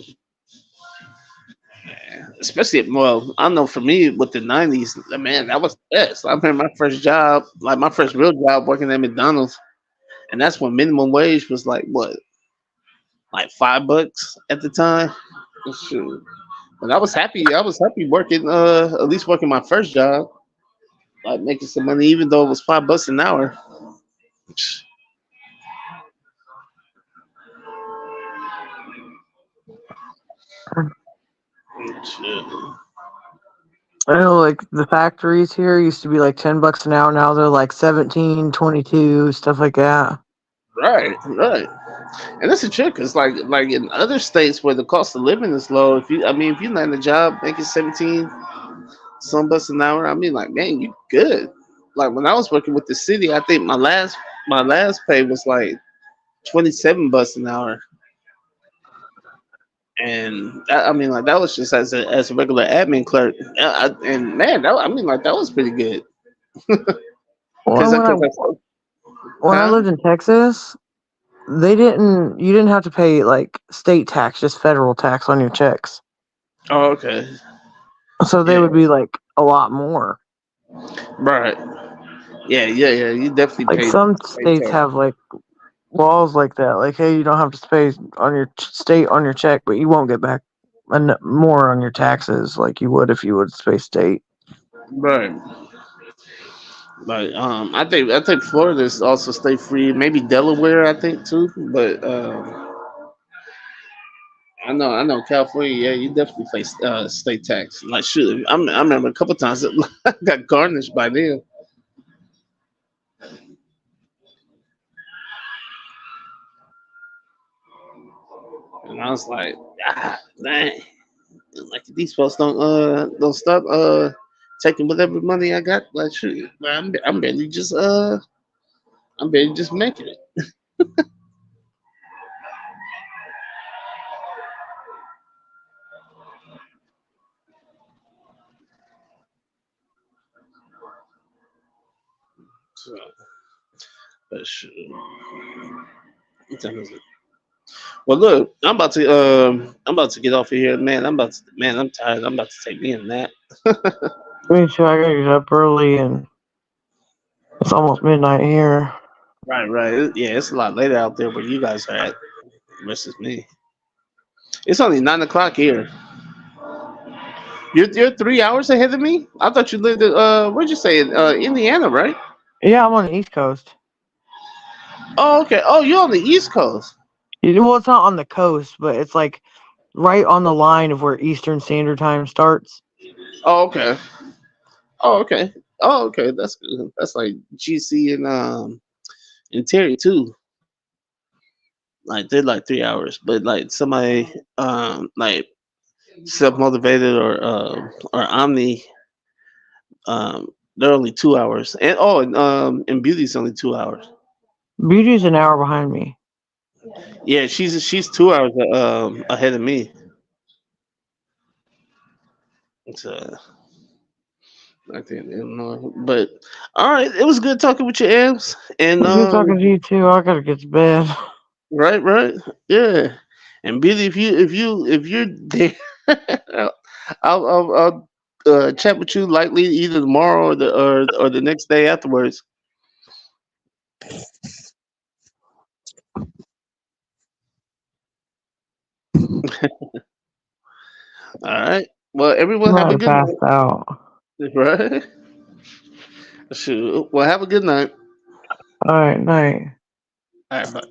Speaker 4: Especially, well, I know for me with the '90s, man, that was the best. I remember my first job, like my first real job, working at McDonald's, and that's when minimum wage was like what, like $5 at the time. Shoot. But I was happy. I was happy working, at least working my first job, like making some money, even though it was $5 an hour. Shit.
Speaker 2: I know like the factories here used to be like $10 an hour. Now they're like 17, 22, stuff like that.
Speaker 4: Right, right. And that's the trick. Cause like in other states where the cost of living is low, if you land a job making 17 some bucks an hour, I mean, like, man, you good. Like when I was working with the city, I think my last pay was like 27 bucks an hour, and I mean, like that was just as a regular admin clerk, and man, I mean, like that was pretty good.
Speaker 2: Well,
Speaker 4: Cause,
Speaker 2: when I
Speaker 4: cause I,
Speaker 2: when I
Speaker 4: huh?
Speaker 2: lived in Texas, you didn't have to pay like state tax, just federal tax on your checks.
Speaker 4: Oh, okay,
Speaker 2: So they
Speaker 4: yeah,
Speaker 2: would be like a lot more.
Speaker 4: right, yeah, yeah, yeah. You definitely
Speaker 2: Like some
Speaker 4: paid
Speaker 2: states
Speaker 4: tax.
Speaker 2: have like laws like that. Like, hey, you don't have to pay on your state on your check, but you won't get back more on your taxes like you would if you would pay state.
Speaker 4: Right. But I think Florida is also state free. Maybe Delaware, I think too. But I know California. Yeah, you definitely face state tax. Like shoot, I remember a couple times that I got garnished by them, and I was like, dang, like these folks don't stop taking whatever money I got. Like shoot, man, I'm barely just making it. So, but shoot, what time is it? Well, look, I'm about to get off of here, man. I'm tired. I'm about to take me a nap.
Speaker 2: Me too. I gotta get up early, and it's almost midnight here.
Speaker 4: Right, right. Yeah, it's a lot later out there where you guys are at versus me. It's only 9 o'clock here. You're 3 hours ahead of me. I thought you lived in where'd you say in Indiana, right?
Speaker 2: Yeah, I'm on the East Coast.
Speaker 4: Oh, okay. Oh, you're on the East Coast.
Speaker 2: Well, it's not on the coast, but it's like right on the line of where Eastern Standard Time starts.
Speaker 4: Oh, okay. Oh, okay. Oh, okay. That's good. That's like GC and Terry too. Like they're like 3 hours, but like somebody like self motivated or Omni, they're only 2 hours, and Beauty's only 2 hours.
Speaker 2: Beauty's an hour behind me.
Speaker 4: Yeah, she's 2 hours ahead of me. It's I think Illinois, but all right, it was good talking with you, Ams, and
Speaker 2: Good talking to you too. I gotta get to bed.
Speaker 4: right, right, yeah, and Beauty, if you're there, I'll chat with you likely either tomorrow or the next day afterwards. All right. Well,
Speaker 2: I'm
Speaker 4: everyone have
Speaker 2: about
Speaker 4: a
Speaker 2: to
Speaker 4: good
Speaker 2: pass
Speaker 4: night.
Speaker 2: out.
Speaker 4: Right. Shoot. Well, have a good night.
Speaker 2: All right, night.
Speaker 4: All right. Bye.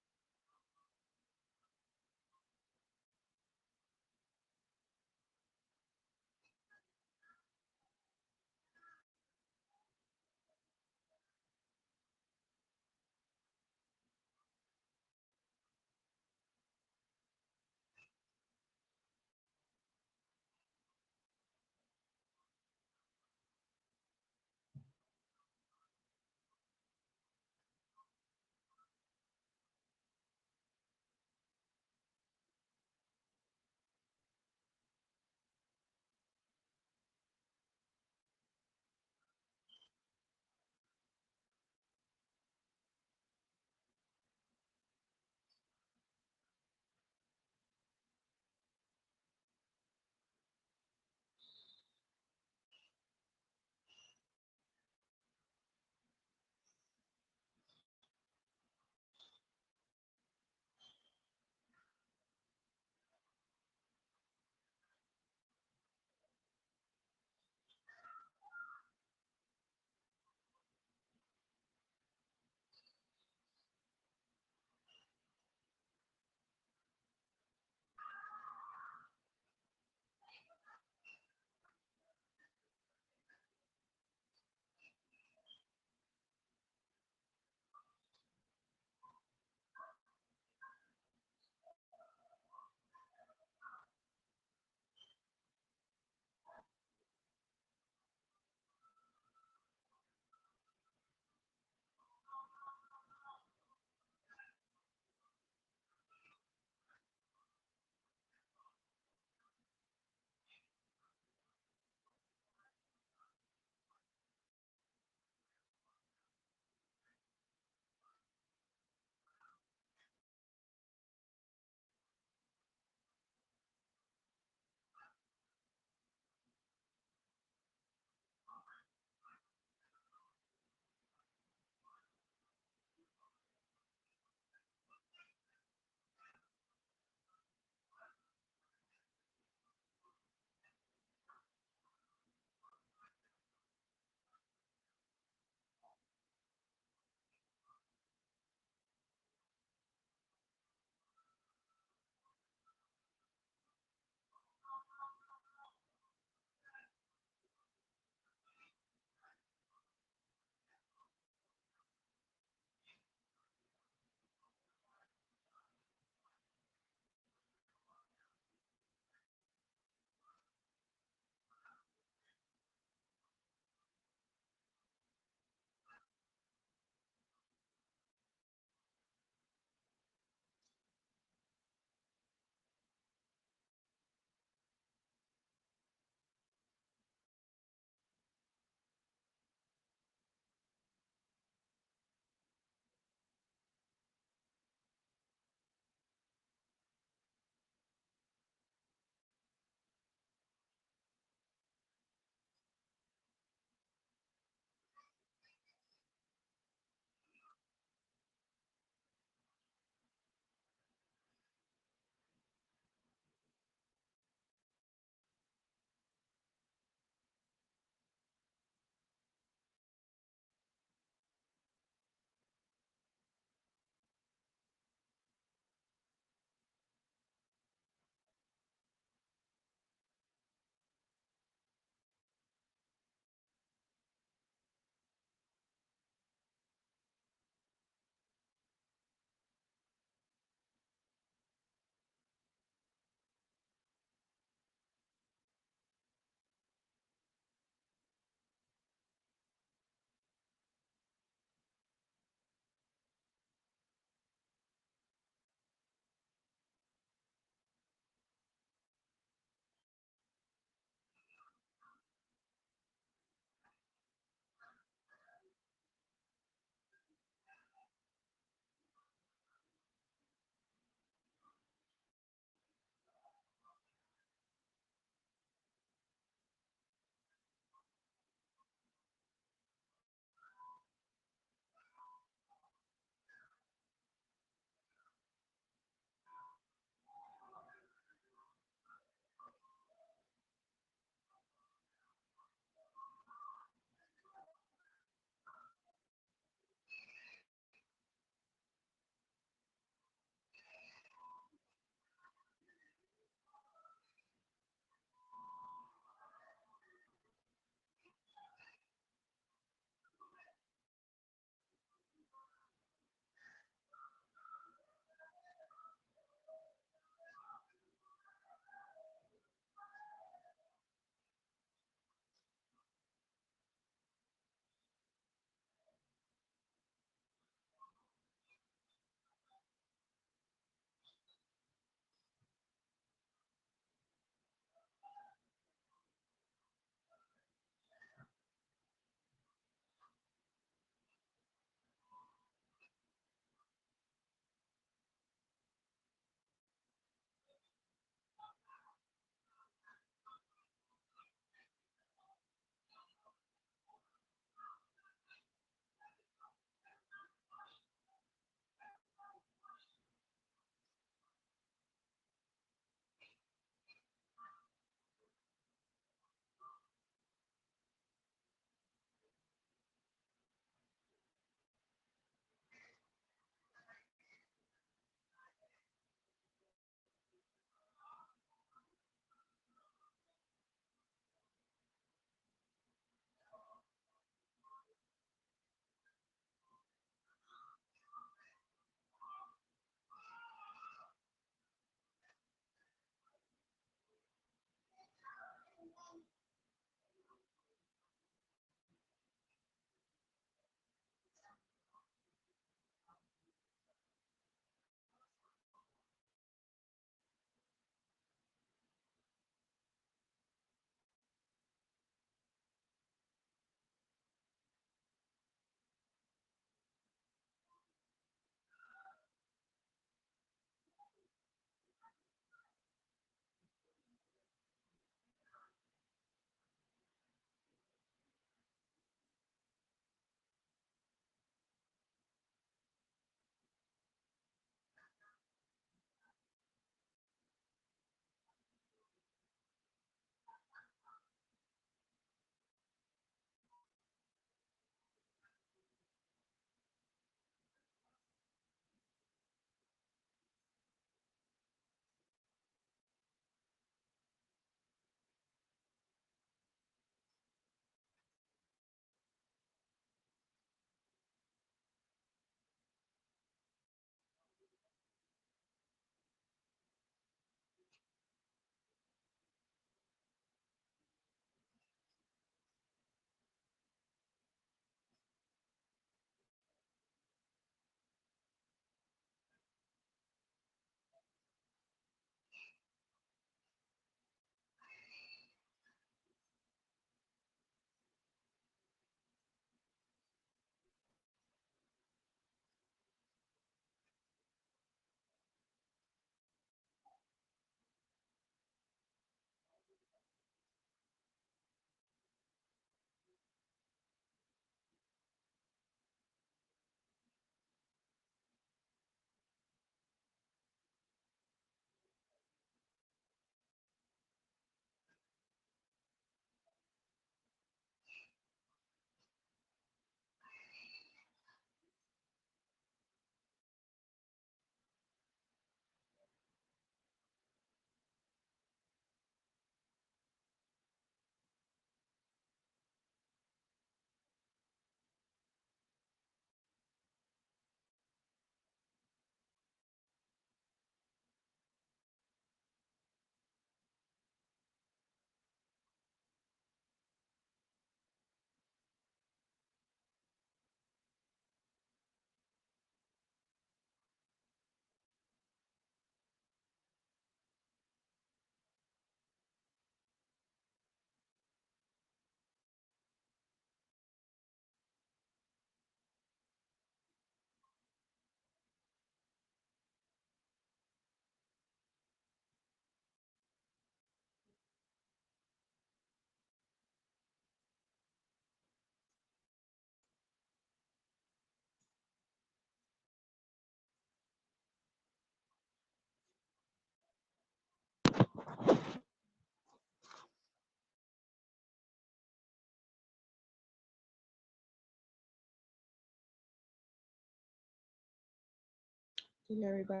Speaker 1: Did everybody?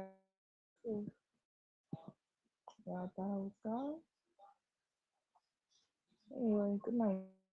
Speaker 1: Y'all thought I was gone? Anyway, good night.